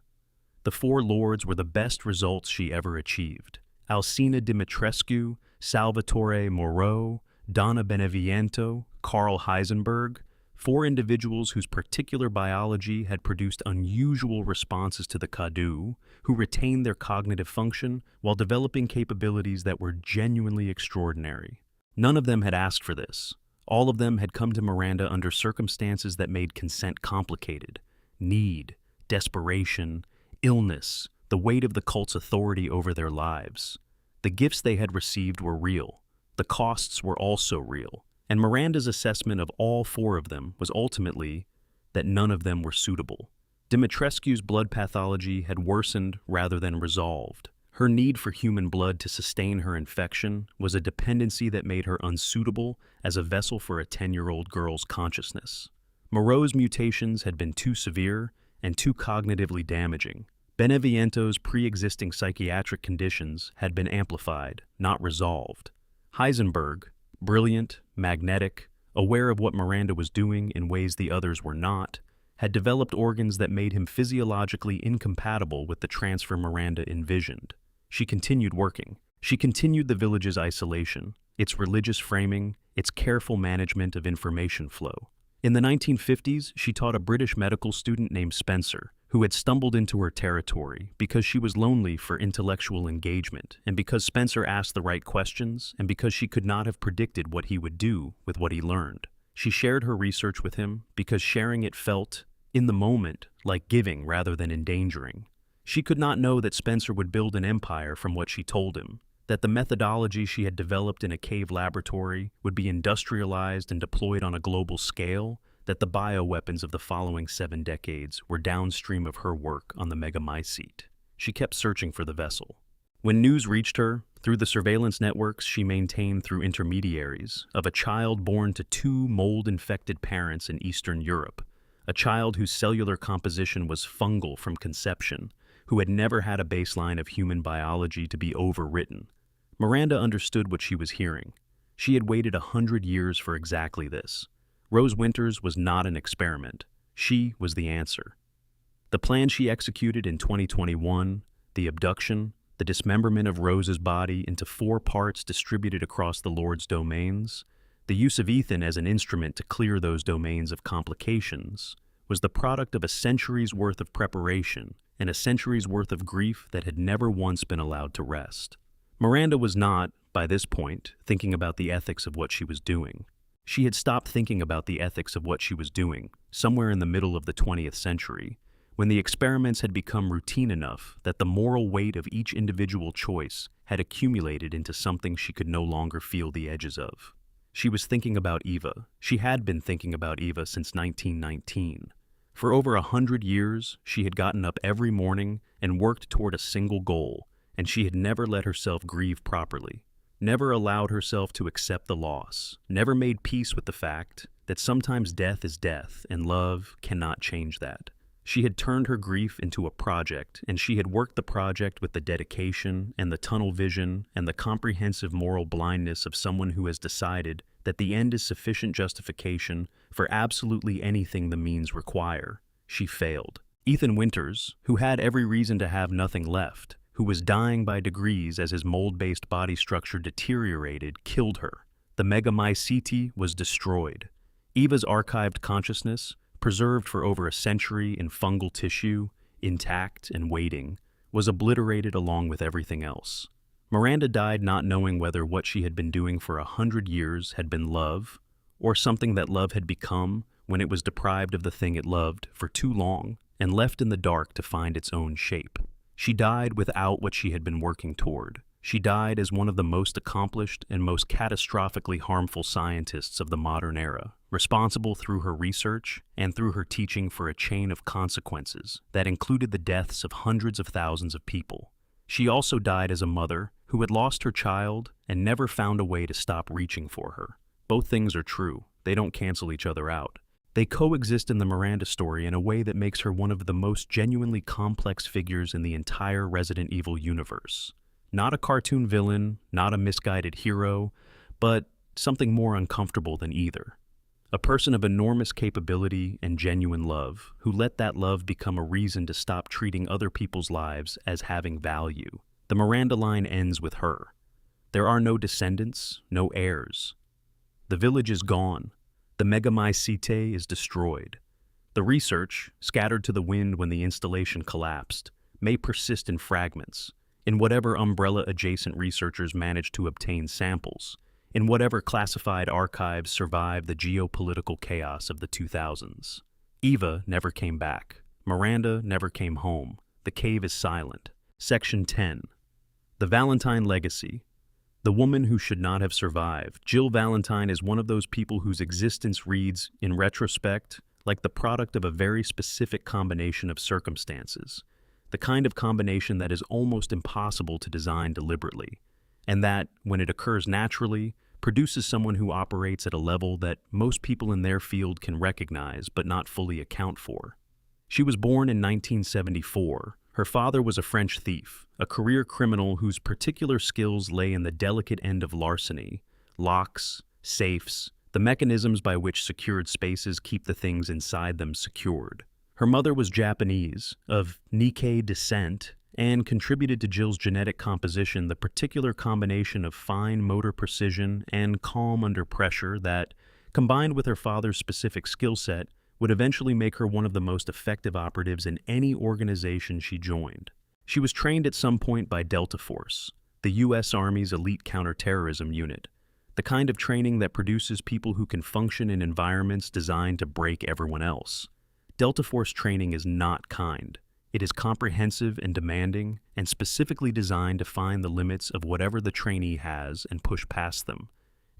Speaker 1: The four lords were the best results she ever achieved. Alcina Dimitrescu, Salvatore Moreau, Donna Beneviento, Carl Heisenberg, four individuals whose particular biology had produced unusual responses to the Kadu, who retained their cognitive function while developing capabilities that were genuinely extraordinary. None of them had asked for this. All of them had come to Miranda under circumstances that made consent complicated. Need, desperation, illness, the weight of the cult's authority over their lives. The gifts they had received were real. The costs were also real. And Miranda's assessment of all four of them was ultimately that none of them were suitable. Dimitrescu's blood pathology had worsened rather than resolved. Her need for human blood to sustain her infection was a dependency that made her unsuitable as a vessel for a 10-year-old girl's consciousness. Moreau's mutations had been too severe and too cognitively damaging. Beneviento's pre-existing psychiatric conditions had been amplified, not resolved. Heisenberg, brilliant, magnetic, aware of what Miranda was doing in ways the others were not, had developed organs that made him physiologically incompatible with the transfer Miranda envisioned. She continued working. She continued the village's isolation, its religious framing, its careful management of information flow. In the 1950s, she taught a British medical student named Spencer, who had stumbled into her territory because she was lonely for intellectual engagement, and because Spencer asked the right questions, and because she could not have predicted what he would do with what he learned. She shared her research with him because sharing it felt in the moment, like giving rather than endangering. She could not know that Spencer would build an empire from what she told him, that the methodology she had developed in a cave laboratory would be industrialized and deployed on a global scale, that the bioweapons of the following 7 decades were downstream of her work on the Megamycete. She kept searching for the vessel. When news reached her, through the surveillance networks she maintained through intermediaries, of a child born to 2 mold-infected parents in Eastern Europe, a child whose cellular composition was fungal from conception, who had never had a baseline of human biology to be overwritten, Miranda understood what she was hearing. She had waited 100 years for exactly this. Rose Winters was not an experiment. She was the answer. The plan she executed in 2021, the abduction, the dismemberment of Rose's body into 4 parts distributed across the Lord's domains, the use of Ethan as an instrument to clear those domains of complications, was the product of a century's worth of preparation and a century's worth of grief that had never once been allowed to rest. Miranda was not, by this point, thinking about the ethics of what she was doing. She had stopped thinking about the ethics of what she was doing, somewhere in the middle of the 20th century, when the experiments had become routine enough that the moral weight of each individual choice had accumulated into something she could no longer feel the edges of. She was thinking about Eva. She had been thinking about Eva since 1919. For over 100 years, she had gotten up every morning and worked toward a single goal, and she had never let herself grieve properly, never allowed herself to accept the loss, never made peace with the fact that sometimes death is death and love cannot change that. She had turned her grief into a project, and she had worked the project with the dedication and the tunnel vision and the comprehensive moral blindness of someone who has decided that the end is sufficient justification for absolutely anything the means require. She failed. Ethan Winters, who had every reason to have nothing left, who was dying by degrees as his mold-based body structure deteriorated, killed her. The Megamycete was destroyed. Eva's archived consciousness, preserved for over a century in fungal tissue, intact and waiting, was obliterated along with everything else. Miranda died not knowing whether what she had been doing for 100 years had been love, or something that love had become when it was deprived of the thing it loved for too long and left in the dark to find its own shape. She died without what she had been working toward. She died as one of the most accomplished and most catastrophically harmful scientists of the modern era, responsible through her research and through her teaching for a chain of consequences that included the deaths of hundreds of thousands of people. She also died as a mother who had lost her child and never found a way to stop reaching for her. Both things are true. They don't cancel each other out. They coexist in the Miranda story in a way that makes her one of the most genuinely complex figures in the entire Resident Evil universe. Not a cartoon villain, not a misguided hero, but something more uncomfortable than either. A person of enormous capability and genuine love, who let that love become a reason to stop treating other people's lives as having value. The Miranda line ends with her. There are no descendants, no heirs. The village is gone. The Megamycete is destroyed. The research, scattered to the wind when the installation collapsed, may persist in fragments, in whatever umbrella-adjacent researchers managed to obtain samples, in whatever classified archives survive the geopolitical chaos of the 2000s. Eva never came back. Miranda never came home. The cave is silent. Section 10. The Valentine Legacy. The woman who should not have survived. Jill Valentine is one of those people whose existence reads, in retrospect, like the product of a very specific combination of circumstances, the kind of combination that is almost impossible to design deliberately, and that, when it occurs naturally, produces someone who operates at a level that most people in their field can recognize but not fully account for. She was born in 1974. Her father was a French thief, a career criminal whose particular skills lay in the delicate end of larceny, locks, safes, the mechanisms by which secured spaces keep the things inside them secured. Her mother was Japanese, of Nikkei descent, and contributed to Jill's genetic composition the particular combination of fine motor precision and calm under pressure that, combined with her father's specific skill set, would eventually make her one of the most effective operatives in any organization she joined. She was trained at some point by Delta Force, the U.S. Army's elite counterterrorism unit, the kind of training that produces people who can function in environments designed to break everyone else. Delta Force training is not kind. It is comprehensive and demanding, and specifically designed to find the limits of whatever the trainee has and push past them,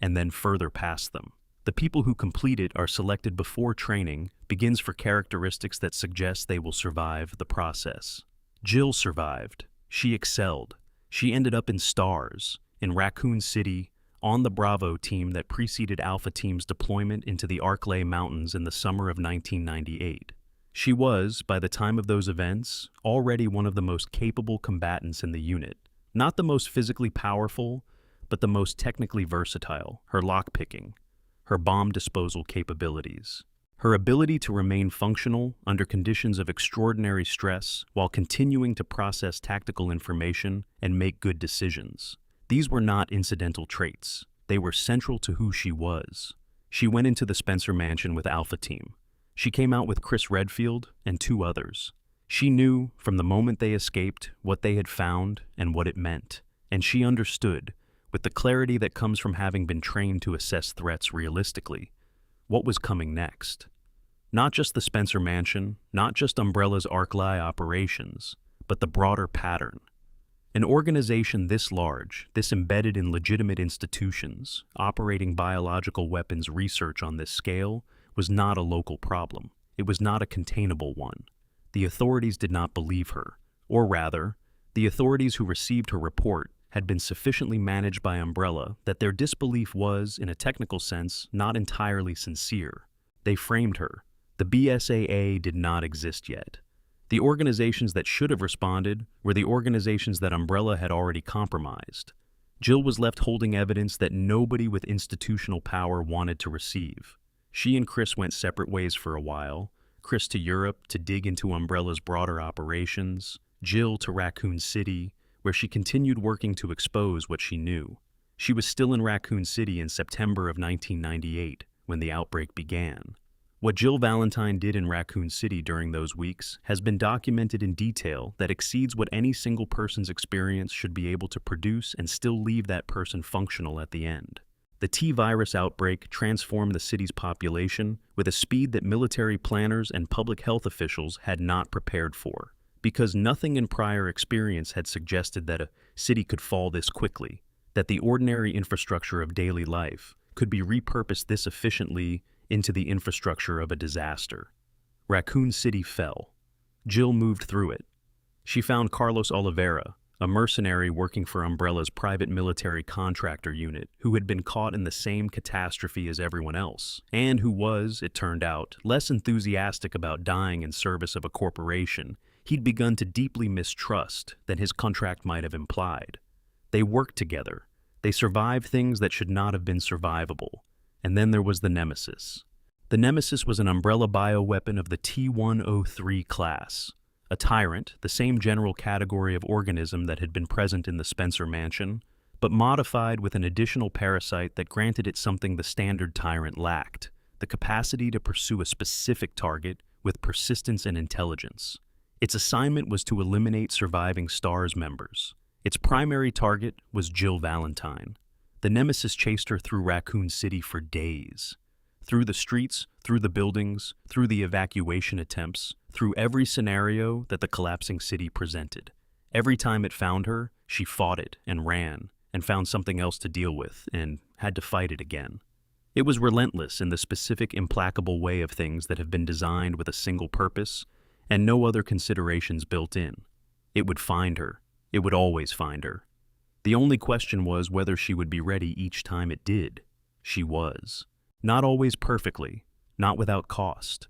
Speaker 1: and then further past them. The people who complete it are selected before training begins for characteristics that suggest they will survive the process. Jill survived. She excelled. She ended up in stars, in Raccoon City, on the Bravo team that preceded Alpha Team's deployment into the Arklay Mountains in the summer of 1998. She was, by the time of those events, already one of the most capable combatants in the unit. Not the most physically powerful, but the most technically versatile. Her lockpicking, her bomb disposal capabilities, her ability to remain functional under conditions of extraordinary stress while continuing to process tactical information and make good decisions. These were not incidental traits. They were central to who she was. She went into the Spencer mansion with Alpha Team. She came out with Chris Redfield and 2 others. She knew, from the moment they escaped, what they had found and what it meant. And she understood, with the clarity that comes from having been trained to assess threats realistically, what was coming next. Not just the Spencer mansion, not just Umbrella's Arklay operations, but the broader pattern. An organization this large, this embedded in legitimate institutions, operating biological weapons research on this scale, was not a local problem. It was not a containable one. The authorities did not believe her, or rather, the authorities who received her report had been sufficiently managed by Umbrella that their disbelief was, in a technical sense, not entirely sincere. They framed her. The BSAA did not exist yet. The organizations that should have responded were the organizations that Umbrella had already compromised. Jill was left holding evidence that nobody with institutional power wanted to receive. She and Chris went separate ways for a while, Chris to Europe to dig into Umbrella's broader operations, Jill to Raccoon City, where she continued working to expose what she knew. She was still in Raccoon City in September of 1998 when the outbreak began. What Jill Valentine did in Raccoon City during those weeks has been documented in detail that exceeds what any single person's experience should be able to produce and still leave that person functional at the end. The T-virus outbreak transformed the city's population with a speed that military planners and public health officials had not prepared for, because nothing in prior experience had suggested that a city could fall this quickly, that the ordinary infrastructure of daily life could be repurposed this efficiently into the infrastructure of a disaster. Raccoon City fell. Jill moved through it. She found Carlos Oliveira, a mercenary working for Umbrella's private military contractor unit, who had been caught in the same catastrophe as everyone else, and who was, it turned out, less enthusiastic about dying in service of a corporation he'd begun to deeply mistrust than his contract might have implied. They worked together. They survived things that should not have been survivable. And then there was the Nemesis. The Nemesis was an Umbrella bioweapon of the T-103 class. A tyrant, the same general category of organism that had been present in the Spencer mansion, but modified with an additional parasite that granted it something the standard tyrant lacked, the capacity to pursue a specific target with persistence and intelligence. Its assignment was to eliminate surviving STARS members. Its primary target was Jill Valentine. The Nemesis chased her through Raccoon City for days. Through the streets, through the buildings, through the evacuation attempts, through every scenario that the collapsing city presented. Every time it found her, she fought it and ran, and found something else to deal with, and had to fight it again. It was relentless in the specific, implacable way of things that have been designed with a single purpose, and no other considerations built in. It would find her. It would always find her. The only question was whether she would be ready each time it did. She was. Not always perfectly, not without cost.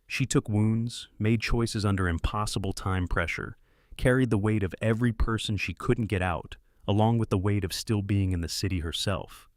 Speaker 1: She took wounds, made choices under impossible time pressure, carried the weight of every person she couldn't get out, along with the weight of still being in the city herself.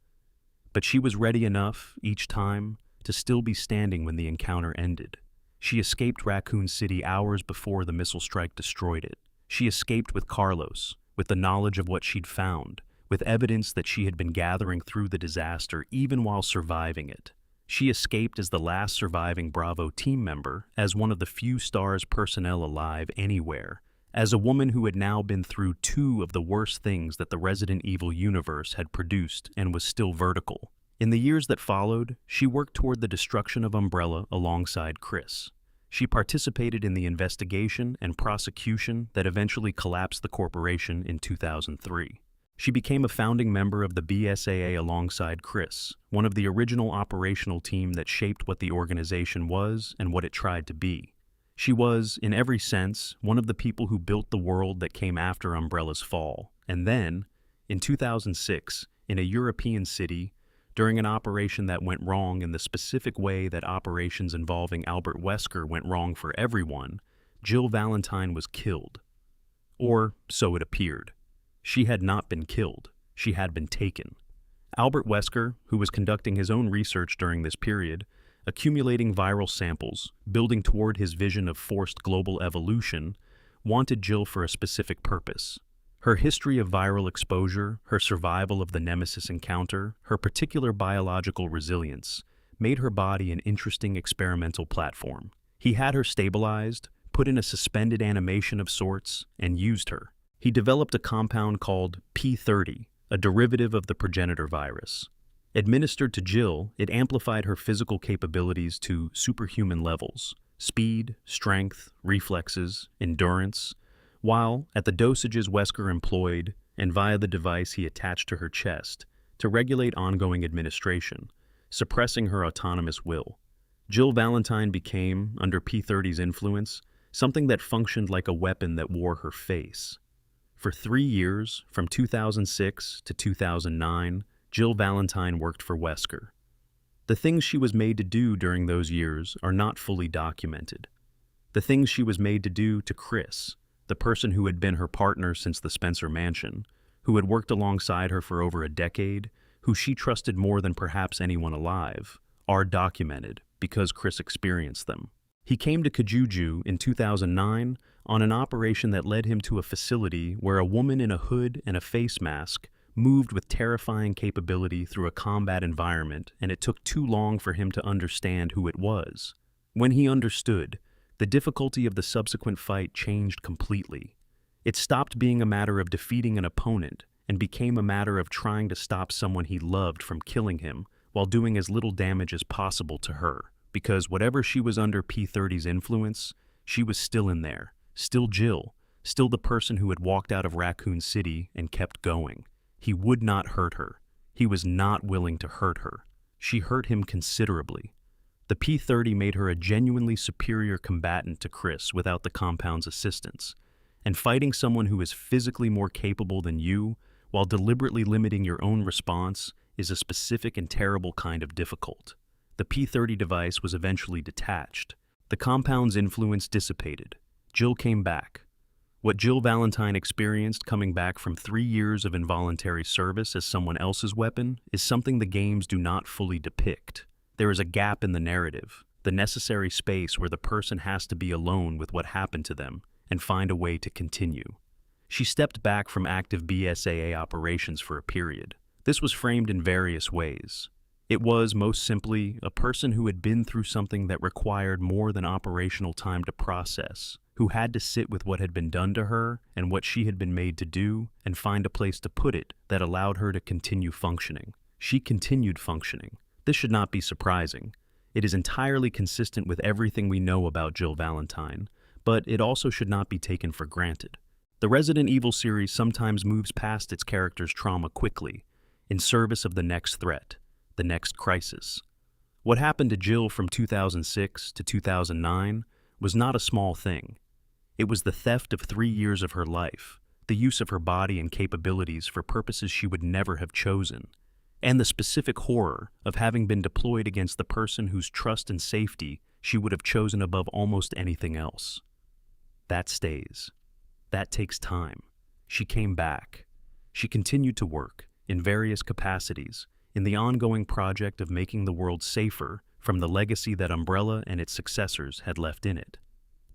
Speaker 1: But she was ready enough, each time, to still be standing when the encounter ended. She escaped Raccoon City hours before the missile strike destroyed it. She escaped with Carlos, with the knowledge of what she'd found, with evidence that she had been gathering through the disaster even while surviving it. She escaped as the last surviving Bravo team member, as one of the few STARS personnel alive anywhere, as a woman who had now been through 2 of the worst things that the Resident Evil universe had produced and was still vertical. In the years that followed, she worked toward the destruction of Umbrella alongside Chris. She participated in the investigation and prosecution that eventually collapsed the corporation in 2003. She became a founding member of the BSAA alongside Chris, one of the original operational team that shaped what the organization was and what it tried to be. She was, in every sense, one of the people who built the world that came after Umbrella's fall. And then, in 2006, in a European city, during an operation that went wrong in the specific way that operations involving Albert Wesker went wrong for everyone, Jill Valentine was killed. Or so it appeared. She had not been killed. She had been taken. Albert Wesker, who was conducting his own research during this period, accumulating viral samples, building toward his vision of forced global evolution, wanted Jill for a specific purpose. Her history of viral exposure, her survival of the Nemesis encounter, her particular biological resilience, made her body an interesting experimental platform. He had her stabilized, put in a suspended animation of sorts, and used her. He developed a compound called P30, a derivative of the progenitor virus. Administered to Jill, it amplified her physical capabilities to superhuman levels: speed, strength, reflexes, endurance, while, at the dosages Wesker employed, and via the device he attached to her chest, to regulate ongoing administration, suppressing her autonomous will. Jill Valentine became, under P30's influence, something that functioned like a weapon that wore her face. For 3 years, from 2006 to 2009, Jill Valentine worked for Wesker. The things she was made to do during those years are not fully documented. The things she was made to do to Chris, the person who had been her partner since the Spencer mansion, who had worked alongside her for over a decade, who she trusted more than perhaps anyone alive, are documented because Chris experienced them. He came to Kajuju in 2009 on an operation that led him to a facility where a woman in a hood and a face mask moved with terrifying capability through a combat environment, and it took too long for him to understand who it was. When he understood, the difficulty of the subsequent fight changed completely. It stopped being a matter of defeating an opponent and became a matter of trying to stop someone he loved from killing him while doing as little damage as possible to her, because whatever she was under P30's influence, she was still in there, still Jill, still the person who had walked out of Raccoon City and kept going. He would not hurt her. He was not willing to hurt her. She hurt him considerably. The P30 made her a genuinely superior combatant to Chris without the compound's assistance, and fighting someone who is physically more capable than you while deliberately limiting your own response is a specific and terrible kind of difficult. The P30 device was eventually detached. The compound's influence dissipated. Jill came back. What Jill Valentine experienced coming back from 3 years of involuntary service as someone else's weapon is something the games do not fully depict. There is a gap in the narrative, the necessary space where the person has to be alone with what happened to them and find a way to continue. She stepped back from active BSAA operations for a period. This was framed in various ways. It was, most simply, a person who had been through something that required more than operational time to process, who had to sit with what had been done to her and what she had been made to do and find a place to put it that allowed her to continue functioning. She continued functioning. This should not be surprising. It is entirely consistent with everything we know about Jill Valentine, but it also should not be taken for granted. The Resident Evil series sometimes moves past its characters' trauma quickly, in service of the next threat, the next crisis. What happened to Jill from 2006 to 2009 was not a small thing. It was the theft of 3 years of her life, the use of her body and capabilities for purposes she would never have chosen, and the specific horror of having been deployed against the person whose trust and safety she would have chosen above almost anything else. That stays. That takes time. She came back. She continued to work, in various capacities, in the ongoing project of making the world safer from the legacy that Umbrella and its successors had left in it.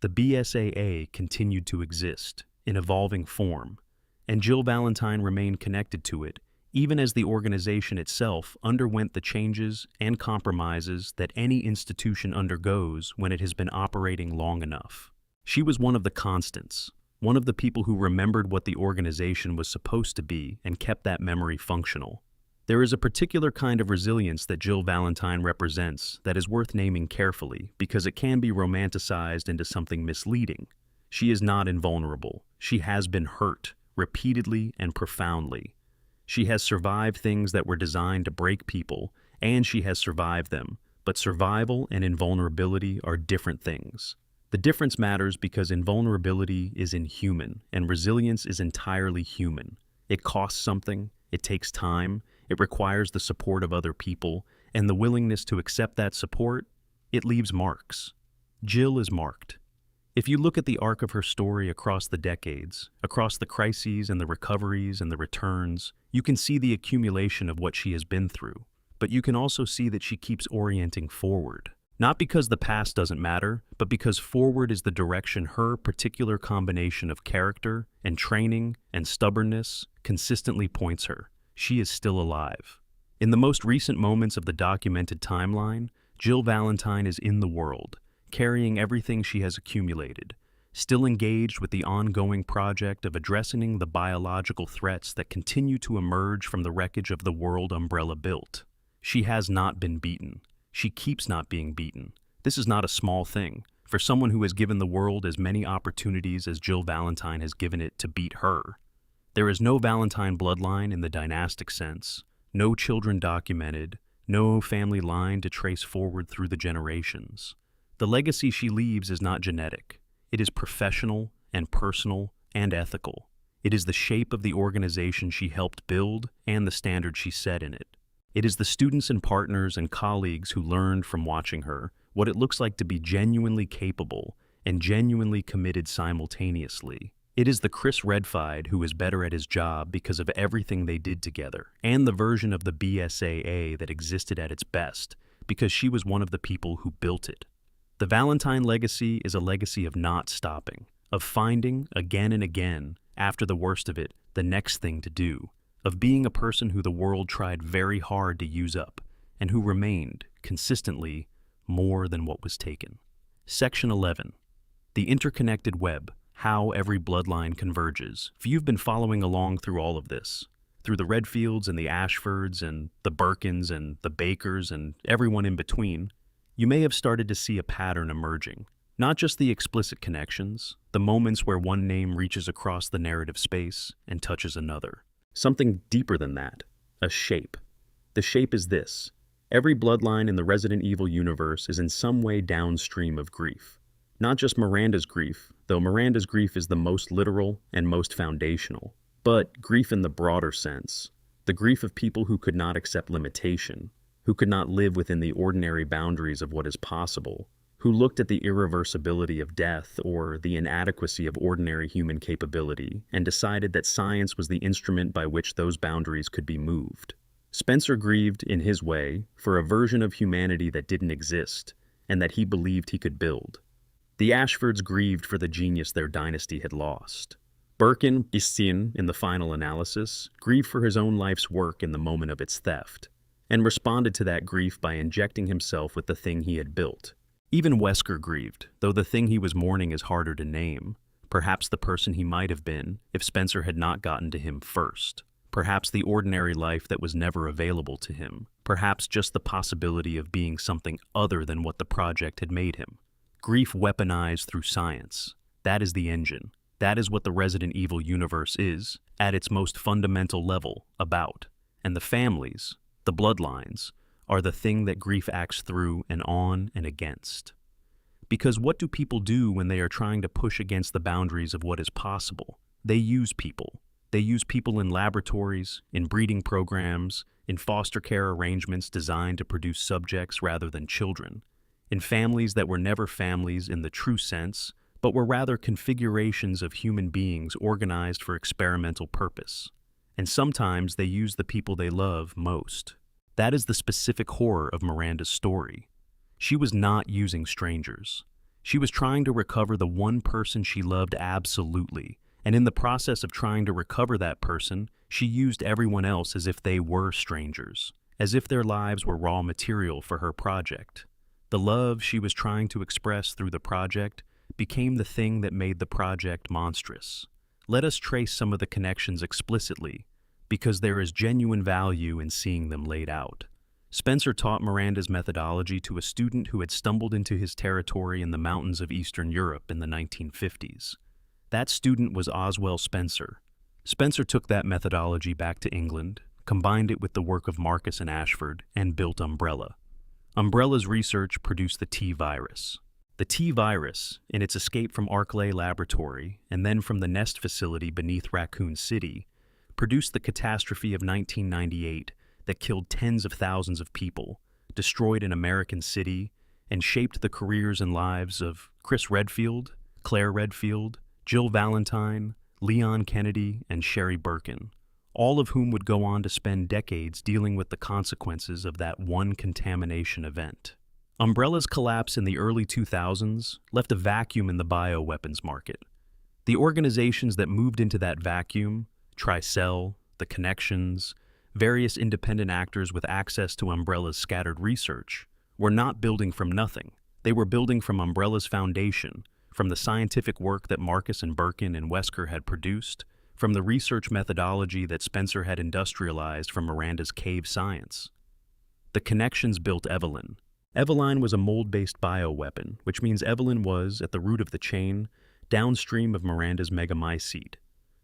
Speaker 1: The BSAA continued to exist, in evolving form, and Jill Valentine remained connected to it, even as the organization itself underwent the changes and compromises that any institution undergoes when it has been operating long enough. She was one of the constants, one of the people who remembered what the organization was supposed to be and kept that memory functional. There is a particular kind of resilience that Jill Valentine represents that is worth naming carefully because it can be romanticized into something misleading. She is not invulnerable. She has been hurt, repeatedly and profoundly. She has survived things that were designed to break people, and she has survived them. But survival and invulnerability are different things. The difference matters because invulnerability is inhuman, and resilience is entirely human. It costs something, it takes time, it requires the support of other people, and the willingness to accept that support, it leaves marks. Jill is marked. If you look at the arc of her story across the decades, across the crises and the recoveries and the returns, you can see the accumulation of what she has been through. But you can also see that she keeps orienting forward. Not because the past doesn't matter, but because forward is the direction her particular combination of character and training and stubbornness consistently points her. She is still alive. In the most recent moments of the documented timeline, Jill Valentine is in the world, carrying everything she has accumulated, still engaged with the ongoing project of addressing the biological threats that continue to emerge from the wreckage of the world Umbrella built. She has not been beaten. She keeps not being beaten. This is not a small thing. For someone who has given the world as many opportunities as Jill Valentine has given it to beat her. There is no Valentine bloodline in the dynastic sense, no children documented, no family line to trace forward through the generations. The legacy she leaves is not genetic. It is professional and personal and ethical. It is the shape of the organization she helped build and the standard she set in it. It is the students and partners and colleagues who learned from watching her what it looks like to be genuinely capable and genuinely committed simultaneously. It is the Chris Redfield who is better at his job because of everything they did together, and the version of the BSAA that existed at its best because she was one of the people who built it. The Valentine legacy is a legacy of not stopping, of finding, again and again, after the worst of it, the next thing to do, of being a person who the world tried very hard to use up, and who remained, consistently, more than what was taken. Section 11. The Interconnected Web, How Every Bloodline Converges. If you've been following along through all of this, through the Redfields and the Ashfords and the Birkins and the Bakers and everyone in between, you may have started to see a pattern emerging. Not just the explicit connections, the moments where one name reaches across the narrative space and touches another. Something deeper than that, a shape. The shape is this. Every bloodline in the Resident Evil universe is in some way downstream of grief. Not just Miranda's grief, though Miranda's grief is the most literal and most foundational, but grief in the broader sense. The grief of people who could not accept limitation, who could not live within the ordinary boundaries of what is possible, who looked at the irreversibility of death or the inadequacy of ordinary human capability and decided that science was the instrument by which those boundaries could be moved. Spencer grieved, in his way, for a version of humanity that didn't exist and that he believed he could build. The Ashfords grieved for the genius their dynasty had lost. Birkin, in the final analysis, grieved for his own life's work in the moment of its theft, and responded to that grief by injecting himself with the thing he had built. Even Wesker grieved, though the thing he was mourning is harder to name. Perhaps the person he might have been if Spencer had not gotten to him first. Perhaps the ordinary life that was never available to him. Perhaps just the possibility of being something other than what the project had made him. Grief weaponized through science. That is the engine. That is what the Resident Evil universe is, at its most fundamental level, about. And the families, the bloodlines, are the thing that grief acts through and on and against. Because what do people do when they are trying to push against the boundaries of what is possible? They use people. They use people in laboratories, in breeding programs, in foster care arrangements designed to produce subjects rather than children, in families that were never families in the true sense, but were rather configurations of human beings organized for experimental purpose. And sometimes they use the people they love most. That is the specific horror of Miranda's story. She was not using strangers. She was trying to recover the one person she loved absolutely, and in the process of trying to recover that person, she used everyone else as if they were strangers, as if their lives were raw material for her project. The love she was trying to express through the project became the thing that made the project monstrous. Let us trace some of the connections explicitly, because there is genuine value in seeing them laid out. Spencer taught Miranda's methodology to a student who had stumbled into his territory in the mountains of Eastern Europe in the 1950s. That student was Oswell Spencer. Spencer took that methodology back to England, combined it with the work of Marcus and Ashford, and built Umbrella. Umbrella's research produced the T-virus. The T-virus, in its escape from Arklay Laboratory and then from the Nest facility beneath Raccoon City, produced the catastrophe of 1998 that killed tens of thousands of people, destroyed an American city, and shaped the careers and lives of Chris Redfield, Claire Redfield, Jill Valentine, Leon Kennedy, and Sherry Birkin, all of whom would go on to spend decades dealing with the consequences of that one contamination event. Umbrella's collapse in the early 2000s left a vacuum in the bioweapons market. The organizations that moved into that vacuum, Tricell, The Connections, various independent actors with access to Umbrella's scattered research, were not building from nothing. They were building from Umbrella's foundation, from the scientific work that Marcus and Birkin and Wesker had produced, from the research methodology that Spencer had industrialized from Miranda's cave science. The Connections built Evelyn. Eveline was a mold-based bioweapon, which means Evelyn was, at the root of the chain, downstream of Miranda's megamycete.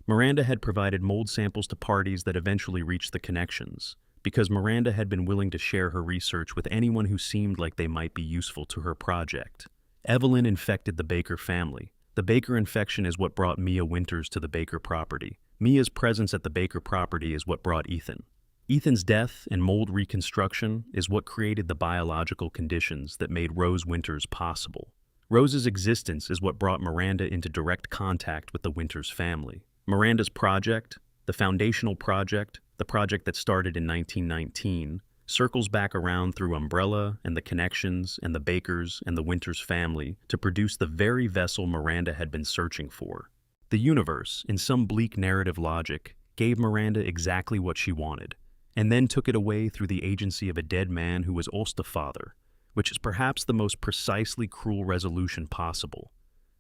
Speaker 1: Miranda had provided mold samples to parties that eventually reached the Connections, because Miranda had been willing to share her research with anyone who seemed like they might be useful to her project. Evelyn infected the Baker family. The Baker infection is what brought Mia Winters to the Baker property. Mia's presence at the Baker property is what brought Ethan. Ethan's death and mold reconstruction is what created the biological conditions that made Rose Winters possible. Rose's existence is what brought Miranda into direct contact with the Winters family. Miranda's project, the foundational project, the project that started in 1919, circles back around through Umbrella and the Connections and the Bakers and the Winters family to produce the very vessel Miranda had been searching for. The universe, in some bleak narrative logic, gave Miranda exactly what she wanted, and then took it away through the agency of a dead man who was Ulstafather, which is perhaps the most precisely cruel resolution possible.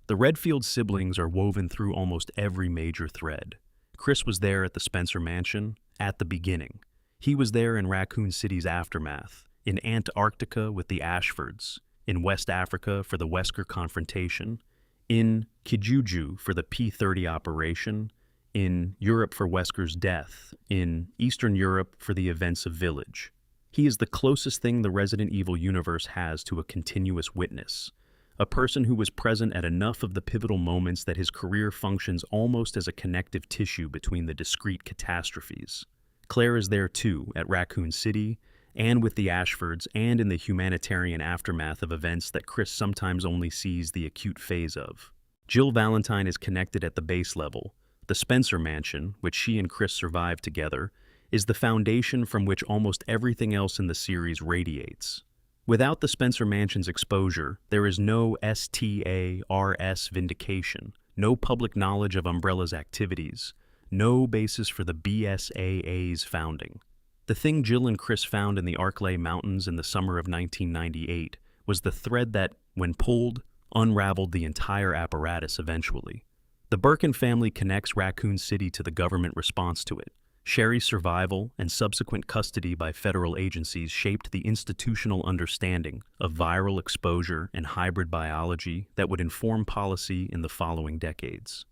Speaker 1: The Redfield siblings are woven through almost every major thread. Chris was there at the Spencer mansion, at the beginning. He was there in Raccoon City's aftermath, in Antarctica with the Ashfords, in West Africa for the Wesker confrontation, in Kijuju for the P-30 operation, in Europe for Wesker's death, in Eastern Europe for the events of Village. He is the closest thing the Resident Evil universe has to a continuous witness, a person who was present at enough of the pivotal moments that his career functions almost as a connective tissue between the discrete catastrophes. Claire is there too, at Raccoon City, and with the Ashfords, and in the humanitarian aftermath of events that Chris sometimes only sees the acute phase of. Jill Valentine is connected at the base level. The Spencer mansion, which she and Chris survived together, is the foundation from which almost everything else in the series radiates. Without the Spencer mansion's exposure, there is no STARS vindication, no public knowledge of Umbrella's activities, no basis for the BSAA's founding. The thing Jill and Chris found in the Arklay Mountains in the summer of 1998 was the thread that, when pulled, unraveled the entire apparatus eventually. The Birkin family connects Raccoon City to the government response to it. Sherry's survival and subsequent custody by federal agencies shaped the institutional understanding of viral exposure and hybrid biology that would inform policy in the following decades.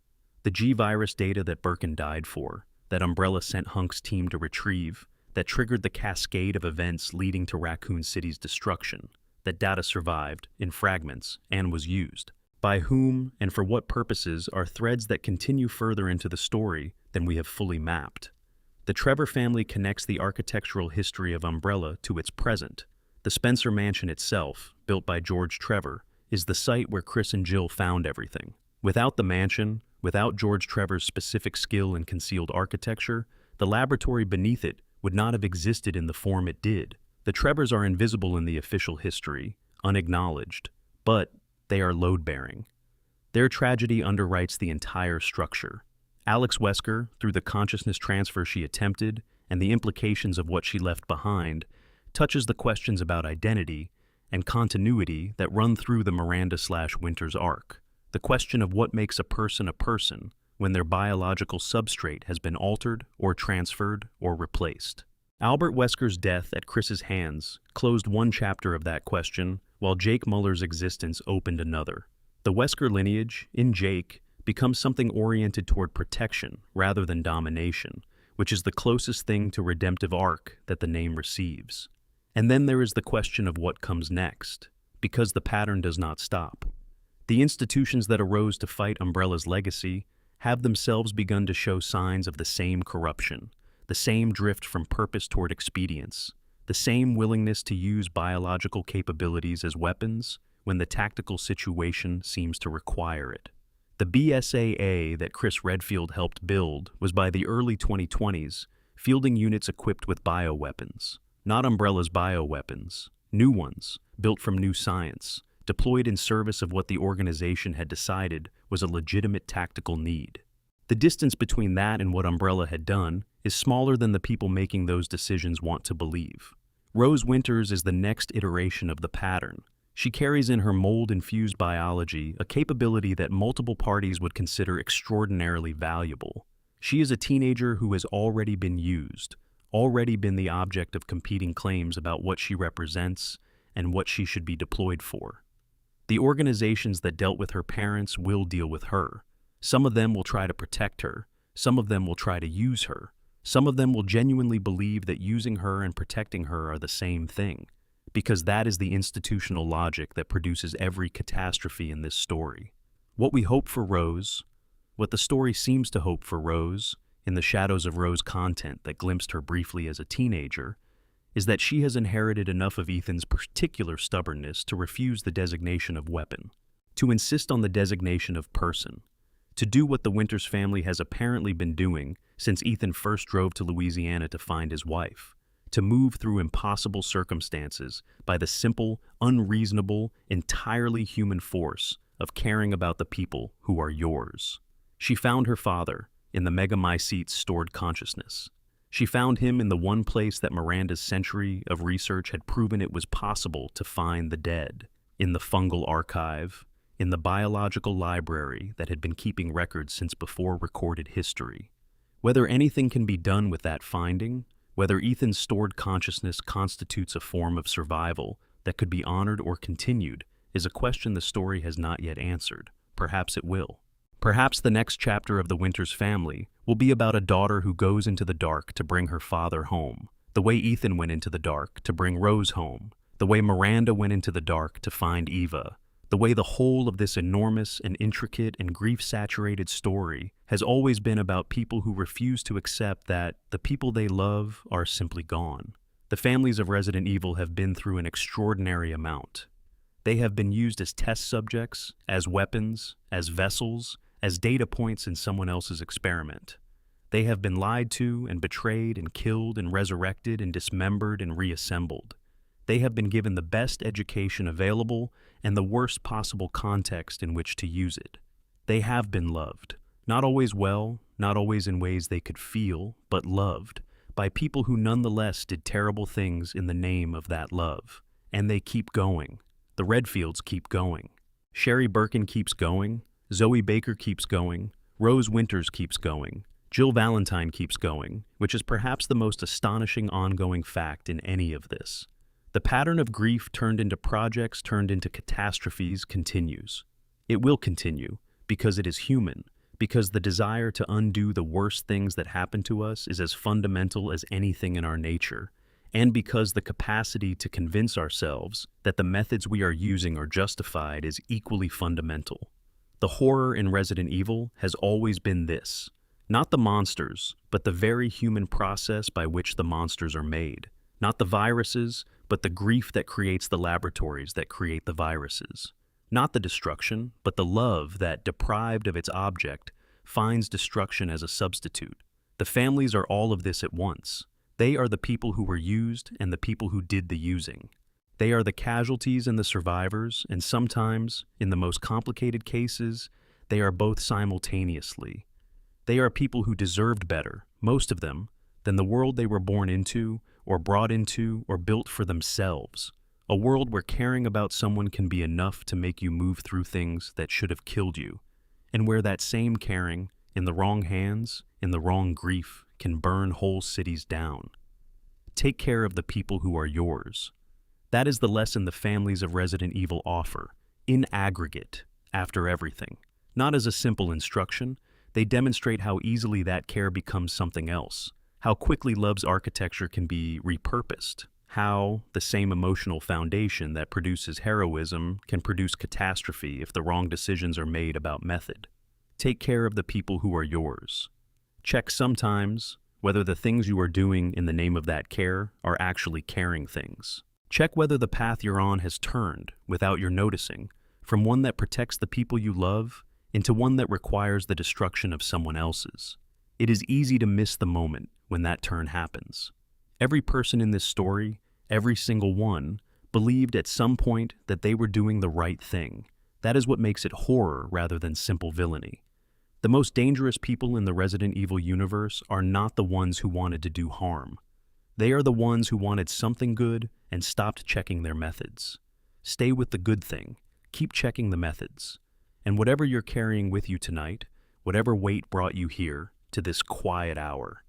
Speaker 1: The G-virus data that Birkin died for, that Umbrella sent Hunk's team to retrieve, that triggered the cascade of events leading to Raccoon City's destruction, that data survived, in fragments, and was used. By whom and for what purposes are threads that continue further into the story than we have fully mapped. The Trevor family connects the architectural history of Umbrella to its present. The Spencer mansion itself, built by George Trevor, is the site where Chris and Jill found everything. Without the mansion, without George Trevor's specific skill in concealed architecture, the laboratory beneath it would not have existed in the form it did. The Trevors are invisible in the official history, unacknowledged, but they are load-bearing. Their tragedy underwrites the entire structure. Alex Wesker, through the consciousness transfer she attempted and the implications of what she left behind, touches the questions about identity and continuity that run through the Miranda/Winters arc. The question of what makes a person when their biological substrate has been altered or transferred or replaced. Albert Wesker's death at Chris's hands closed one chapter of that question, while Jake Muller's existence opened another. The Wesker lineage, in Jake, becomes something oriented toward protection rather than domination, which is the closest thing to redemptive arc that the name receives. And then there is the question of what comes next, because the pattern does not stop. The institutions that arose to fight Umbrella's legacy have themselves begun to show signs of the same corruption, the same drift from purpose toward expedience, the same willingness to use biological capabilities as weapons when the tactical situation seems to require it. The BSAA that Chris Redfield helped build was by the early 2020s fielding units equipped with bioweapons, not Umbrella's bioweapons, new ones, built from new science, deployed in service of what the organization had decided was a legitimate tactical need. The distance between that and what Umbrella had done is smaller than the people making those decisions want to believe. Rose Winters is the next iteration of the pattern. She carries in her mold-infused biology a capability that multiple parties would consider extraordinarily valuable. She is a teenager who has already been used, already been the object of competing claims about what she represents and what she should be deployed for. The organizations that dealt with her parents will deal with her. Some of them will try to protect her. Some of them will try to use her. Some of them will genuinely believe that using her and protecting her are the same thing, because that is the institutional logic that produces every catastrophe in this story. What we hope for Rose, what the story seems to hope for Rose, in the shadows of Rose content that glimpsed her briefly as a teenager, is that she has inherited enough of Ethan's particular stubbornness to refuse the designation of weapon, to insist on the designation of person, to do what the Winters family has apparently been doing since Ethan first drove to Louisiana to find his wife, to move through impossible circumstances by the simple, unreasonable, entirely human force of caring about the people who are yours. She found her father in the megamycete's stored consciousness. She found him in the one place that Miranda's century of research had proven it was possible to find the dead, in the fungal archive, in the biological library that had been keeping records since before recorded history. Whether anything can be done with that finding, whether Ethan's stored consciousness constitutes a form of survival that could be honored or continued, is a question the story has not yet answered. Perhaps it will. Perhaps the next chapter of the Winters family will be about a daughter who goes into the dark to bring her father home, the way Ethan went into the dark to bring Rose home, the way Miranda went into the dark to find Eva, the way the whole of this enormous and intricate and grief-saturated story has always been about people who refuse to accept that the people they love are simply gone. The families of Resident Evil have been through an extraordinary amount. They have been used as test subjects, as weapons, as vessels, as data points in someone else's experiment. They have been lied to and betrayed and killed and resurrected and dismembered and reassembled. They have been given the best education available and the worst possible context in which to use it. They have been loved, not always well, not always in ways they could feel, but loved, by people who nonetheless did terrible things in the name of that love. And they keep going. The Redfields keep going. Sherry Birkin keeps going. Zoe Baker keeps going. Rose Winters keeps going. Jill Valentine keeps going, which is perhaps the most astonishing ongoing fact in any of this. The pattern of grief turned into projects, turned into catastrophes continues. It will continue because it is human, because the desire to undo the worst things that happen to us is as fundamental as anything in our nature, and because the capacity to convince ourselves that the methods we are using are justified is equally fundamental. The horror in Resident Evil has always been this: not the monsters, but the very human process by which the monsters are made. Not the viruses, but the grief that creates the laboratories that create the viruses. Not the destruction, but the love that, deprived of its object, finds destruction as a substitute. The families are all of this at once. They are the people who were used and the people who did the using. They are the casualties and the survivors, and sometimes, in the most complicated cases, they are both simultaneously. They are people who deserved better, most of them, than the world they were born into, or brought into, or built for themselves. A world where caring about someone can be enough to make you move through things that should have killed you, and where that same caring in the wrong hands, in the wrong grief, can burn whole cities down. Take care of the people who are yours. That is the lesson the families of Resident Evil offer, in aggregate, after everything. Not as a simple instruction, they demonstrate how easily that care becomes something else, how quickly love's architecture can be repurposed, how the same emotional foundation that produces heroism can produce catastrophe if the wrong decisions are made about method. Take care of the people who are yours. Check sometimes whether the things you are doing in the name of that care are actually caring things. Check whether the path you're on has turned, without your noticing, from one that protects the people you love into one that requires the destruction of someone else's. It is easy to miss the moment when that turn happens. Every person in this story, every single one, believed at some point that they were doing the right thing. That is what makes it horror rather than simple villainy. The most dangerous people in the Resident Evil universe are not the ones who wanted to do harm. They are the ones who wanted something good and stopped checking their methods. Stay with the good thing. Keep checking the methods. And whatever you're carrying with you tonight, whatever weight brought you here, to this quiet hour,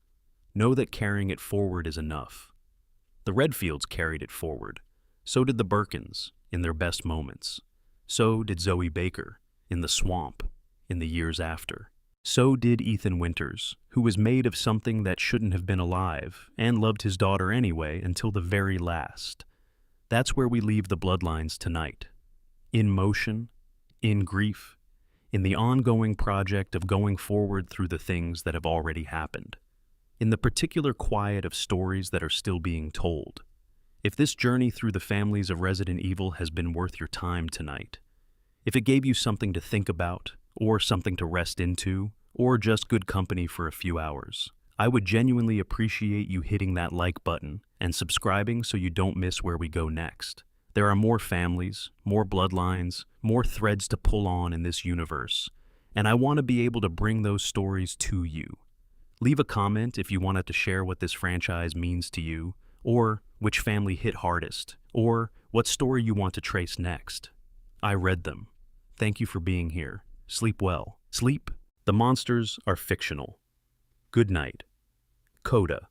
Speaker 1: know that carrying it forward is enough. The Redfields carried it forward. So did the Birkins, in their best moments. So did Zoe Baker, in the swamp, in the years after. So did Ethan Winters, who was made of something that shouldn't have been alive, and loved his daughter anyway until the very last. That's where we leave the Bloodlines tonight. In motion, in grief, in the ongoing project of going forward through the things that have already happened. In the particular quiet of stories that are still being told. If this journey through the families of Resident Evil has been worth your time tonight, if it gave you something to think about, or something to rest into, or just good company for a few hours, I would genuinely appreciate you hitting that like button and subscribing so you don't miss where we go next. There are more families, more bloodlines, more threads to pull on in this universe, and I want to be able to bring those stories to you. Leave a comment if you wanted to share what this franchise means to you, or which family hit hardest, or what story you want to trace next. I read them. Thank you for being here. Sleep well. Sleep. The monsters are fictional. Good night. Coda.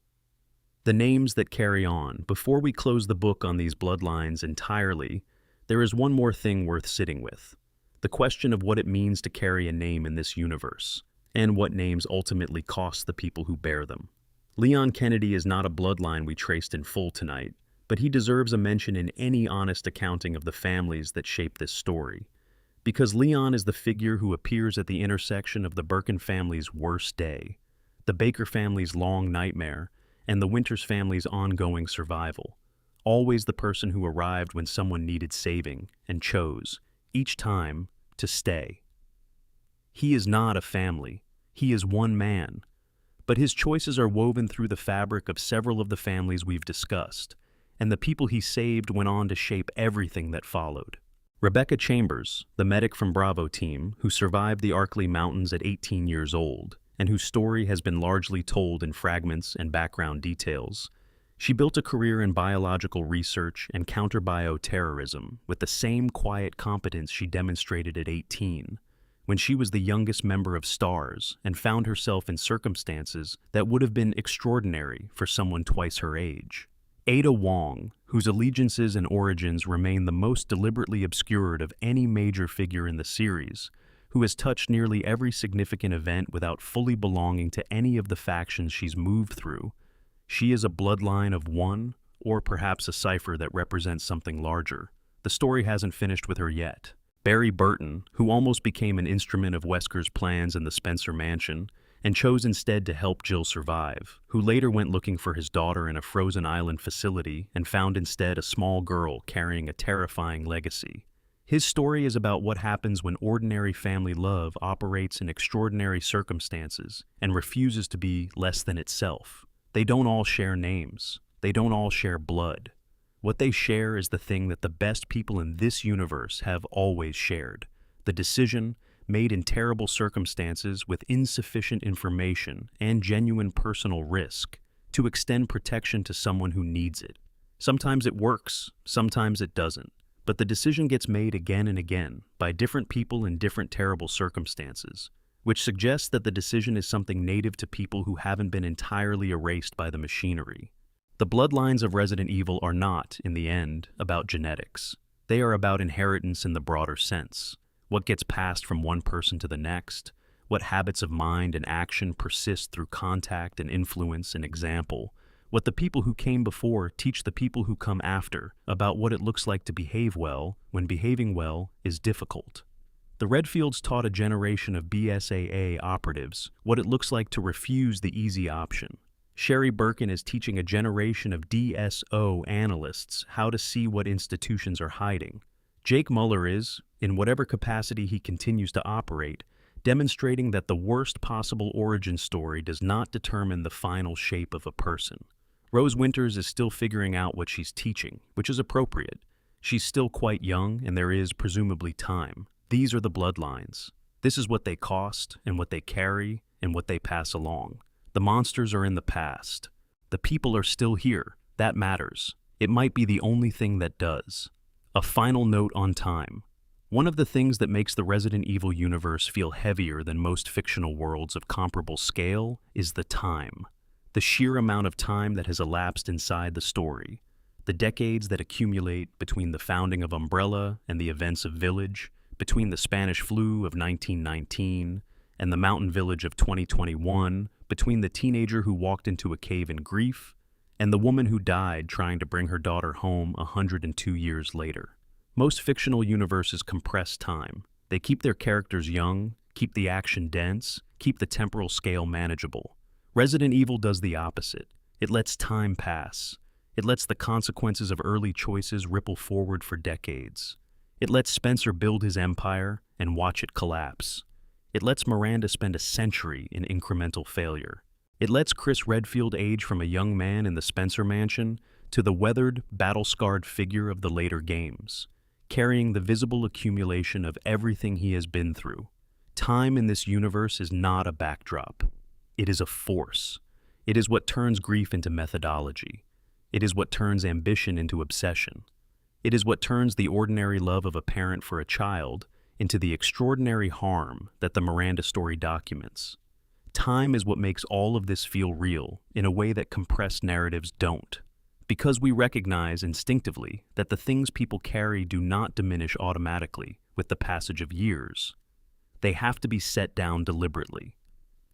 Speaker 1: The names that carry on. Before we close the book on these bloodlines entirely, there is one more thing worth sitting with. The question of what it means to carry a name in this universe, and what names ultimately cost the people who bear them. Leon Kennedy is not a bloodline we traced in full tonight, but he deserves a mention in any honest accounting of the families that shape this story. Because Leon is the figure who appears at the intersection of the Birkin family's worst day, the Baker family's long nightmare, and the Winters family's ongoing survival. Always the person who arrived when someone needed saving and chose, each time, to stay. He is not a family. He is one man. But his choices are woven through the fabric of several of the families we've discussed, and the people he saved went on to shape everything that followed. Rebecca Chambers, the medic from Bravo team, who survived the Arkley Mountains at 18 years old, and whose story has been largely told in fragments and background details. She built a career in biological research and counter-bioterrorism with the same quiet competence she demonstrated at 18, when she was the youngest member of STARS and found herself in circumstances that would have been extraordinary for someone twice her age. Ada Wong, whose allegiances and origins remain the most deliberately obscured of any major figure in the series, who has touched nearly every significant event without fully belonging to any of the factions she's moved through. She is a bloodline of one, or perhaps a cipher that represents something larger. The story hasn't finished with her yet. Barry Burton, who almost became an instrument of Wesker's plans in the Spencer mansion, and chose instead to help Jill survive, who later went looking for his daughter in a frozen island facility and found instead a small girl carrying a terrifying legacy. His story is about what happens when ordinary family love operates in extraordinary circumstances and refuses to be less than itself. They don't all share names. They don't all share blood. What they share is the thing that the best people in this universe have always shared: the decision, made in terrible circumstances with insufficient information and genuine personal risk, to extend protection to someone who needs it. Sometimes it works, sometimes it doesn't, but the decision gets made again and again by different people in different terrible circumstances. which suggests that the decision is something native to people who haven't been entirely erased by the machinery. The bloodlines of Resident Evil are not, in the end, about genetics. They are about inheritance in the broader sense. What gets passed from one person to the next, what habits of mind and action persist through contact and influence and example, what the people who came before teach the people who come after about what it looks like to behave well when behaving well is difficult. The Redfields taught a generation of BSAA operatives what it looks like to refuse the easy option. Sherry Birkin is teaching a generation of DSO analysts how to see what institutions are hiding. Jake Muller is, in whatever capacity he continues to operate, demonstrating that the worst possible origin story does not determine the final shape of a person. Rose Winters is still figuring out what she's teaching, which is appropriate. She's still quite young, and there is presumably time. These are the bloodlines. This is what they cost, and what they carry, and what they pass along. The monsters are in the past. The people are still here. That matters. It might be the only thing that does. A final note on time. One of the things that makes the Resident Evil universe feel heavier than most fictional worlds of comparable scale is the time. The sheer amount of time that has elapsed inside the story. The decades that accumulate between the founding of Umbrella and the events of Village, between the Spanish flu of 1919 and the mountain village of 2021, between the teenager who walked into a cave in grief and the woman who died trying to bring her daughter home 102 years later. Most fictional universes compress time. They keep their characters young, keep the action dense, keep the temporal scale manageable. Resident Evil does the opposite. It lets time pass. It lets the consequences of early choices ripple forward for decades. It lets Spencer build his empire and watch it collapse. It lets Miranda spend a century in incremental failure. It lets Chris Redfield age from a young man in the Spencer mansion to the weathered, battle-scarred figure of the later games, carrying the visible accumulation of everything he has been through. Time in this universe is not a backdrop. It is a force. It is what turns grief into methodology. It is what turns ambition into obsession. It is what turns the ordinary love of a parent for a child into the extraordinary harm that the Miranda story documents. Time is what makes all of this feel real in a way that compressed narratives don't. Because we recognize instinctively that the things people carry do not diminish automatically with the passage of years. They have to be set down deliberately.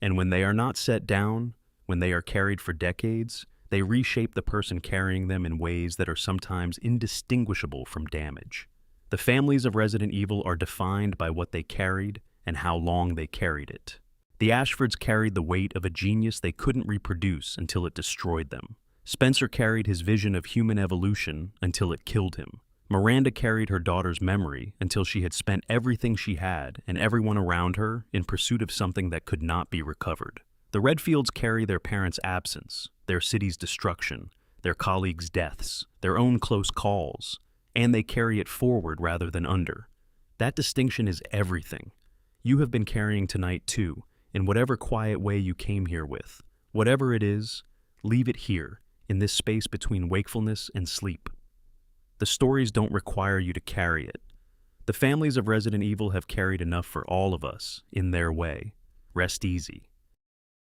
Speaker 1: And when they are not set down, when they are carried for decades, they reshape the person carrying them in ways that are sometimes indistinguishable from damage. The families of Resident Evil are defined by what they carried and how long they carried it. The Ashfords carried the weight of a genius they couldn't reproduce until it destroyed them. Spencer carried his vision of human evolution until it killed him. Miranda carried her daughter's memory until she had spent everything she had and everyone around her in pursuit of something that could not be recovered. The Redfields carry their parents' absence, their city's destruction, their colleagues' deaths, their own close calls, and they carry it forward rather than under. That distinction is everything. You have been carrying tonight too, in whatever quiet way you came here with. Whatever it is, leave it here, in this space between wakefulness and sleep. The stories don't require you to carry it. The families of Resident Evil have carried enough for all of us, in their way. Rest easy.